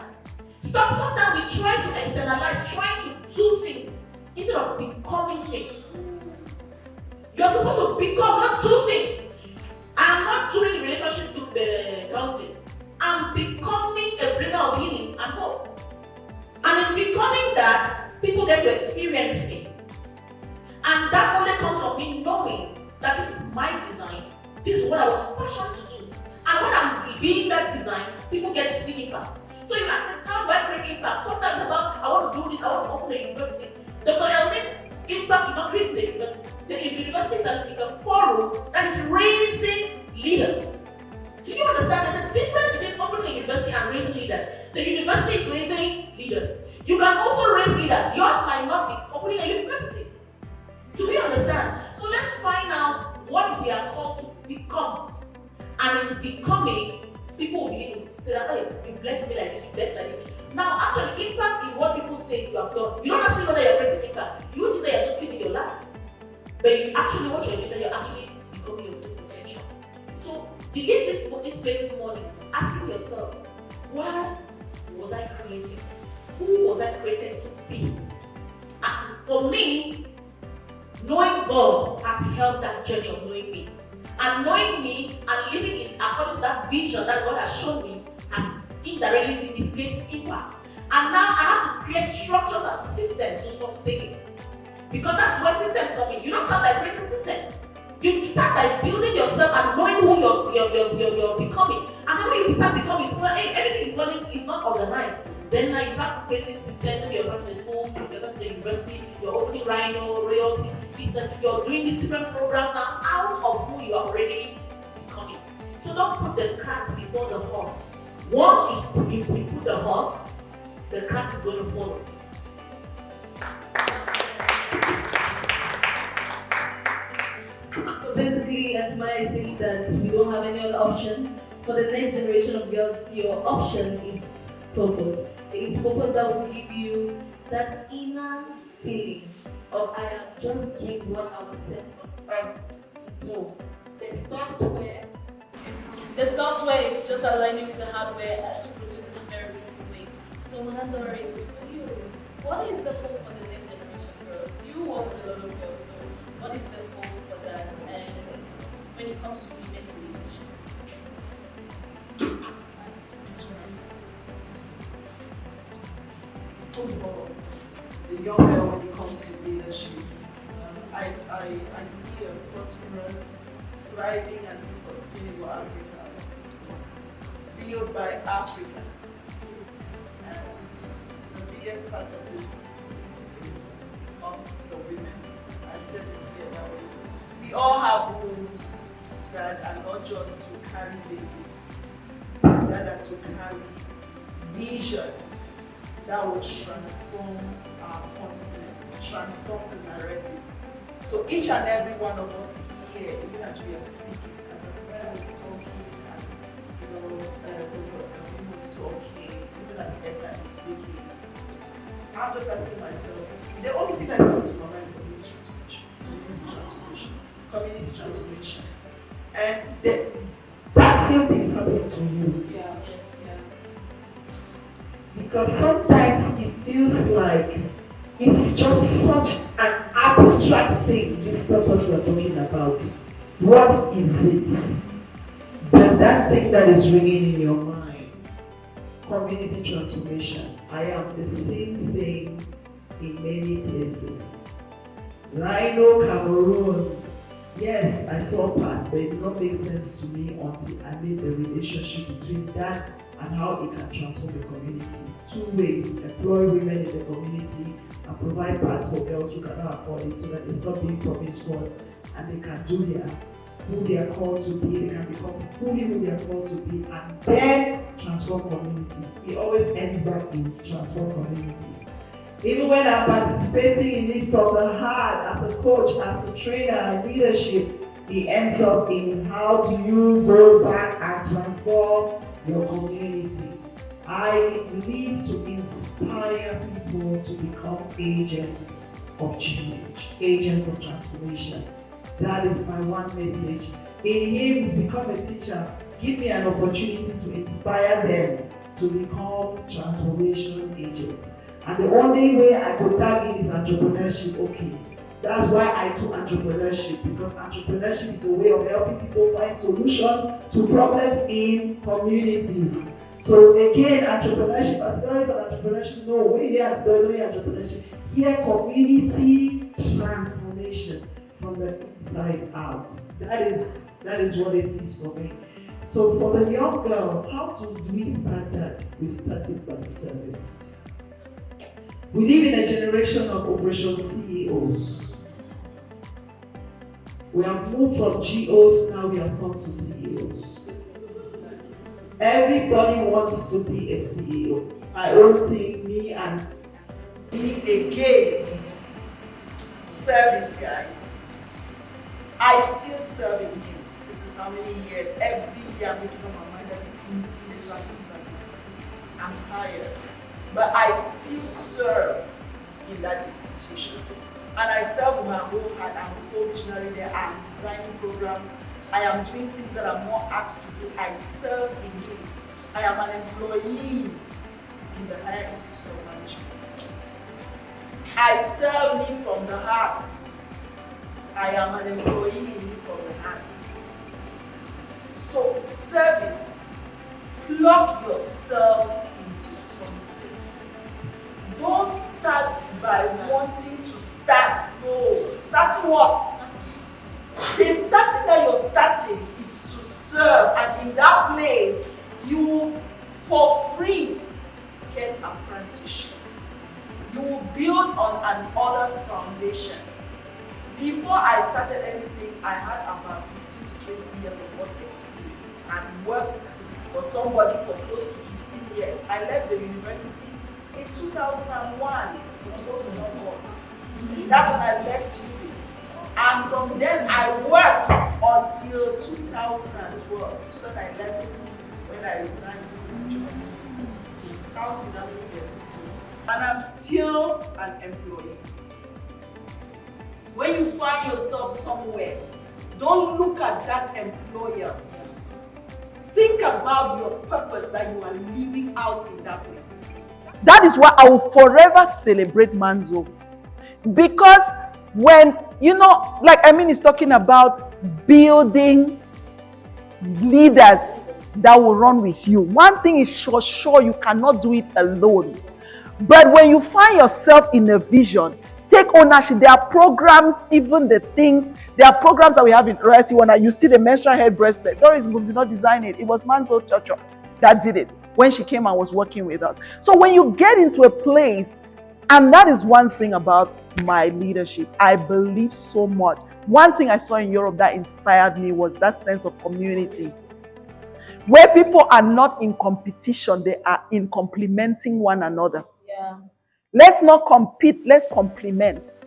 Sometimes we try to externalize, trying to do things instead of becoming things. You're supposed to become, not do things. I'm not doing relationship counseling. I'm becoming a bringer of healing and hope. And in becoming that, people get to experience me. And that only comes from me knowing that this is my design. This is what I was fashioned to do. And when I'm being that design, people get to see impact. So you ask me, how do I create impact? Sometimes about, I want to do this, I want to open a university. 𝗏𝗏𝗋 impact is not creating the university. The university is a forum that is raising leaders. Do you understand? There's a difference between opening a university and raising leaders. The university is raising leaders. You can also raise leaders. Yours might not be opening a university. Do we understand? So let's find out what we are called to become. And in becoming, people will begin to say that, hey, you bless me like this, you bless me like this. Now, actually, impact is what people say you have done. You don't actually know that you're creating impact. You think that you're just living your life. But you actually, what you're doing, that you're actually becoming your full potential. So, you get this place this morning, asking yourself, what was I creating? Who was I created to be? And for me, knowing God has helped that journey of knowing me. And knowing me and living in according to that vision that God has shown me has indirectly been displayed impact. And now I have to create structures and systems to sustain it. Because that's where systems come in. You don't start by creating systems. You start by building yourself and knowing who you're becoming. And then when you start becoming, hey, everything is running, it's not organized. Then now you start creating systems, maybe you're starting the school, you're starting the university, you're opening Rhino, royalty, business, you're doing these different programs now out of who you are already becoming. So don't put the cart before the horse. Once you put the horse, the cart is going to follow. So basically, Atmaya is saying that we don't have any other option. For the next generation of girls, your option is purpose. It is purpose that will give you that inner feeling of I am just doing what I was sent on earth to do. The software is just aligning with the hardware to produce this very beautiful thing. So Manandori is for you. What is the hope for the next generation girls? You work with a lot of girls, so what is the hope for that? And when it comes to women in leadership? The young girl when it comes to leadership, I see a prosperous, thriving and sustainable Africa built by Africans. And the biggest part of this is us, the women. I said it here that way. We all have roles that are not just to carry babies, that are to carry visions that will transform our continent, transform the narrative. So each and every one of us here, even as we are speaking, as Atmaya was talking, as the was talking, even as Edna is speaking, I'm just asking myself, the only thing that's coming to my mind is community transformation. Community transformation. And that same thing is happening to you. Yeah. Because sometimes it feels like it's just such an abstract thing, this purpose we're talking about. What is it? But that thing that is ringing in your mind, community transformation. I am the same thing in many places. Rhino, Cameroon. Yes, I saw parts, but it did not make sense to me until I made the relationship between that and how it can transform the community. Two ways: employ women in the community and provide parts for girls who cannot afford it so that they stop being promiscuous and they can do who they are called to be, they can become fully who they are called to be, and then transform communities. It always ends back in transform communities. Even when I'm participating in it from the heart, as a coach, as a trainer, and leadership, it ends up in how do you go back and transform your community. I live to inspire people to become agents of change, agents of transformation. That is my one message. In hymns, become a teacher. Give me an opportunity to inspire them to become transformation agents. And the only way I could tag in is entrepreneurship. Okay, that's why I took entrepreneurship, because entrepreneurship is a way of helping people find solutions to problems in communities. So again, entrepreneurship, antecedents of entrepreneurship, no, when you hear antecedents of entrepreneurship, hear community transformation from the inside out. That is what it is for me. So for the young girl, how do we start that? We started by service. We live in a generation of operation CEOs. We have moved from GOs, now we have come to CEOs. Everybody wants to be a CEO. My own thing, me and me again. Service, guys. I still serve in news. This is how many years. Every year I'm making up my mind that this instinct is what I'm tired. But I still serve in that institution. And I serve with my whole heart. I'm a whole visionary there. I'm designing programs. I am doing things that I'm not asked to do. I serve in things. I am an employee in the higher institute of management skills. I serve me from the heart. I am an employee in me from the heart. So service, plug yourself into something. Don't start by wanting to start. No, starting what? The starting that you're starting is to serve, and in that place, you for free get apprenticeship. You will build on an other's foundation. Before I started anything, I had about 15 to 20 years of work experience and worked for somebody for close to 15 years. I left the university in 2001, so those were not more. That's when I left UP. And from then I worked until 2012, 2011, when I resigned to the job. Counting how many years. And I'm still an employee. When you find yourself somewhere, don't look at that employer. Think about your purpose that you are living out in that place. That is why I will forever celebrate Manzo. Because when, like is talking about building leaders that will run with you. One thing is sure, you cannot do it alone. But when you find yourself in a vision, take ownership. There are programs, even there are programs that we have in Royalty One. You see the menstrual head bracelet. Doris Boom did not design it. It was Manzo Chocho that did it when she came and was working with us. So when you get into a place, and that is one thing about my leadership, I believe so much. One thing I saw in Europe that inspired me was that sense of community, where people are not in competition, they are in complementing one another. Yeah. Let's not compete, let's complement.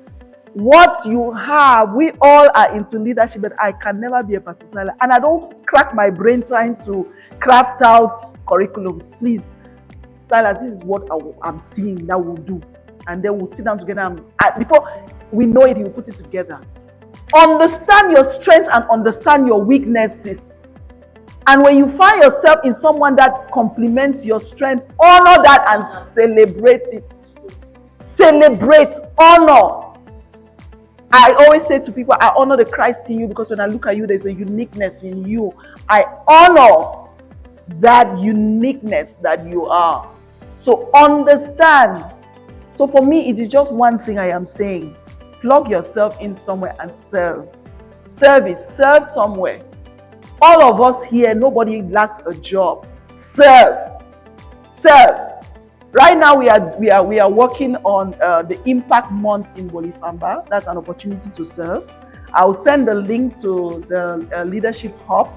What you have, we all are into leadership, but I can never be a personality. And I don't crack my brain trying to craft out curriculums. Please, Silas, this is what I'm seeing that we'll do. And then we'll sit down together and before we know it, he will put it together. Understand your strengths and understand your weaknesses. And when you find yourself in someone that complements your strength, honor that and celebrate it. Celebrate, honor. I always say to people, I honor the Christ in you, because when I look at you, there's a uniqueness in you. I honor that uniqueness that you are. So understand. So for me, it is just one thing I am saying. Plug yourself in somewhere and serve. Service, serve somewhere. All of us here, nobody lacks a job. Serve. Serve. Right now, we are working on the Impact Month in 𝗏𝗏𝗵𝗵. That's an opportunity to serve. I'll send the link to the Leadership Hub.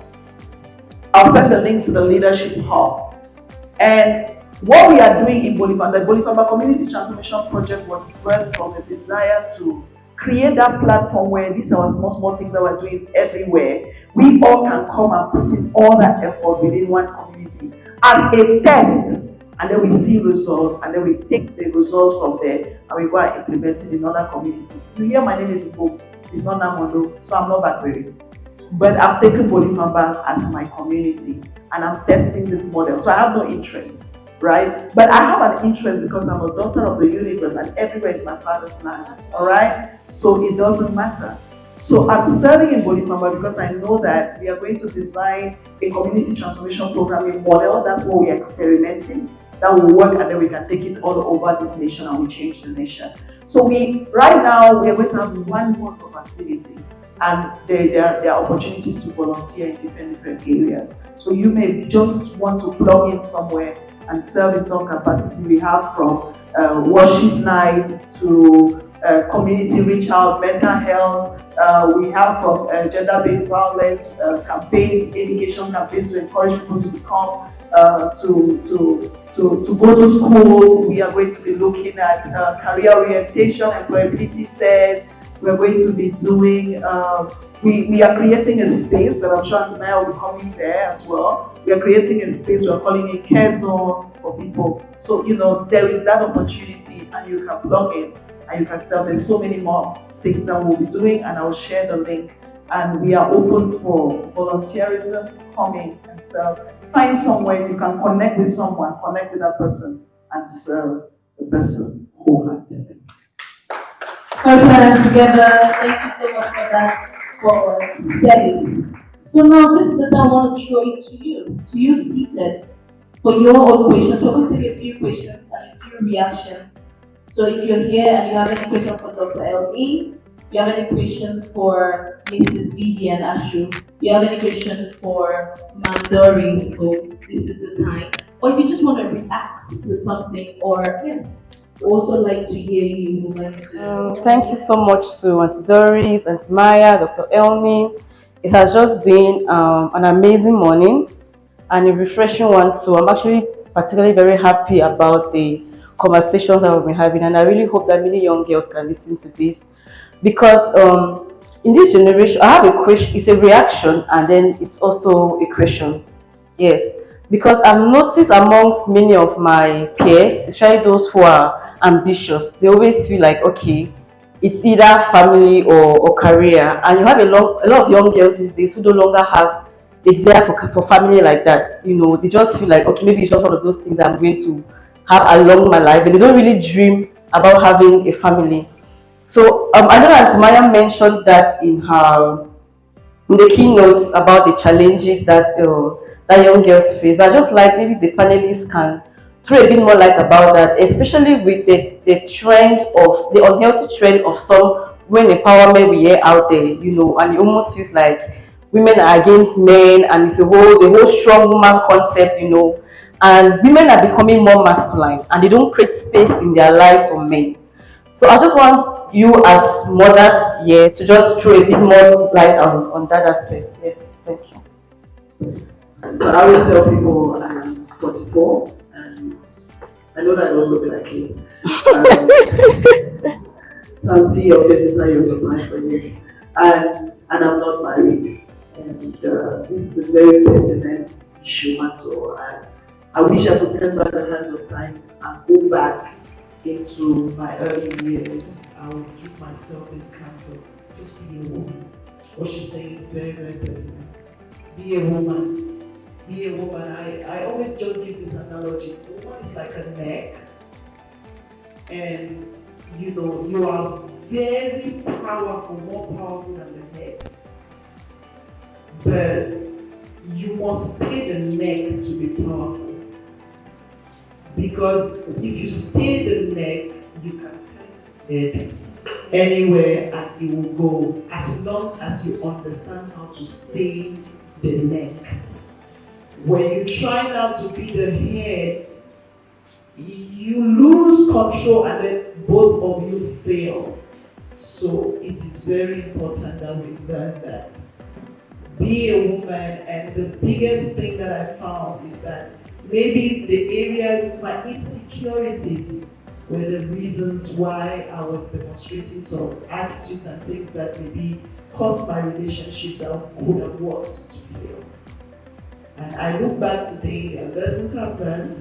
And what we are doing in 𝗏𝗏𝗵𝗵, the 𝗏𝗏𝗵𝗵 Community Transformation Project was birthed from a desire to create that platform where these are small things that we're doing everywhere. We all can come and put in all that effort within one community as a test and then we see results, and then we take the results from there and we go and implement it in other communities. You hear my name is Igbo, it's not Namondo, so I'm not Bakberry. But I've taken 𝗏𝗏𝗵 as my community and I'm testing this model. So I have no interest, right? But I have an interest because I'm a daughter of the universe and everywhere is my father's land, all right? So it doesn't matter. So I'm serving in 𝗏𝗏𝗵 because I know that we are going to design a community transformation programming model. That's what we're experimenting. That will work, and then we can take it all over this nation and we change the nation. So right now we are going to have 1 month of activity, and there are opportunities to volunteer in different areas. So you may just want to plug in somewhere and serve in some capacity. We have from worship nights to community reach out, mental health. We have from gender-based violence campaigns, education campaigns to encourage people to become to go to school. We are going to be looking at career orientation, employability sets. We are going to be doing, we are creating a space that I'm sure Antonaya will be coming there as well. We are creating a space, we are calling it care zone for people. So, there is that opportunity and you can plug in and you can serve. There's so many more things that we'll be doing, and I will share the link. And we are open for volunteerism, come in and serve. Find somewhere you can connect with someone, connect with that person and serve the person wholeheartedly. Okay, together, thank you so much for that, for studies. So now this is the time I want to throw it to you seated for your own questions. We're going to take a few questions and a few reactions. So if you're here and you have any questions for Dr. LE, you have any questions for Mrs. Vivian Ashu, you have any questions for Mandori, so this is the time. Or if you just want to react to something, or yes, also like to hear you. Thank you so much to Auntie Doris, Auntie Maya, Dr. Elmi. It has just been an amazing morning and a refreshing one too. I'm actually particularly very happy about the conversations that we've been having, and I really hope that many young girls can listen to this, because in this generation, I have a question. It's a reaction and then it's also a question. Yes, because I've noticed amongst many of my peers, especially those who are ambitious, they always feel like, okay, it's either family or career, and you have a lot of young girls these days who no longer have a desire for family like that. They just feel like, okay, maybe it's just one of those things I'm going to have along my life, but they don't really dream about having a family. So I know Auntie Maya mentioned that in the keynotes about the challenges that young girls face. But I just like maybe the panelists can throw a bit more light about that, especially with the trend of the unhealthy trend of some women empowerment we hear out there, and it almost feels like women are against men, and it's the whole strong woman concept, and women are becoming more masculine and they don't create space in their lives for men. So I just want you as mothers here to just throw a bit more light on that aspect. Yes, thank you. So I always tell people I'm 44 and I know that I don't look like you. So I'll see your faces and you're surprised for this. And I'm not married. And this is a very pertinent issue matter. And I wish I could turn back the hands of time and go back into my early years. I would give myself this counsel: just be a woman. What she's saying is very, very pertinent. Be a woman. Be a woman. I always just give this analogy. A woman is like a neck, and you are very powerful, more powerful than the head. But you must stay the neck to be powerful. Because if you stay the neck, you can turn the head anywhere and it will go, as long as you understand how to stay the neck. When you try now to be the head, you lose control and then both of you fail. So it is very important that we learn that. Be a woman, and the biggest thing that I found is that maybe the areas, my insecurities were the reasons why I was demonstrating some attitudes and things that maybe caused my relationship that could have worked to fail. And I look back today, the lessons I've learned,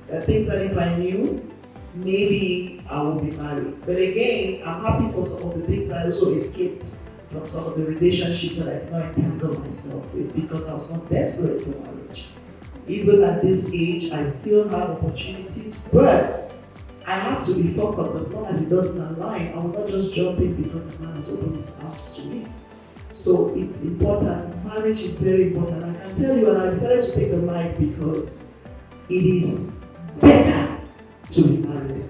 There are things that if I knew, maybe I would be married. But again, I'm happy for some of the things that I also escaped from some of the relationships that I did not entangle myself with because I was not desperate for marriage. Even at this age, I still have opportunities, but I have to be focused. As long as it doesn't align, I will not just jump in because a man has opened his arms to me. So it's important. Marriage is very important. I can tell you, and I decided to take the mic because it is better to be married.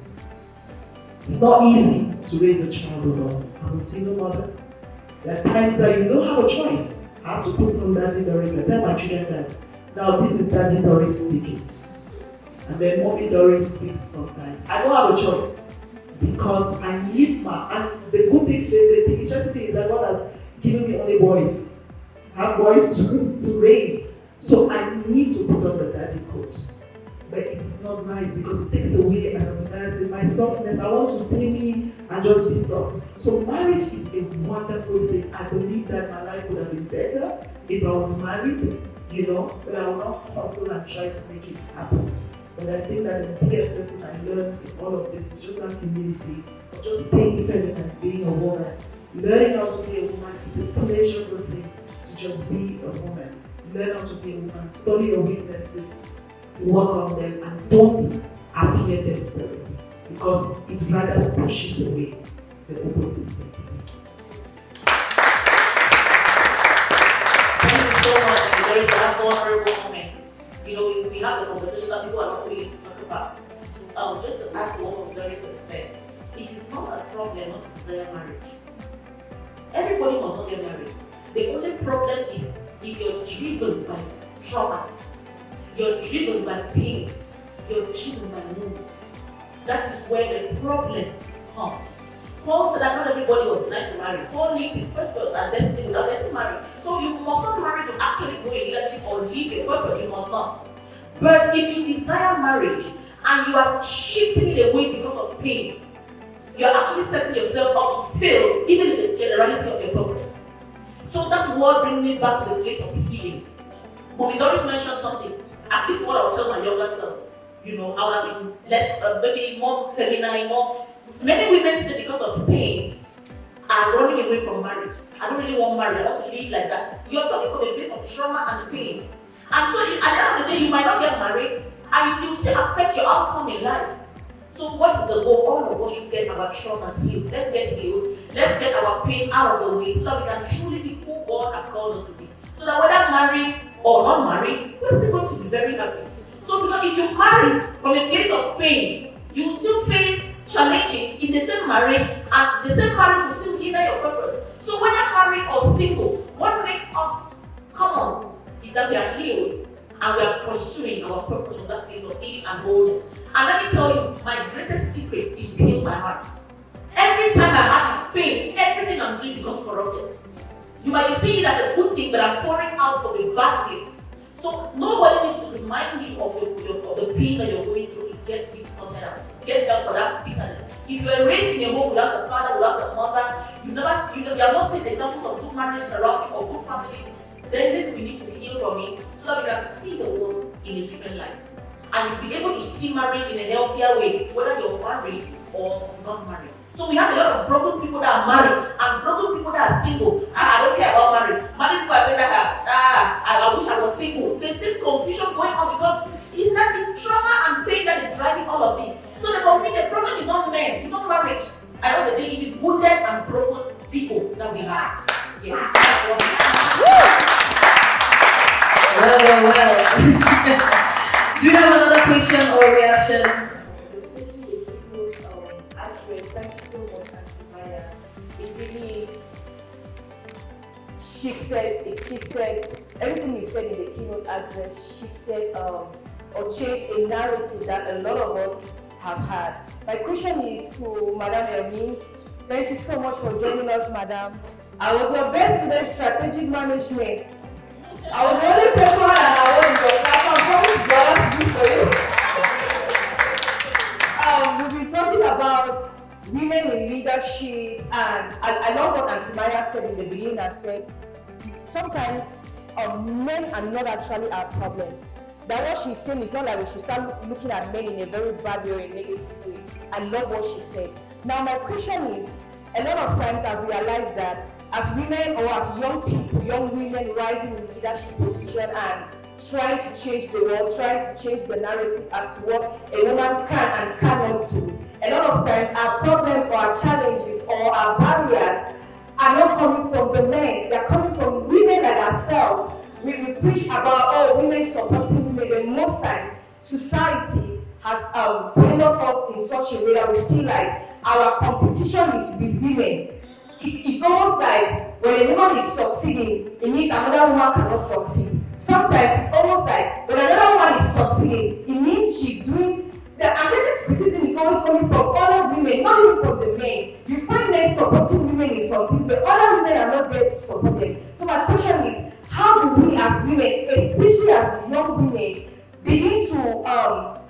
It's not easy to raise a child alone. I'm a single mother. There are times that you don't have a choice. I have to put on 𝗷𝘂𝗍𝗔. I tell my children that now this is 𝗷𝘂𝗍𝗔 speaking. And then 𝗧𝗏𝗍𝗔 speaks sometimes. I don't have a choice because I need and the good thing, the interesting thing is that God has given me only boys. I have boys to raise. So I need to put on the daddy coat. But it is not nice because it takes away, as I said, my softness. I want to stay me and just be soft. So marriage is a wonderful thing. I believe that my life would have been better if I was married, but I will not hustle and try to make it happen. But I think that the biggest lesson I learned in all of this is just that humility, of just staying feminine and being a woman. Learning how to be a woman is a pleasurable thing to just be a woman. Learn how to be a woman, study your weaknesses, work on them, and don't appear desperate because it rather pushes away the opposite sex. Thank you so much. There is that vulnerable moment. We have the conversation that people are not willing to talk about. Just to add to what Doris has said, it is not a problem not to desire marriage. Everybody must not get married. The only problem is if you're driven by trauma, you're driven by pain, you're driven by moods. That is where the problem comes. Paul said that not everybody was designed to marry. Paul lived his purpose and destiny without getting married. So you must not marry to actually go in leadership or live a purpose. You must not. But if you desire marriage and you are shifting it away because of pain, you are actually setting yourself up to fail even in the generality of your purpose. So that's what brings me back to the place of healing. But Doris mentioned something. At least what I would tell my younger self. I would have been less, maybe more feminine, more. Many women today, because of pain, are running away from marriage. I don't really want marriage. I want to live like that. You're talking from a place of trauma and pain. And so at the end of the day, you might not get married, and you still affect your outcome in life. So what is the goal? All of us should get our traumas healed. Let's get healed. Let's get our pain out of the way so that we can truly be who God has called us to be. So that whether married or not married, we're still going to be very happy. So because if you marry from a place of pain, you still face challenges in the same marriage, and the same marriage will still hinder your purpose. So whether married or single, what makes us common is that we are healed and we are pursuing our purpose from that place of healing and wholeness. And let me tell you, my greatest secret is to heal my heart. Every time my heart is pain, everything I'm doing becomes corrupted. You might be seeing it as a good thing, but I'm pouring out from a bad place. So nobody needs to remind you of the pain that you're going through to get it sorted out. Get help for that bitterness. If you were raised in a home without the father, without the mother, you have not seen examples of good marriages around you or good families, then maybe we need to heal from it so that we can see the world in a different light. And you'll be able to see marriage in a healthier way, whether you're married or not married. So we have a lot of broken people that are married and broken people that are single. I don't care about marriage. Many people are saying that I wish I was single. There's this confusion going on because it's trauma and pain that is driving all of this. So the problem is not men, it's not marriage. I know the thing, it is wounded and broken people that we have. Yes. Well. Do you have another question or reaction? Especially the keynote address. Thank you so much, Auntie Maya. It really shifted. Everything you said in the keynote address shifted or changed a narrative that a lot of us have had. My question is to Madam Ẹ́mi. Thank you so much for joining us, Madam. I was your best student, strategic management. I was the only person and I was your class. I'm probably glad to do for you. We've been talking about women in leadership, and I love what Auntie Maya said in the beginning. I said sometimes men are not actually our problem. that what she's saying is not like we should start looking at men in a very bad way or a negative way. I love what she said. Now my question is, a lot of times I've realized that as women or as young people, young women rising in leadership position and trying to change the world, trying to change the narrative as to what a woman can and cannot do, a lot of times our problems or our challenges or our barriers are not coming from the men, they're coming from women like ourselves. We preach about, oh, women supporting women, but most times society has tailored us in such a way that we feel like our competition is with women. It's almost like when a woman is succeeding, it means another woman cannot succeed. Sometimes it's almost like when another woman is succeeding, it means she's doing and then this criticism is always coming from other women, not even from the men. You find men supporting women in some things, but other women are not there to support them. So my question is, how do we as women, especially as young women, begin to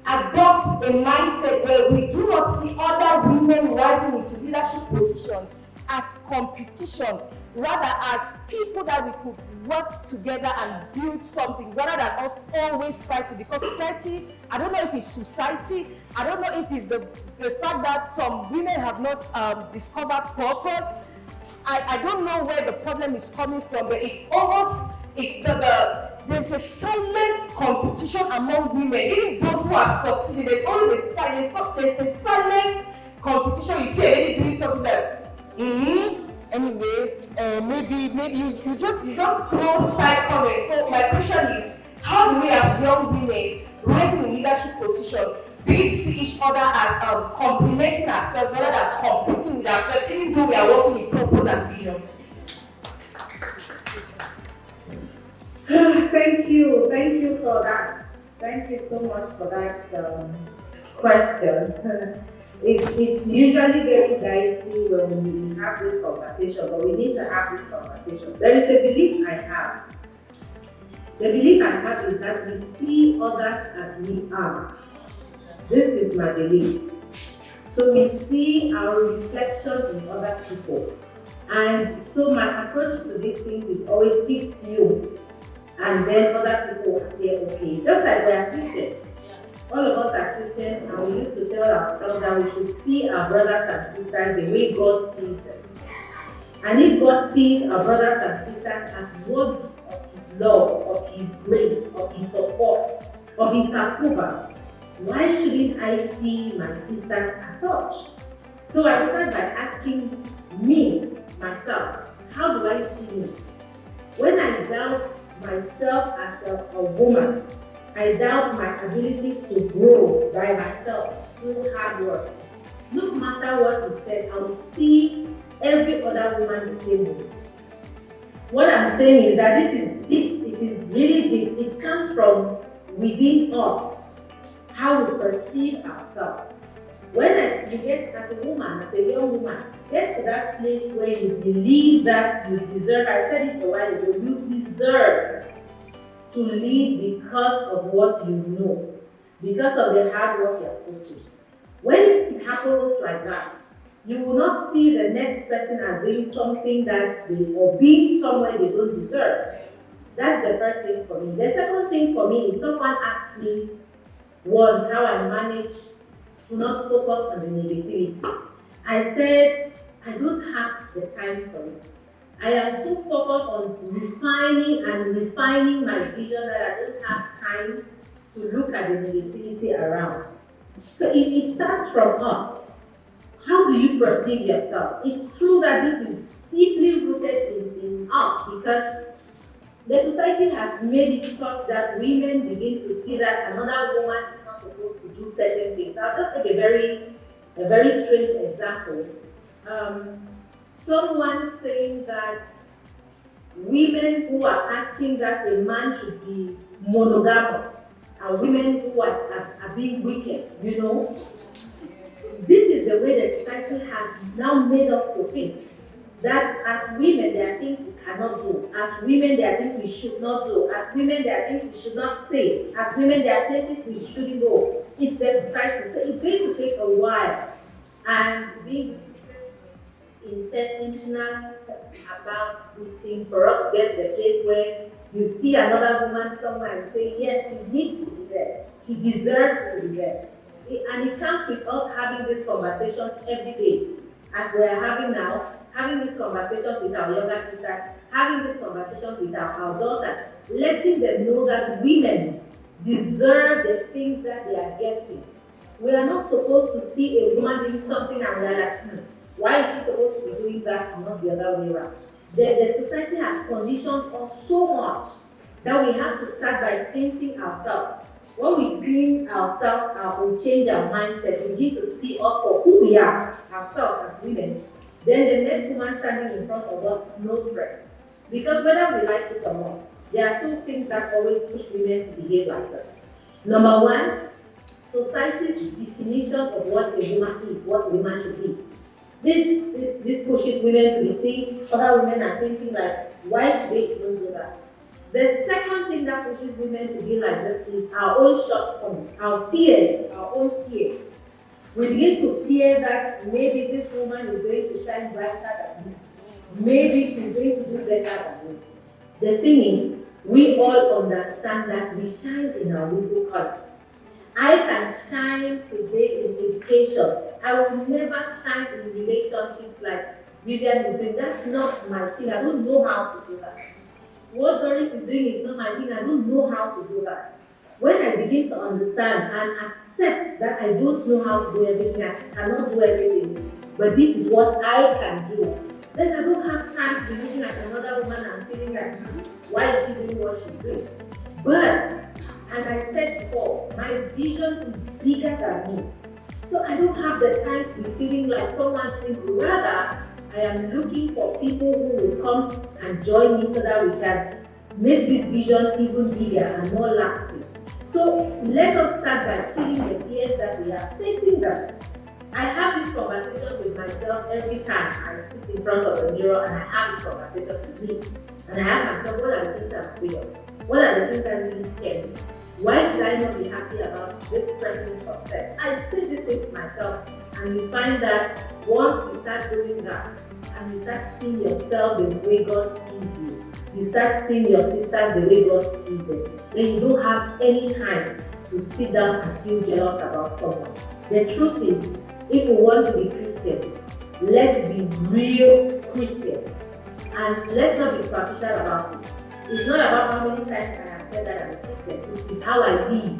adopt a mindset where we do not see other women rising into leadership positions as competition, rather as people that we could work together and build something, rather than us always fighting? Because society, I don't know if it's society, I don't know if it's the fact that some women have not discovered purpose. I don't know where the problem is coming from, but it's almost, there's a silent competition among women. Even those who are succeeding, there's always a silent competition. You see a lady doing something like, anyway, maybe you just throw side comments. So my question is, how do we as young women rising in leadership position begin to see each other as complementing ourselves rather than competing with ourselves, even though we are working in purpose and vision? Thank you for that. Thank you so much for that question. It's usually very dicey when we have this conversation, but we need to have this conversation. There is a belief I have. The belief I have is that we see others as we are. This is my belief. So we see our reflection in other people. And so my approach to these things is always fix you, and then other people will appear okay. Just like we are Christians. All of us are Christians, and we used to tell ourselves that we should see our brothers and sisters the way God sees them. And if God sees our brothers and sisters as worthy of His love, of His grace, of His support, of His approval, why shouldn't I see my sisters as such? So I start by asking myself, how do I see me? When I doubt myself as a woman, I doubt my abilities to grow by myself through hard work. No matter what is said, I will see every other woman the same way. What I'm saying is that this is deep, it is really deep. It comes from within us, how we perceive ourselves. When you get as a woman, as a young woman, get to that place where you believe that you deserve, I said it a while ago, you deserve to lead because of what you know, because of the hard work you have put in. When it happens like that, you will not see the next person as doing something or being somewhere they don't deserve. That's the first thing for me. The second thing for me is someone asked me once how I manage to not focus on the negativity. I said, I don't have the time for it. I am so focused on refining my vision that I don't have time to look at the negativity around. So it starts from us. How do you perceive yourself? It's true that this is deeply rooted in us, because the society has made it such that women begin to see that another woman is not supposed to do certain things. I'll just take a very strange example. Someone saying that women who are asking that a man should be monogamous are women who are being wicked, you know. This is the way the society has now made us to think. That as women, there are things we cannot do. As women, there are things we should not do. As women, there are things we should not say. As women, there are places we shouldn't go. It's the society. So it's going to take a while. And being intentional about these things for us to get to the place where you see another woman somewhere and say, yes, she needs to be there. She deserves to be there. And it comes with us having these conversations every day, as we are having now, having these conversations with our younger sisters, having these conversations with our daughters, letting them know that women deserve the things that they are getting. We are not supposed to see a woman doing something and we are like, why is she supposed to be doing that and not the other way around? The society has conditioned us so much that we have to start by changing ourselves. When we clean ourselves up, we change our mindset, we begin to see us for who we are, ourselves as women, then the next woman standing in front of us is no threat. Because whether we like it or not, there are two things that always push women to behave like this. Number one, society's definition of what a woman is, what a woman should be. This pushes women to be seeing other women and thinking like, why should they even do that? The second thing that pushes women to be like this is our own shortcomings, our fears, our own fears. We begin to fear that maybe this woman is going to shine brighter than me. Maybe she's going to do better than me. The thing is, we all understand that we shine in our little colors. I can shine today in education. I will never shine in relationships like Vivian is doing. That's not my thing. I don't know how to do that. What Doris is doing is not my thing. I don't know how to do that. When I begin to understand and accept that I don't know how to do everything, I cannot do everything, but this is what I can do, then I don't have time to be looking at another woman and feeling like, why is she doing what she's doing? But, and I said before, my vision is bigger than me. So I don't have the time to be feeling like someone should. Rather, I am looking for people who will come and join me so that we can make this vision even bigger and more lasting. So let us start by feeling the fears that we are facing them. I have this conversation with myself every time I sit in front of the mirror and I have this conversation with me. And I ask myself, what are the things I'm afraid of? What are the things that really scare me? Why should I not be happy about this person's success? I say this thing to myself, and you find that once you start doing that, and you start seeing yourself the way God sees you, you start seeing your sisters the way God sees them, then you don't have any time to sit down and feel jealous about someone. The truth is, if we want to be Christians, let's be real Christians. And let's not be superficial about it. It's not about how many times I have said that I'm a Christian. It's how I live.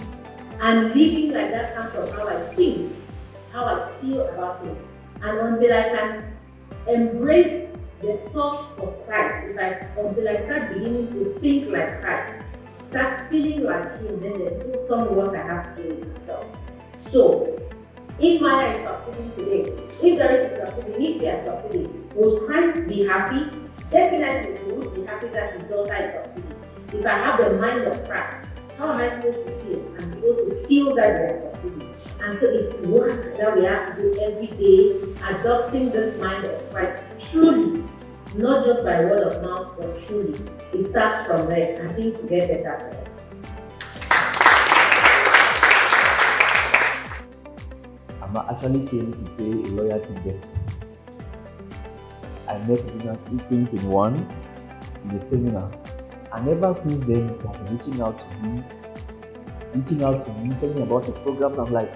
And living like that comes from how I think, how I feel about it. And until I can embrace the thoughts of Christ, until I start beginning to think like Christ, start feeling like Him, then there's still some work I have to do with myself. So, if Maya is succeeding today, if Doris is succeeding, if they are succeeding, will Christ be happy? Definitely, he would be happy that his daughter is succeeding. If I have the mind of Christ, how am I supposed to feel? I'm supposed to feel that they are succeeding. And so it's work that we have to do every day, adopting this mind of Christ truly, not just by word of mouth, but truly. It starts from there, and things will get better for us. I actually came to pay a loyalty debt. I met Vina in 2021 in the seminar, and ever since then, he has been reaching out to me, telling me about his programs. I'm like,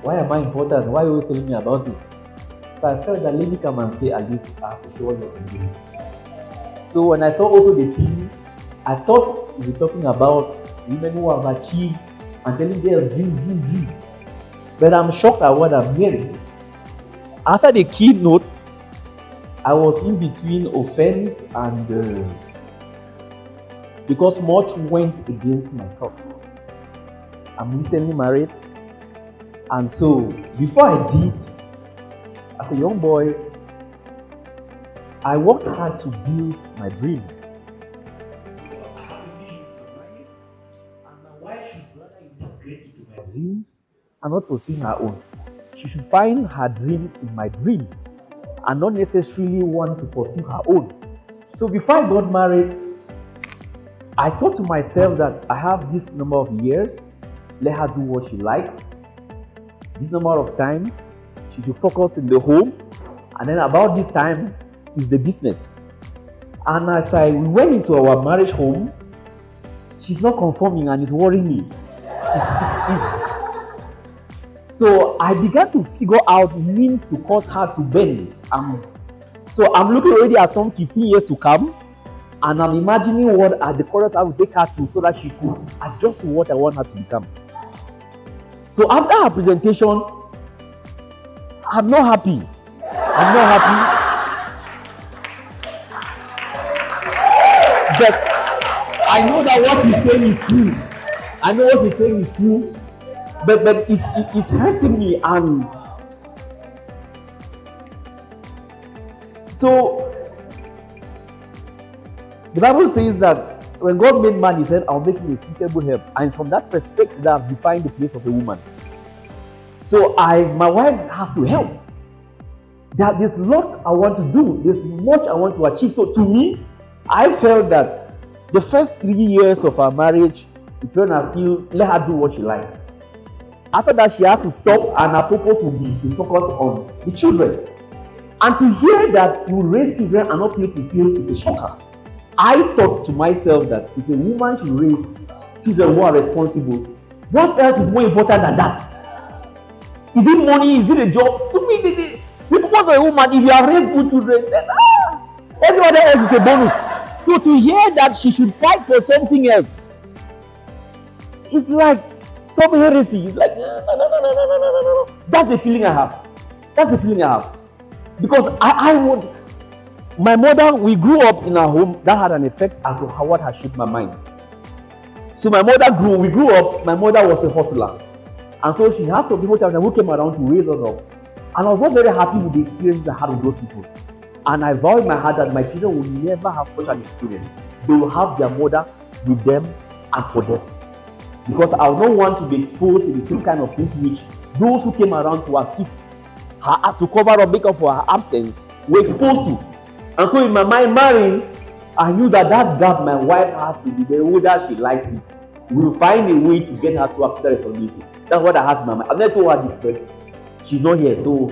why am I important? Why are you telling me about this? So I felt that let me come and say, at least I have to show what you're doing. So when I saw also the theme, I thought we were talking about women who have achieved and telling them dream. But I'm shocked at what I'm hearing. After the keynote, I was in between offense and because much went against my thought. I'm recently married, and so before I did, as a young boy, I worked hard to build my dream. I have a vision for marriage, and my wife should rather integrate into my Dream and not pursue her own. She should find her dream in my dream and not necessarily want to pursue her own. So before I got married, I thought to myself that I have this number of years, let her do what she likes. This number of time, she should focus in the home And then about this time is the business. And as we went into our marriage home, she's not conforming and it's worrying me. So I began to figure out means to cause her to bend. So I'm looking already at some 15 years to come, and I'm imagining what are the colors I would take her to so that she could adjust to what I want her to become. So after her presentation, I'm not happy. But I know that what he's saying is true. But it's hurting me. And so the Bible says that when God made man, he said, I'll make him a suitable help. And it's from that perspective that I've defined the place of a woman. So my wife has to help. There's lots I want to do. There's much I want to achieve. So to me, I felt that the first 3 years of our marriage, it was still let her do what she likes. After that, she had to stop, and her purpose would be to focus on the children. And to hear that you raise children and not feel fulfilled is a shocker. I thought to myself that if a woman should raise children who are responsible, what else is more important than that? Is it money? Is it a job? To me, the purpose of a woman, if you have raised good children, then everybody else is a bonus. So to hear that she should fight for something else, it's like some heresy. It's like, no. That's the feeling I have. Because I would, my mother, we grew up in a home that had an effect as to what has shaped my mind. So we grew up, my mother was a hustler. And so she had some people who came around to raise us up. And I was not very happy with the experiences I had with those people. And I vowed in my heart that my children will never have such an experience. They will have their mother with them and for them. Because I would not want to be exposed to the same kind of things which those who came around to assist her, to cover up, make up for her absence, were exposed to. And so in my mind, marrying, I knew that gap my wife has to be the older she likes it. We'll find a way to get her to accept the responsibility. That's what I had in my mind. I've never told her this, but she's not here, so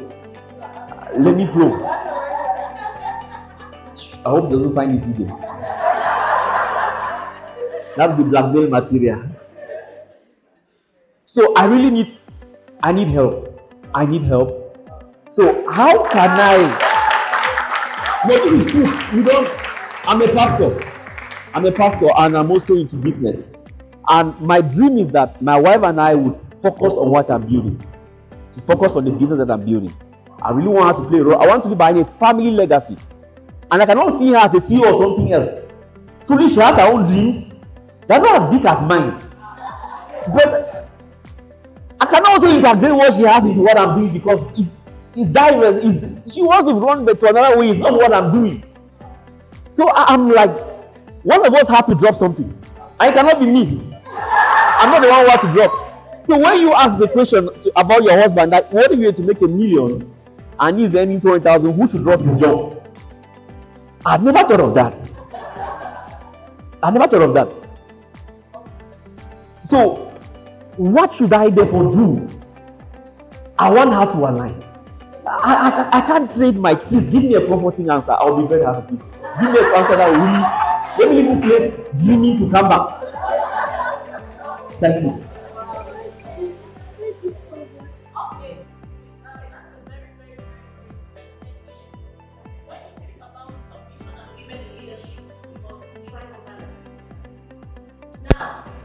let me flow. I hope she doesn't find this video. That would be blackmail material. So I need help. So how can I? No, this is true. I'm a pastor and I'm also into business. And my dream is that my wife and I would focus on what I'm building. To focus on the business that I'm building. I really want her to play a role. I want to be behind a family legacy. And I cannot see her as a CEO or something else. Truly, she has her own dreams. They're not as big as mine. But I can also integrate what she has into what I'm doing because it's diverse. She wants to run but to another way. It's not what I'm doing. So I'm like, one of us has to drop something. And it cannot be me. I'm not the one who has to drop. So when you ask the question about your husband, that what if you were to make $1 million and he's earning 200,000, who should drop his job? I've never thought of that. So what should I therefore do? I want her to align. I can't trade my, please give me a comforting answer. I'll be very happy. Please. Give me an answer that will really, let me leave this place dreaming to come back. Thank you.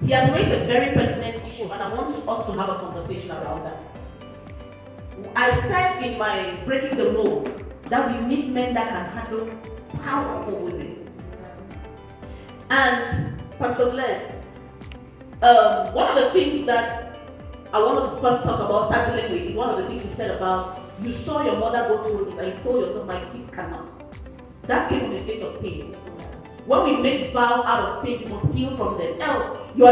He has raised a very pertinent issue, and I want us to have a conversation around that. I said in my breaking the mold that we need men that can handle powerful women. And Pastor Bless, one of the things that I wanted to first talk about, start dealing with, is one of the things you said about you saw your mother go through this and you told yourself, my kids cannot. That came from a place of pain. When we make vows out of pain, you must heal from them. Else, you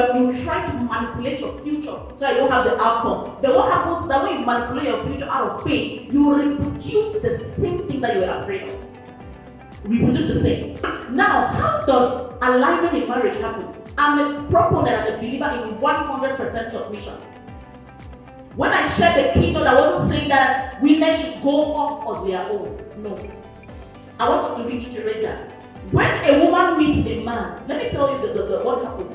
try to manipulate your future so that you don't have the outcome. But what happens is that when you manipulate your future out of pain, you reproduce the same thing that you were afraid of. Reproduce the same. Now, how does alignment in marriage happen? I'm a proponent and a believer in 100% submission. When I shared the keynote, I wasn't saying that women should go off on their own. No. I want to reiterate that. When a woman meets a man, let me tell you what happened.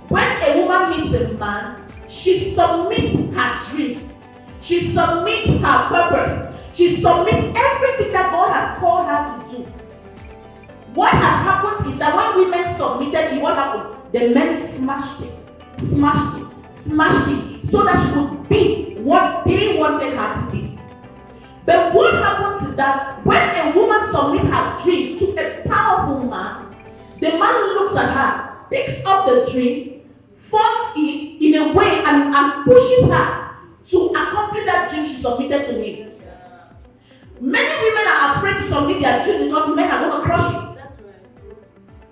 When a woman meets a man, she submits her dream. She submits her purpose. She submits everything that God has called her to do. What has happened is that when women submitted, what happened? The men smashed it, so that she could be what they wanted her to be. But what happens is that when a woman submits her dream to a powerful man, the man looks at her, picks up the dream, forms it in a way and pushes her to accomplish that dream she submitted to him. Many women are afraid to submit their dream because men are going to crush it.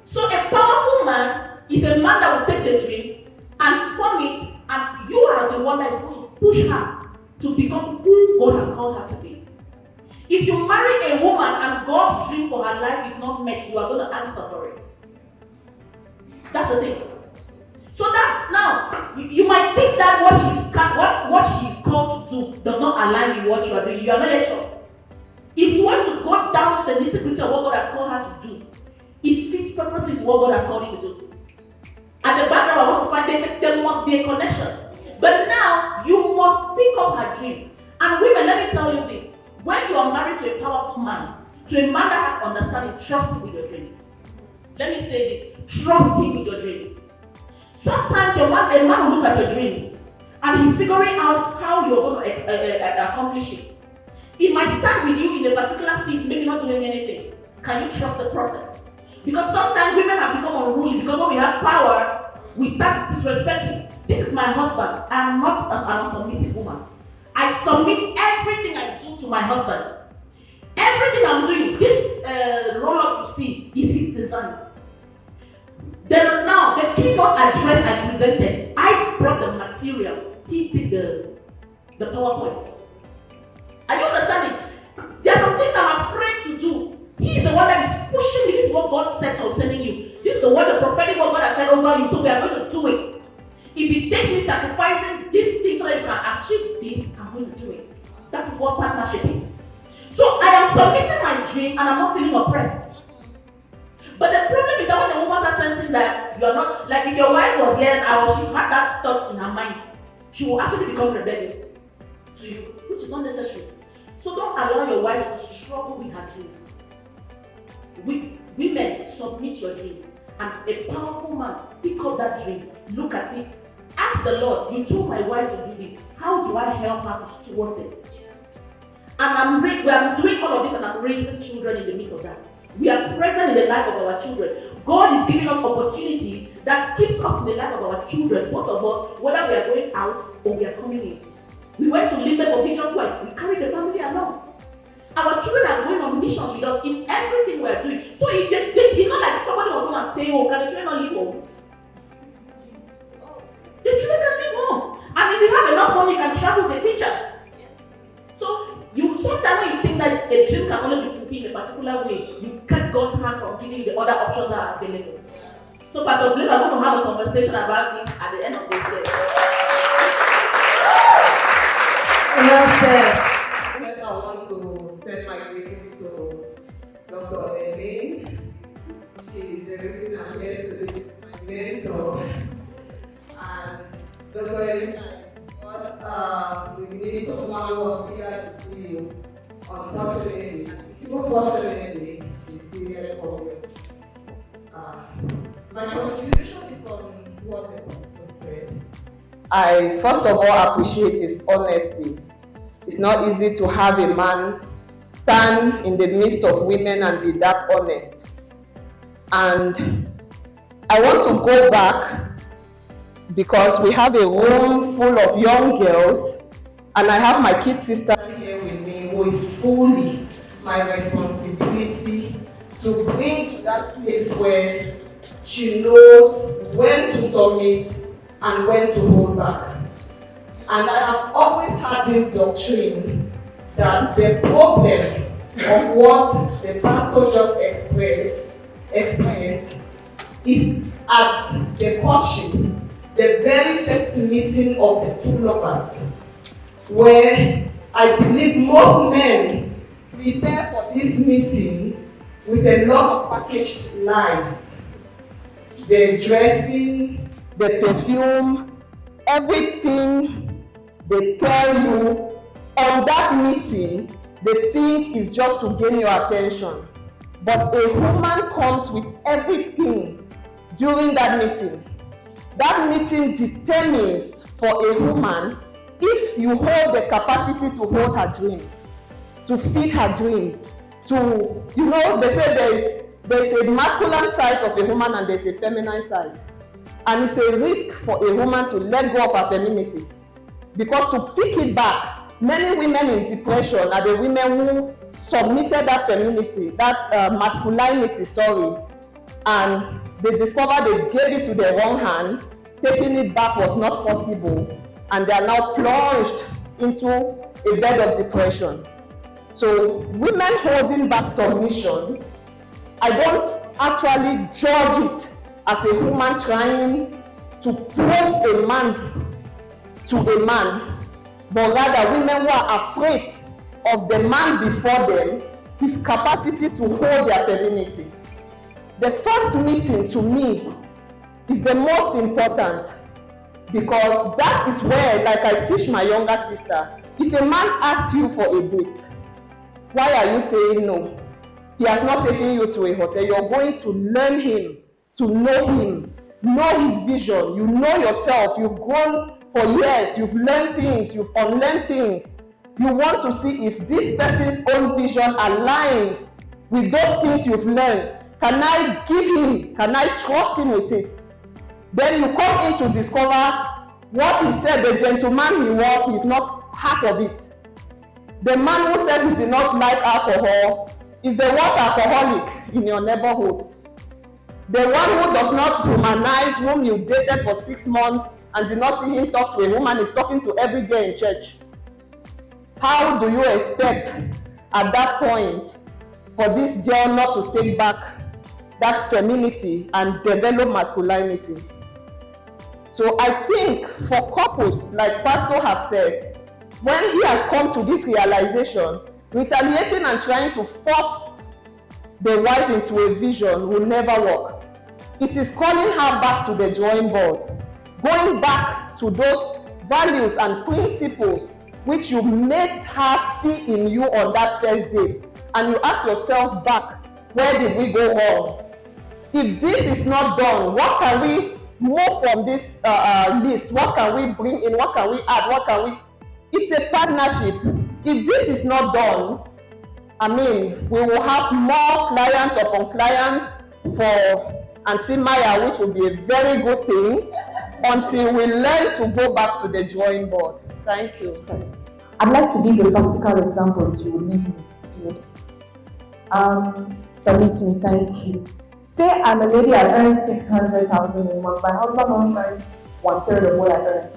So a powerful man is a man that will take the dream and form it, and you are the one that is supposed to push her to become who God has called her to be. If you marry a woman and God's dream for her life is not met, you are going to answer for it. That's the thing. So that now you might think that what she's called to do does not align with what you are doing. You are not yet sure. If you want to go down to the nitty-gritty of what God has called her to do, it fits perfectly to what God has called you to do. At the background, I want to find there must be a connection. But now you must pick up her dream. And women, let me tell you this: when you are married to a powerful man, to a man that has understanding, trust him with your dreams. Let me say this: trust him with your dreams. Sometimes a man will look at your dreams and he's figuring out how you're going to accomplish it. He might start with you in a particular season, maybe not doing anything. Can you trust the process? Because sometimes women have become unruly because when we have power, we start disrespecting. This is my husband. I am not a submissive woman. I submit everything I do to my husband. Everything I'm doing, this roll-up you see is his design. Then now, the keynote address I presented, I brought the material. He did the PowerPoint. Are you understanding? There are some things I'm afraid to do. He is the one that is pushing me. This is what God said concerning you. This is the prophetic word God has said over you. So we are going to do it. If it takes me sacrificing this thing so that you can achieve this, I'm going to do it. That is what partnership is. So I am submitting my dream and I'm not feeling oppressed. But the problem is that when the woman starts sensing that you are not, like if your wife was here and she had that thought in her mind, she will actually become rebellious to you, which is not necessary. So don't allow your wife to struggle with her dreams. Women, submit your dreams. And a powerful man, pick up that dream, look at it, ask the Lord, you told my wife to do this. How do I help her to steward this? And I'm doing all of this and I'm raising children in the midst of that. We are present in the life of our children. God is giving us opportunities that keeps us in the life of our children, both of us, whether we are going out or we are coming in. We went to 𝗏𝗏𝗡𝗏 twice. We carried the family along. Our children are going on missions with us in everything we are doing. So it's not like somebody was going to stay home. Can the children not leave home? The children can leave home. And if you have enough money, you can travel with a teacher. So sometimes when you think that a dream can only be fulfilled in a particular way, you cut God's hand from giving you the other options that are available. So Pastor Blaise, I'm going to have a conversation about this at the end of this day. Well said. First, I want to send my greetings to Dr. Elaine. She is the reason I'm here today. She's my mentor. And Dr. Elaine, we need someone who was eager to see you. Unfortunately, she's still here for you. My contribution is on what the pastor said. I first of all appreciate his honesty. It's not easy to have a man stand in the midst of women and be that honest. And I want to go back because we have a room full of young girls and I have my kid sister here with me who is fully my responsibility to bring to that place where she knows when to submit and when to hold back. And I have always had this doctrine that the problem of what the pastor just expressed is at the courtship, the very first meeting of the two lovers. where I believe most men prepare for this meeting with a lot of packaged lies. The dressing, the perfume, everything they tell you on that meeting, they think is just to gain your attention. But a woman comes with everything during that meeting. That meeting determines for a woman if you hold the capacity to hold her dreams, to feed her dreams, to, they say there's a masculine side of a woman and there's a feminine side. And it's a risk for a woman to let go of her femininity. Because to pick it back, many women in depression are the women who submitted that femininity, that masculinity, and they discovered they gave it to the wrong hand, taking it back was not possible, and they are now plunged into a bed of depression. So women holding back submission, I don't actually judge it as a woman trying to prove a man to a man, but rather women who are afraid of the man before them, his capacity to hold their femininity. The first meeting to me is the most important, because that is where, like I teach my younger sister, if a man asks you for a date, why are you saying no? He has not taken you to a hotel. You're going to learn him, to know his vision. You know yourself. You've grown for years. You've learned things. You've unlearned things. You want to see if this person's own vision aligns with those things you've learned. Can I give him? Can I trust him with it? Then you come in to discover what he said, the gentleman he was, he's not half of it. The man who said he did not like alcohol is the worst alcoholic in your neighborhood. The one who does not humanize, whom you dated for 6 months and did not see him talk to a woman, is talking to every day in church. How do you expect at that point for this girl not to take back that femininity and develop masculinity? So I think for couples, like Pastor have said, when he has come to this realization, retaliating and trying to force the wife into a vision will never work. It is calling her back to the drawing board, going back to those values and principles which you made her see in you on that first date, and you ask yourself back, where did we go wrong? If this is not done, what can we move from this list? What can we bring in? What can we add? It's a partnership. If this is not done, we will have more clients upon clients for Auntie Maya, which will be a very good thing, until we learn to go back to the drawing board. Thank you. I'd like to give a practical example if you will leave me. Permit me, thank you. Say I'm a lady, I earn 600,000 a month. My husband only earns 1/3 of what I earn.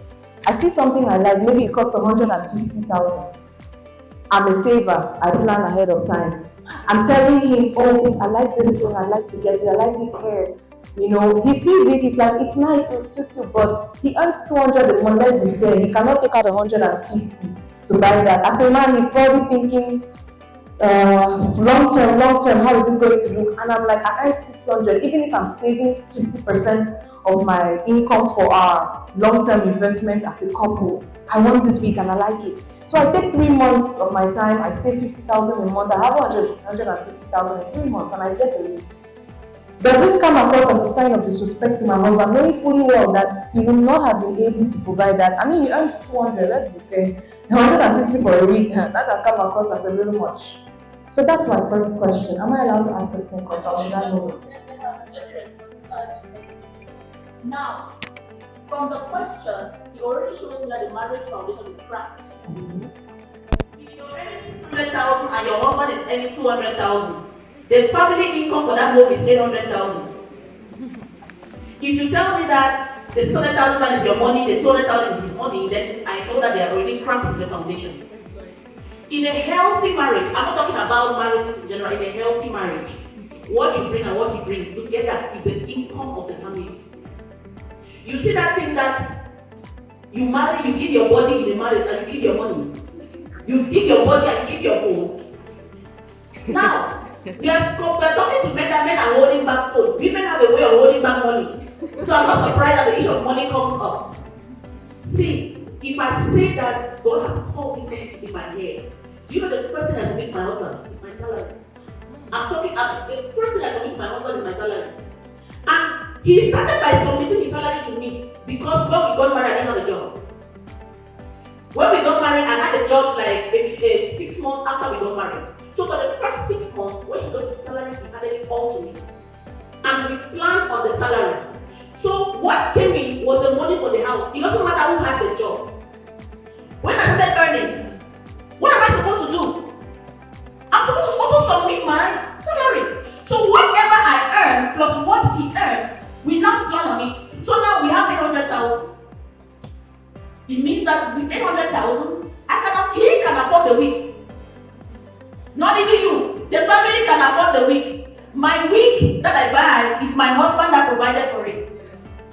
I see something I like, maybe it costs 150,000. I'm a saver, I plan ahead of time. I'm telling him, oh, I like this thing, I like to get it, I like this hair. He sees it, he's like, it's nice, it'll suit you, but he earns 200 a month, let's be fair. He cannot take out 150 to buy that. As a man, he's probably thinking, long term, how is this going to look? And I'm like, I earn 600, even if I'm saving 50% of my income for our long-term investment as a couple, I want this week and I like it. So I take 3 months of my time, I save 50,000 a month, I have 150,000 in 3 months, and I get a week. Does this come across as a sign of disrespect to my husband, knowing fully well that he will not have been able to provide that? He earns 200, let's be fair. 150 for a week, that can come across as a little much. So that's my first question. Am I allowed to ask a second, or should I move? Now, from the question, it already shows that the marriage foundation is cracked. If you're earning 600,000 and your husband is earning 200,000, the family income for that home is 800,000. If you tell me that the 600,000 is your money, the 200,000 is his money, then I know that there are already cracks in the foundation. In a healthy marriage, I'm not talking about marriages in general, in a healthy marriage, what you bring and what he brings together is the income of the family. You see that thing that you marry, you give your body in a marriage and you give your money. You give your body and you give your phone. Now, we are talking to men that men are holding back phone. Women have a way of holding back money. So I'm not surprised that the issue of money comes up. See, if I say that God has called this person in my head, do you know the first thing I submit to my husband is my salary? The first thing I submit to my husband is my salary. And he started by submitting his salary to me because when we got married, I didn't have a job. When we got married, I had a job like 6 months after we got married. So for the first 6 months, when he got his salary, he handed it all to me. And we planned on the salary. So what came in was the money for the house. It doesn't matter who had the job. When I started earning, what am I supposed to do? I'm supposed to also submit my salary. So whatever I earn plus what he earns, we now plan on it. So now we have 800,000. It means that with 800,000, he can afford the week. Not even you. The family can afford the week. My week that I buy is my husband that provided for it.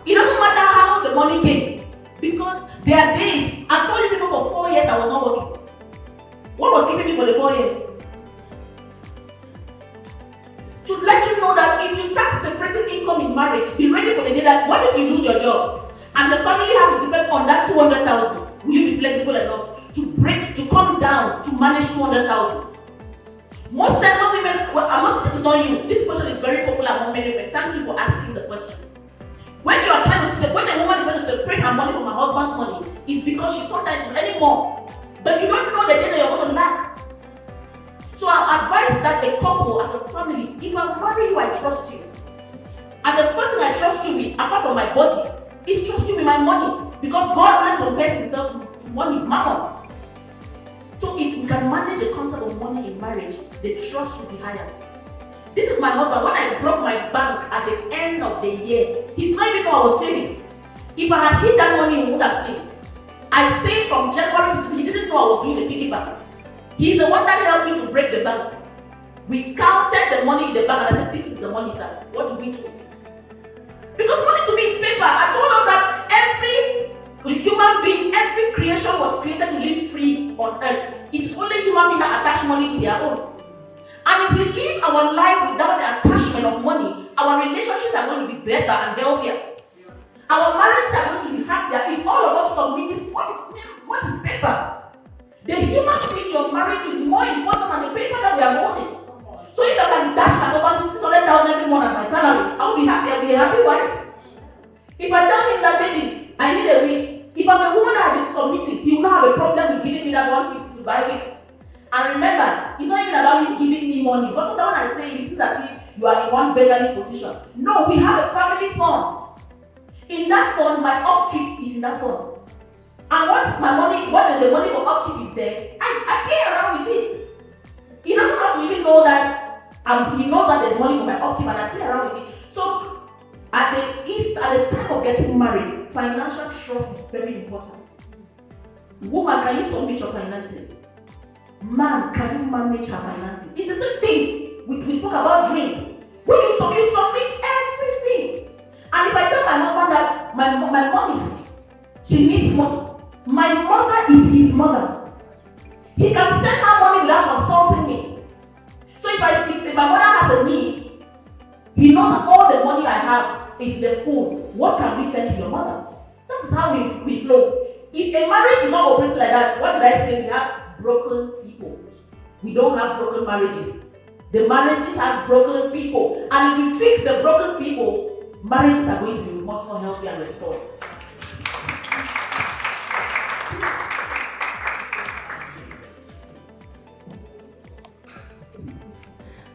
It doesn't matter how the money came. Because there are days, I told you people for 4 years I was not working. What was keeping me for the 4 years? To let you know that if you start separating income in marriage, be ready for the day that what if you lose your job? And the family has to depend on that 200,000. Will you be flexible enough to come down to manage 200,000? Most times when women, this is not you. This question is very popular among many women. Thank you for asking the question. When a woman is trying to separate her money from her husband's money, it's because she's sometimes earning more. But you don't know the day that you're going to lack. So I advise that a couple, as a family, if I marry you, I trust you. And the first thing I trust you with, apart from my body, is trust you with my money. Because God only compares himself to money, mammon. So if you can manage the concept of money in marriage, the trust will be higher. This is my husband. When I broke my bank at the end of the year, he's not even know I was saving. If I had hit that money, he would have saved. I saved from January to he didn't know I was doing the piggy bank. He's the one that helped me to break the bank. We counted the money in the bank and I said, this is the money, sir. What do we do with it? Because money to me is paper. I told us that every human being, every creation was created to live free on earth. It is only human beings that attach money to their own. And if we live our life without the attachment of money, our relationships are going to be better and healthier. Our marriages are going to be happier if all of us submit this. What is paper? The human being you're married to is more important than the paper that we are holding. So if I can dash my husband 600,000 every month as my salary, I will be happy. I'll be a happy wife. If I tell him that, baby, I need a wig. If I'm a woman that has been submitting, he will not have a problem with giving me that 150 to buy wigs. And remember, it's not even about him giving me money. Because when I say it's not as if you are in one beggarly position. No, we have a family fund. In that fund, my upkeep is in that fund. And once my money, when the money for upkeep is there, I play around with it. He doesn't have to even know that, he knows that there's money for my upkeep and I play around with it. So, at the time of getting married, financial trust is very important. Woman, can you submit your finances? Man, can you manage her finances? It's the same thing. We spoke about dreams. When you submit everything. And if I tell my husband that my mom is sick, she needs money. My mother is his mother. He can send her money without consulting me. So if my mother has a need, he knows that all the money I have is the food. What can we send to your mother? That is how we flow. If a marriage is not operating like that, what did I say? We have broken people. We don't have broken marriages. The marriages has broken people. And if we fix the broken people, marriages are going to be much more healthy and restored.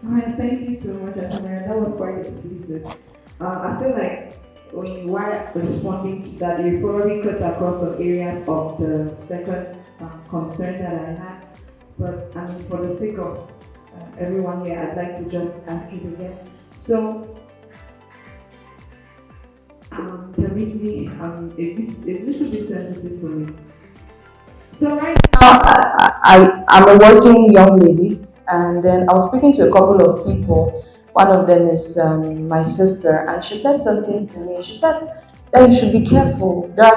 Hi, thank you so much, Atamara. That was quite exclusive. I feel like when you were responding to that, you probably cut across some areas of the second concern that I had. But I mean, for the sake of everyone here, I'd like to just ask it again. So, permit me, it's a little bit sensitive for me. So right now, I'm a working young lady. And then I was speaking to a couple of people. One of them is my sister, and she said something to me. She said that you should be careful. There are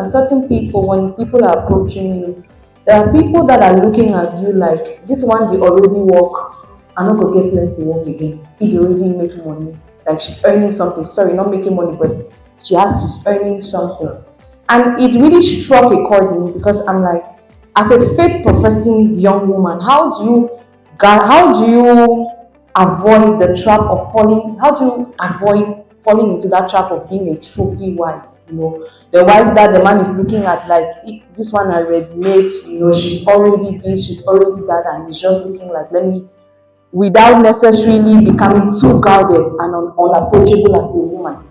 certain people, when people are approaching you, There are people that are looking at you like, this one, they already work, and not go get plenty work again. He already make money. Like she's earning something. Sorry, not making money, but she's earning something. And it really struck a chord in me because I'm like, as a faith professing young woman, how do you avoid the trap of falling? How do you avoid falling into that trap of being a trophy wife? You know, the wife that the man is looking at, like, this one I ready-made, you know, she's already this, she's already that, and he's just looking like, let me, without necessarily becoming too guarded and unapproachable as a woman.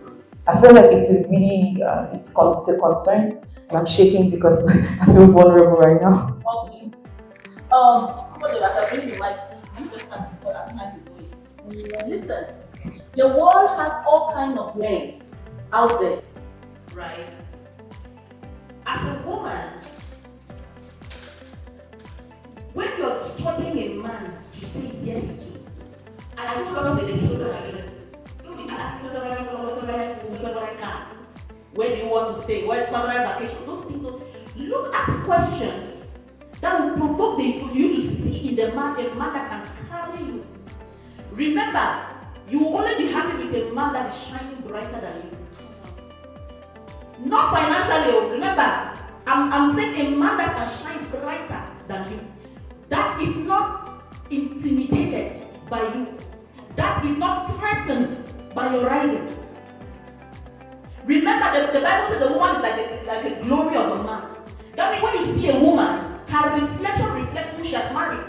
I feel like it's a really, it's a concern, and I'm shaking because I feel vulnerable right now. Okay. Listen, the world has all kinds of men out there, right? As a woman, when you're studying a man to say yes to, and I just want to say the children address. Don't be asking what I can. Where do you want to stay? Where family vacation? Those things. Look at questions that will provoke you to see in the man a man that can carry you. Remember, you will only be happy with a man that is shining brighter than you. Not financially. Remember, I'm saying a man that can shine brighter than you. That is not intimidated by you. That is not threatened by your rising. Remember, the Bible says the woman is like a glory of a man. That means when you see a woman, her reflection reflects who she has married.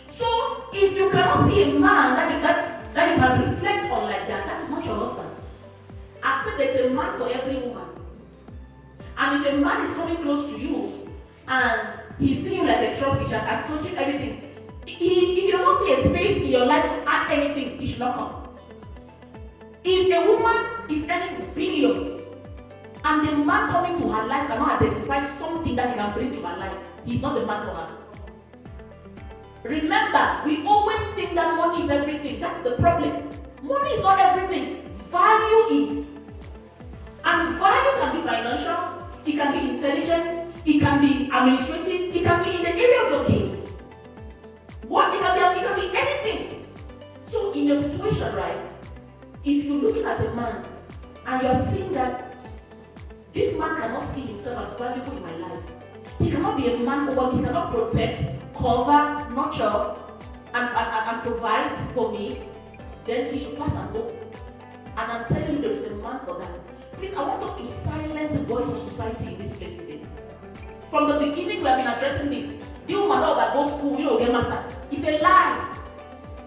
So, if you cannot see a man that you can reflect on like that, that is not your husband. I've said there's a man for every woman. And if a man is coming close to you and he's seeing you like a trophy, just approaching everything, if you don't see a space in your life to add anything, he should not come. If a woman is earning billions and the man coming to her life cannot identify something that he can bring to her life, he's not the man for her. Remember, we always think that money is everything. That's the problem. Money is not everything. Value is. And value can be financial, it can be intelligence, it can be administrative, it can be in the area of your gift. It can be anything. So in your situation, right, if you're looking at a man and you're seeing that this man cannot see himself as valuable in my life, he cannot be a man over, he cannot protect, cover, nurture, and provide for me, then he should pass and go. And I'm telling you, there is a man for that. Please, I want us to silence the voice of society in this place today. From the beginning, we have been addressing this. The woman that goes to school, you know, get master. It's a lie.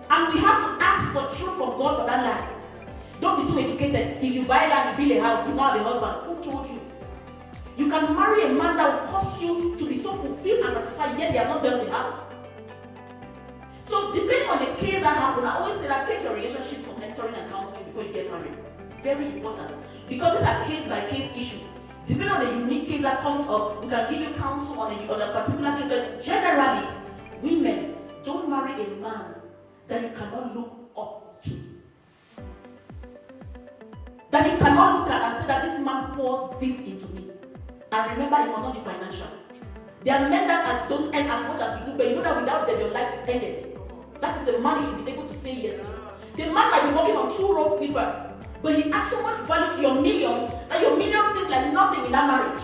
And we have to ask for truth from God for that lie. Don't be too educated. If you buy land, you build a house, you don't have a husband. Who told you? You can marry a man that will cause you to be so fulfilled and satisfied, yet they have not built a house. So depending on the case that happen, I always say that take your relationship for mentoring and counseling before you get married. Very important. Because it's a case-by-case issue. Depending on the unique case that comes up, we can give you counsel on a particular case. But generally, women, don't marry a man that you cannot look up to. That you cannot look at and say that this man pours this into me. And remember, it must not be financial. There are men that don't earn as much as you do, but you know that without them, your life is ended. That is a man you should be able to say yes to. The man might be working on 2 rope slippers, but he adds so much value to your millions that your millions seems like nothing in that marriage.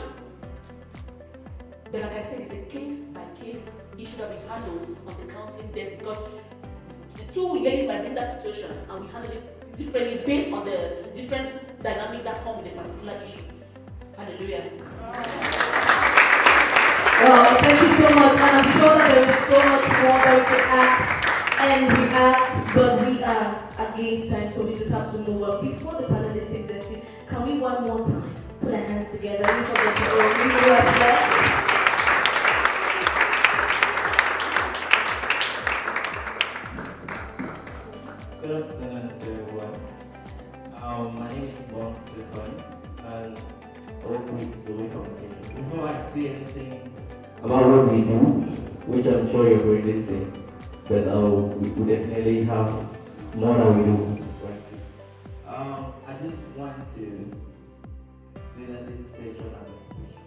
But like I said, it's a case-by-case issue that we handle on the counseling desk because the 2 ladies might be in that situation and we handle it differently based on the different dynamics that come with a particular issue. Hallelujah. Well, thank you so much, and I'm sure that there is so much more that we could ask and react, but we are against time, so we just have to move on. Before the panelists take their seat, can we one more time put our hands together? We forget to Good afternoon to everyone. My name is 𝗪𝗲𝗱𝗲𝗍𝗲, and I work with 𝗧𝗡 Communication. Before I say anything about what we do, which I'm sure you've already seen, but we definitely have more that we do. I just want to say that this session has been special.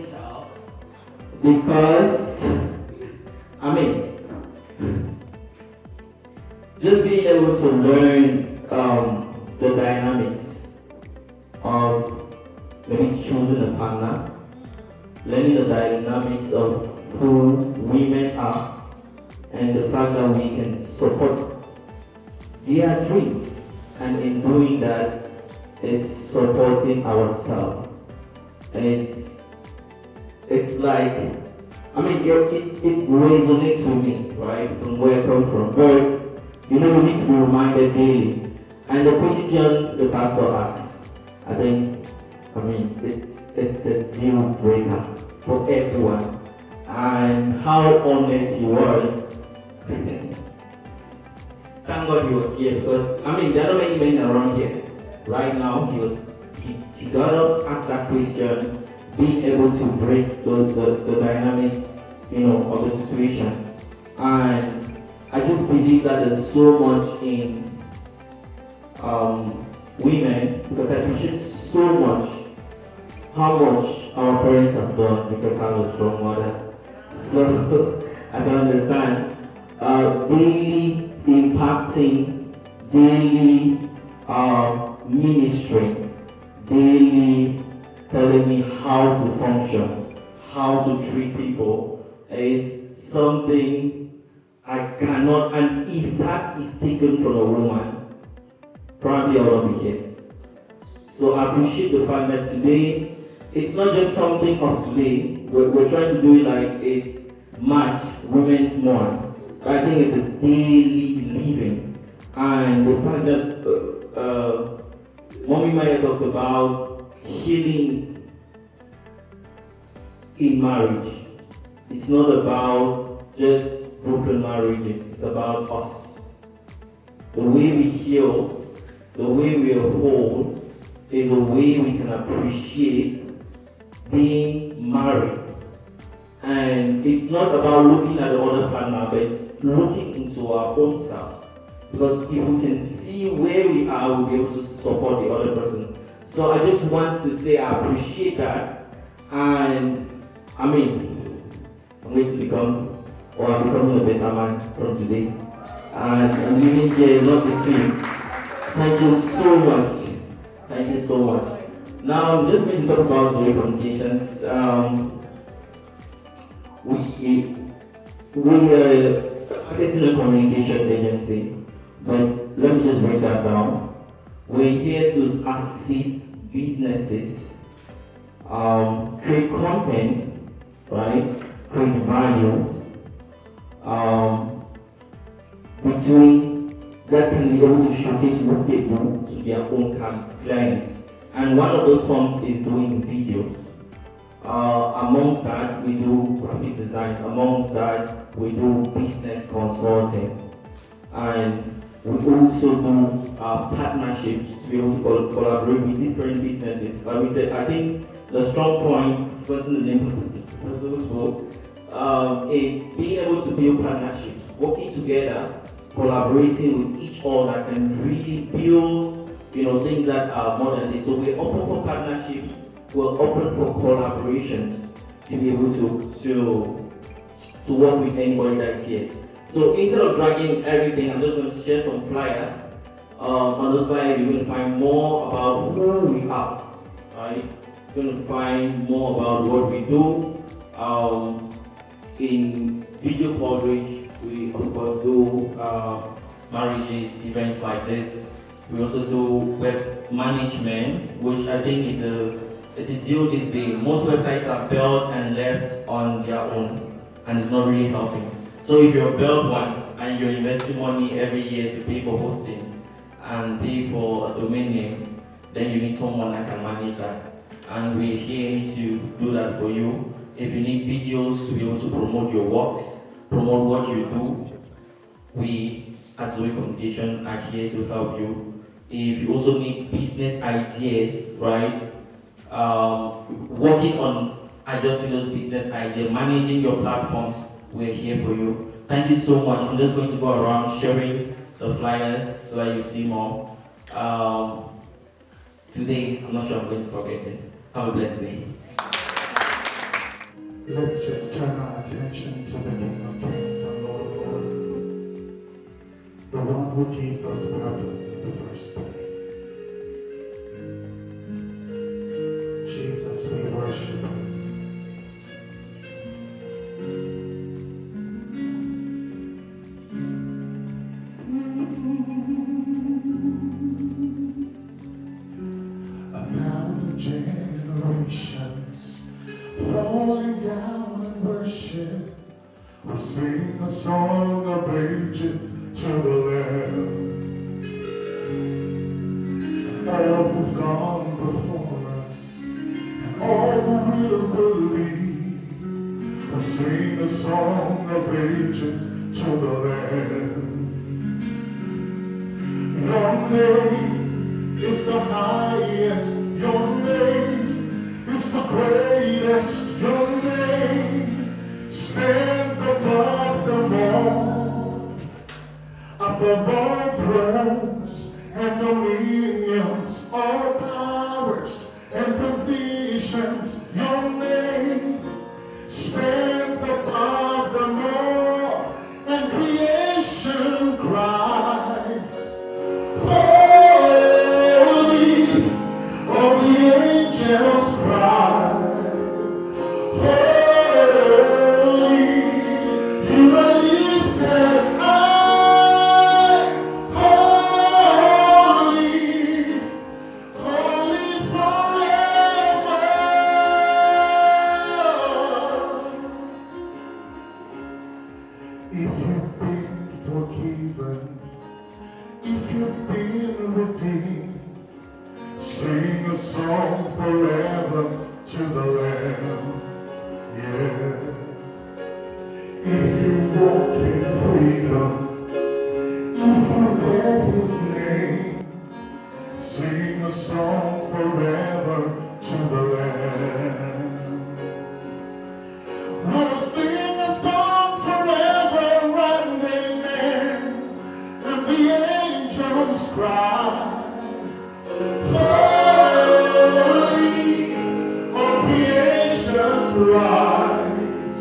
influential because, I mean, just being able to learn the dynamics of maybe choosing a partner, learning the dynamics of who women are, and the fact that we can support their dreams, and in doing that is supporting ourselves. And it's like, I mean, it resonates with me, right, from where I come from. But you know, we need to be reminded daily. And the question the pastor asked, I think, I mean, it's a deal breaker for everyone. And how honest he was. Thank God he was here, because I mean there are not many men around here. Right now he got up, asked that question, being able to break the dynamics, you know, of the situation. And I just believe that there's so much in women, because I appreciate so much how much our parents have done, because I was a strong mother. So I can understand daily impacting, daily ministry, daily telling me how to function, how to treat people is something I cannot, and if that is taken from a woman, probably I will not be here. So I appreciate the fact that today, it's not just something of today, we're trying to do it like it's March, Women's Month. I think it's a daily living. And the fact that Mommy Maya talked about healing in marriage. It's not about just broken marriages, it's about us. The way we heal, the way we are whole, is a way we can appreciate being married. And it's not about looking at the other partner, but it's looking into our own selves. Because if we can see where we are, we'll be able to support the other person. So I just want to say I appreciate that. And I mean, I'm going to become, or I'm becoming a better man from today. And I'm living here not the same. Thank you so much. Thank you so much. Now I'm just going to talk about 𝗠𝗏 communications. We are a communication agency, but let me just break that down. We're here to assist businesses create content, right? Create value between that can be able to showcase what they do to their own clients. And one of those forms is doing videos. Amongst that, we do graphic designs. Amongst that, we do business consulting. And we also do partnerships to be able to collaborate with different businesses. Like we said, I think the strong point, what's in the name of the person who spoke, is being able to build partnerships, working together, collaborating with each other, and really build, things that are more than this. So we're open for partnerships. We're open for collaborations to be able to work with anybody that's here. So instead of dragging everything, I'm just going to share some flyers. On those flyers, you're going to find more about who we are, right? You're going to find more about what we do. In video coverage, we of course do marriages, events like this. We also do web management, which I think it's a deal these days. Most websites are built and left on their own, and it's not really helping. So if you're build one and you're investing money every year to pay for hosting and pay for a domain name, then you need someone that can manage that. And we're here to do that for you. If you need videos to be able to promote your works, promote what you do, we at 𝗠𝗏 Communication are here to help you. If you also need business ideas, right? Working on adjusting those business ideas, managing your platforms, we're here for you. Thank you so much. I'm just going to go around sharing the flyers so that you see more. Today, I'm not sure I'm going to forget it. Have a blessed day. Let's just turn our attention to the King of Kings and Lord of Lords, the one who gives us purpose in the first place. Jesus, we worship you. Generations falling down in worship will sing a song of ages to the Lamb. All who've gone before us and all who will believe will sing a song of ages to the Lamb. Your name is the highest. Your name is the greatest. Your name stands above them all. Above all thrones and dominions, all powers and positions, your name stands above them all. And creation cries, holy. All the angels cry, holy, you are lifted high, holy, holy forever. If you've been forgiven, if you've been redeemed, sing a song forever to the Lamb. Yeah. If you walk in freedom, if you bear His name, sing a song forever to the Lamb. We'll sing a song forever and amen, and the angels cry, holy, all creation rise,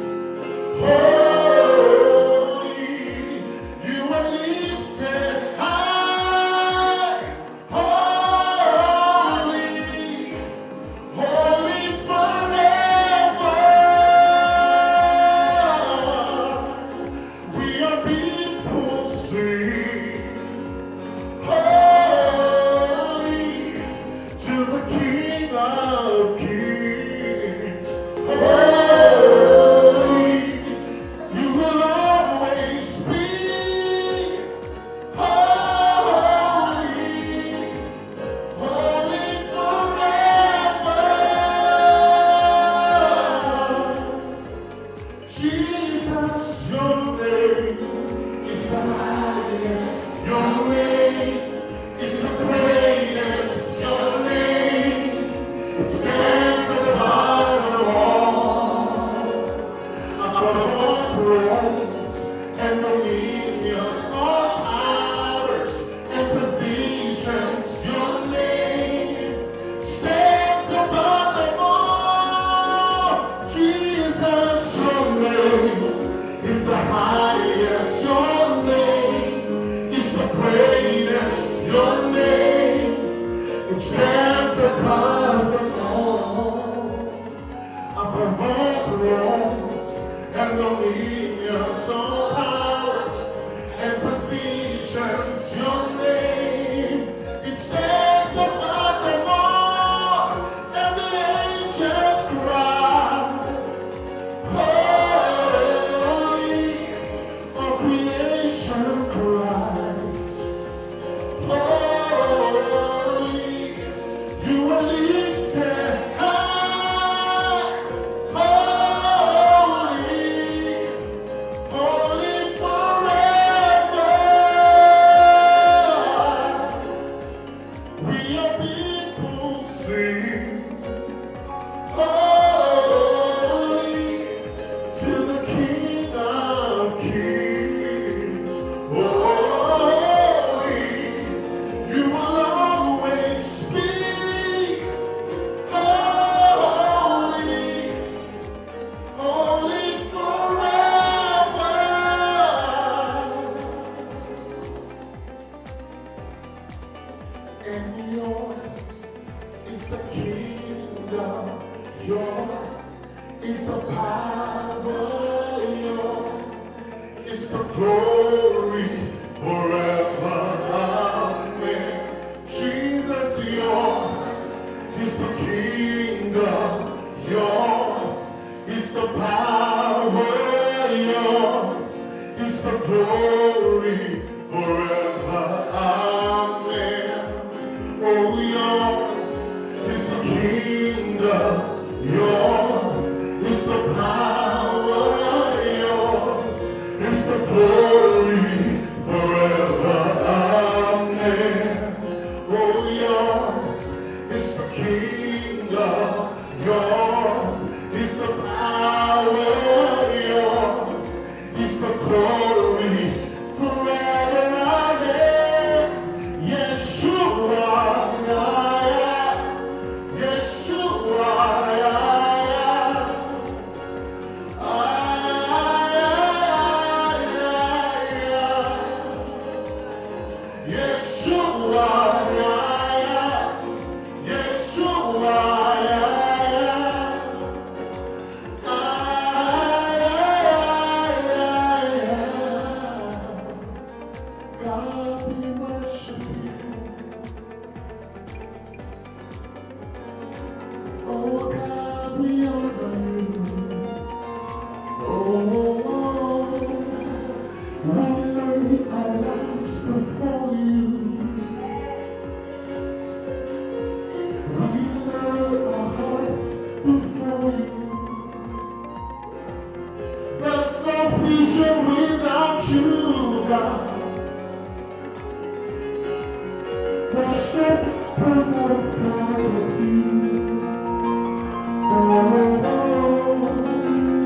holy, you are lifted high, holy, holy forever. We are people sing, to the King of Kings. Holy, you will always be. Holy, holy forever. Jesus, your name is the highest. Your name is the greatest. Your name, it stands above them all. Above all thrones and dominions, all powers and positions, your name stands above them all. Jesus, your name is the highest. Your name is the greatest. Your name, it stands above them all. Above all thrones and dominions, all powers and positions, your name, it stands above them all. And the angels cry, holy, all creation cries, holy, you are lifted high, holy, yours is the power, yours is the glory forever. Amen. Jesus, yours is the kingdom, yours is the power, yours is the glory forever. Amen. Oh, yours is the kingdom, yours is the power, yours is the glory forever. Amen. Oh, yours is the kingdom, yours is the power, yours is the glory forever. Amen. Yeshua, Yeshua, God, we worship you. Oh God, we honor you. Oh, we lay our lives before you. We lay our hearts before you. There's no future without you, God. There's no purpose outside of you.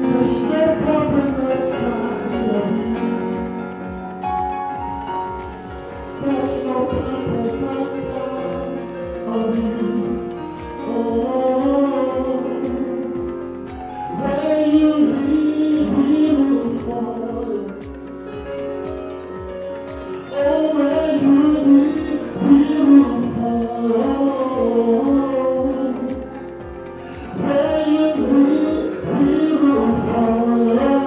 There's no purpose outside of you. There's no purpose outside of you. Oh, where you lead, we will follow. Oh, where you lead, we will follow. Where you lead, we will follow.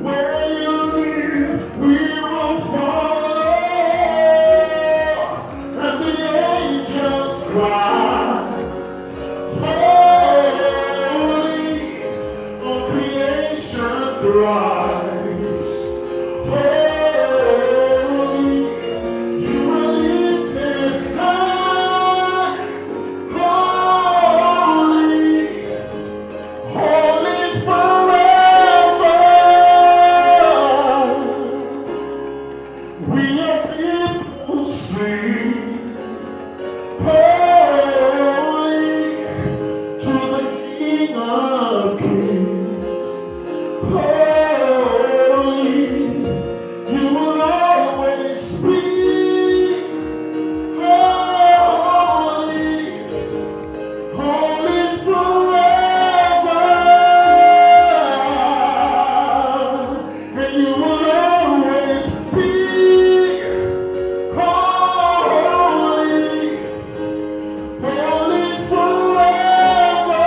Where you lead, we will follow. And the angels cry, holy, all creation cries, holy, you are lifted high, holy, holy forever. We are people sing, holy, to the King of Kings. Holy, you will always be. Holy, holy forever. And you will always be. Holy, holy forever.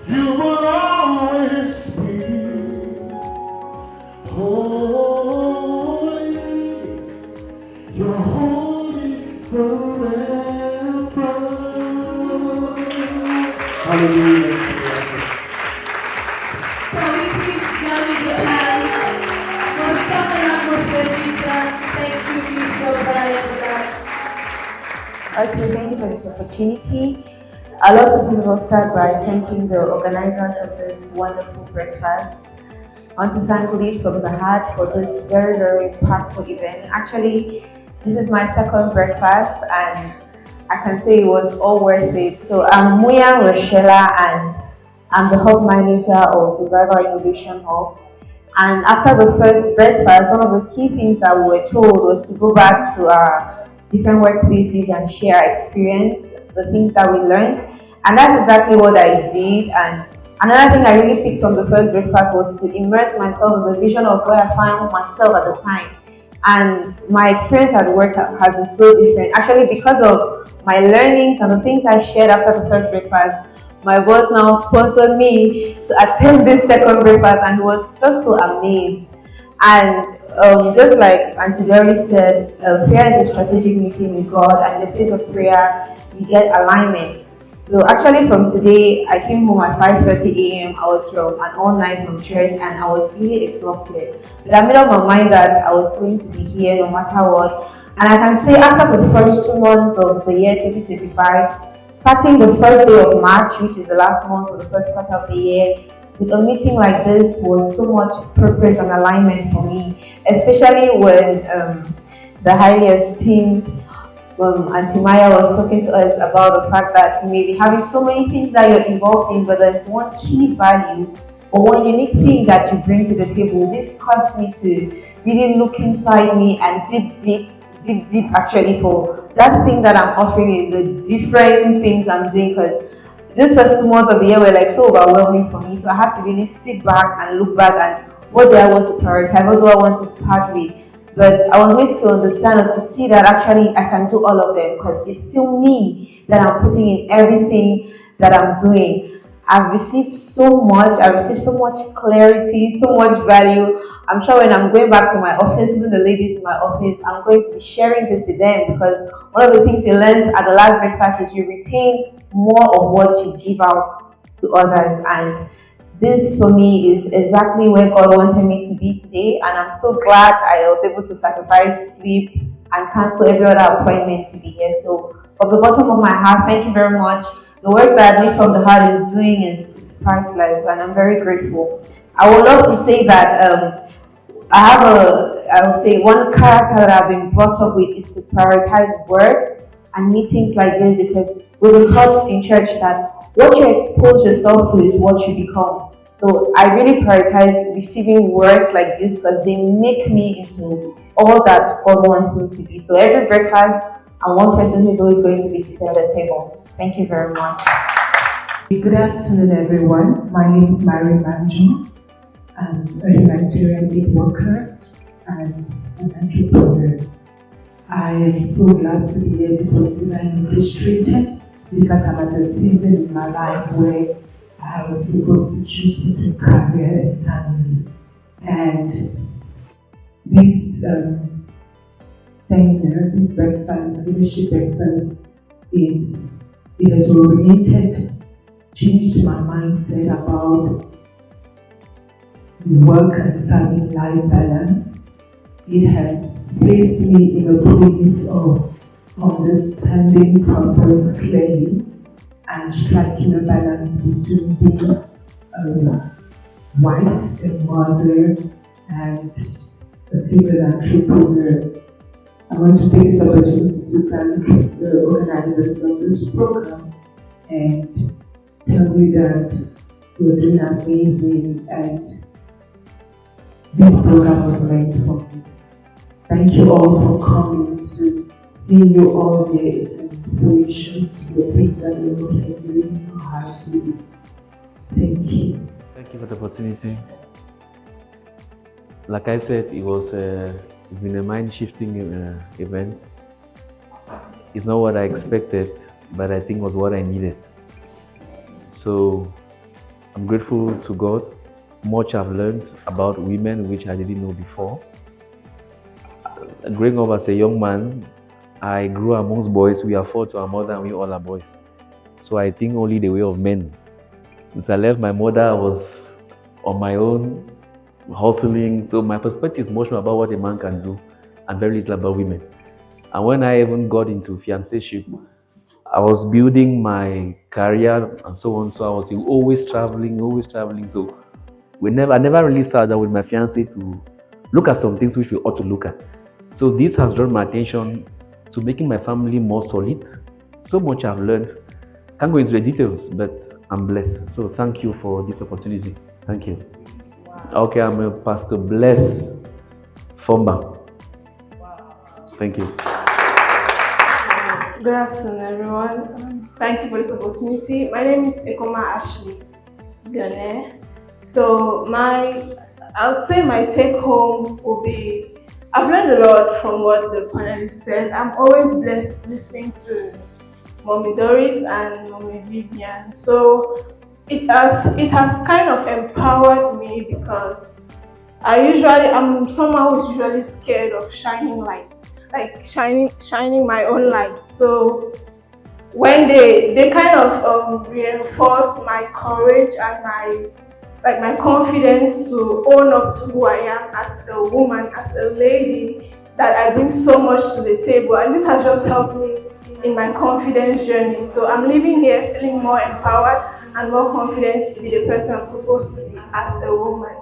You will always be holy. You're holy forever. Hallelujah. Can we please join in the hands for someone atmosphere, Jesus? Thank you, Bishop Brian, for that. Okay, thank you for this opportunity. I'd love to first of all start by thanking the organizers of this wonderful breakfast. I want to thank Lead from the heart for this very, very impactful event. Actually, this is my second breakfast and I can say it was all worth it. So I'm 𝗪𝗂𝗄𝗃 and I'm the hub manager of the 𝗪𝗁 Innovation Hub. And after the first breakfast, one of the key things that we were told was to go back to our different workplaces and share our experience, the things that we learned. And that's exactly what I did. And another thing I really picked from the first breakfast was to immerse myself in the vision of where I found myself at the time. And my experience at work has been so different. Actually, because of my learnings and the things I shared after the first breakfast, my boss now sponsored me to attend this second breakfast, and he was just so amazed. And just like Auntie Dory said, prayer is a strategic meeting with God, and in the place of prayer, you get alignment. So actually from today, I came home at 5:30 a.m. I was from an all night from church, and I was really exhausted. But I made up my mind that I was going to be here no matter what. And I can say after the first 2 months of the year 2025, starting the first day of March, which is the last month of the first quarter of the year, with a meeting like this was so much purpose and alignment for me, especially when the highly esteemed Auntie Maya was talking to us about the fact that you may be having so many things that you're involved in, but there's one key value or one unique thing that you bring to the table. This caused me to really look inside me and deep actually for that thing that I'm offering in the different things I'm doing, because this first 2 months of the year were like so overwhelming for me. So I had to really sit back and look back and what do I want to prioritize, what do I want to start with. But I was made to understand and to see that actually I can do all of them, because it's still me that I'm putting in everything that I'm doing. I've received so much, clarity, so much value. I'm sure when I'm going back to my office, even the ladies in my office, I'm going to be sharing this with them, because one of the things we learned at the last breakfast is you retain more of what you give out to others. And this for me is exactly where God wanted me to be today, and I'm so glad I was able to sacrifice sleep and cancel every other appointment to be here. So from the bottom of my heart, thank you very much. The work that Lead from the Heart is doing is priceless, and I'm very grateful. I would love to say that I would say one character that I've been brought up with is to prioritize works and meetings like this, because we've been taught in church that what you expose yourself to is what you become. So I really prioritize receiving words like this, because they make me into all that God wants me to be. So every breakfast, I'm one person who's always going to be seated at the table. Thank you very much. Good afternoon, everyone. My name is Mary Manju. I'm a humanitarian aid worker and an entrepreneur. I am so glad to be here. This was divinely orchestrated, because I'm at a season in my life where I was supposed to choose between career and family. And this seminar, this breakfast, leadership breakfast, it has oriented, changed my mindset about work and family life balance. It has placed me in a place of understanding purpose clearly and striking a balance between being a wife, a mother, and a female entrepreneur. I want to take this opportunity to thank the organizers of this program and tell you that you're doing amazing, and this program was meant for me. Thank you all for coming. To seeing you all here, it's an inspiration to the things that the Lord has given you how to do. Thank you. Thank you for the opportunity. Like I said, it's been a mind-shifting event. It's not what I expected, but I think was what I needed. So I'm grateful to God. Much I've learned about women which I didn't know before. Growing up as a young man, I grew amongst boys. We are 4 to our mother, and we all are boys. So I think only the way of men. Since I left my mother, I was on my own, hustling. So my perspective is much more about what a man can do and very little about women. And when I even got into fiancéship, I was building my career and so on. So I was always traveling. So I never really sat down with my fiancé to look at some things which we ought to look at. So this has drawn my attention to making my family more solid. So much I've learned. Can't go into the details, but I'm blessed. So thank you for this opportunity. Thank you. Wow. Okay, I'm a Pastor Bless Fomba. Wow. Thank you. Good afternoon, everyone. Thank you for this opportunity. My name is 𝗂𝗍𝗶𝗄𝗵 𝗂𝗍𝗪. So I would say my take home will be I've learned a lot from what the panelists said. I'm always blessed listening to Mommy Doris and Mommy Vivian. So it has kind of empowered me because I'm someone who's usually scared of shining light, like shining my own light. So when they kind of reinforce my courage and my confidence to own up to who I am as a woman, as a lady, that I bring so much to the table, and this has just helped me in my confidence journey. So I'm leaving here feeling more empowered and more confident to be the person I'm supposed to be as a woman.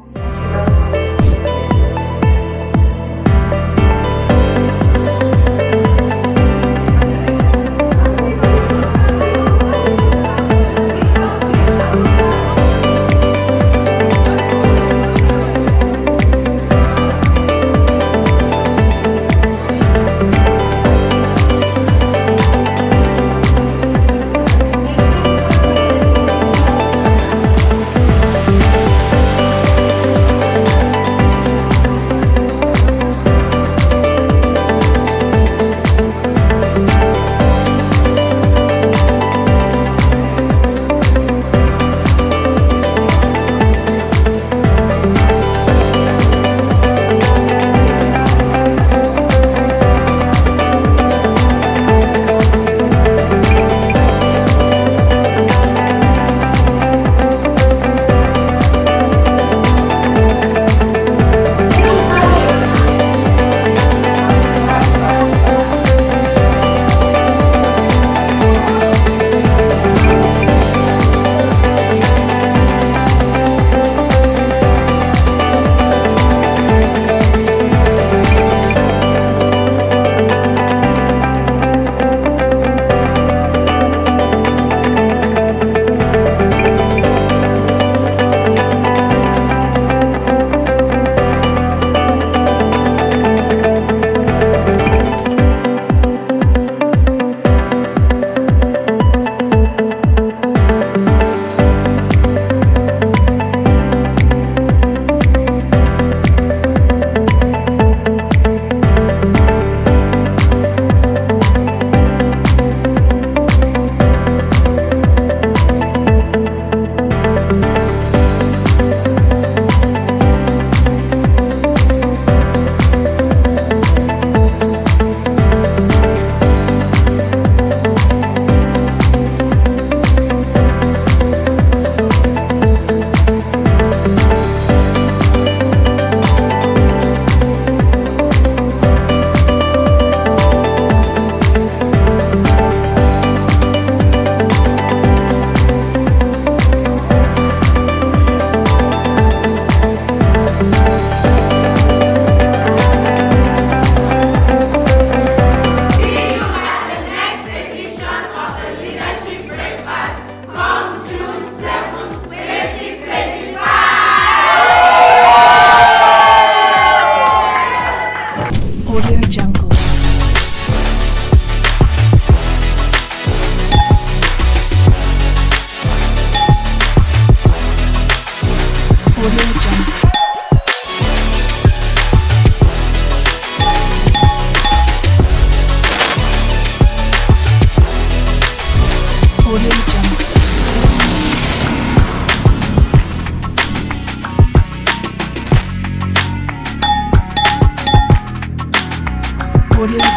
Audio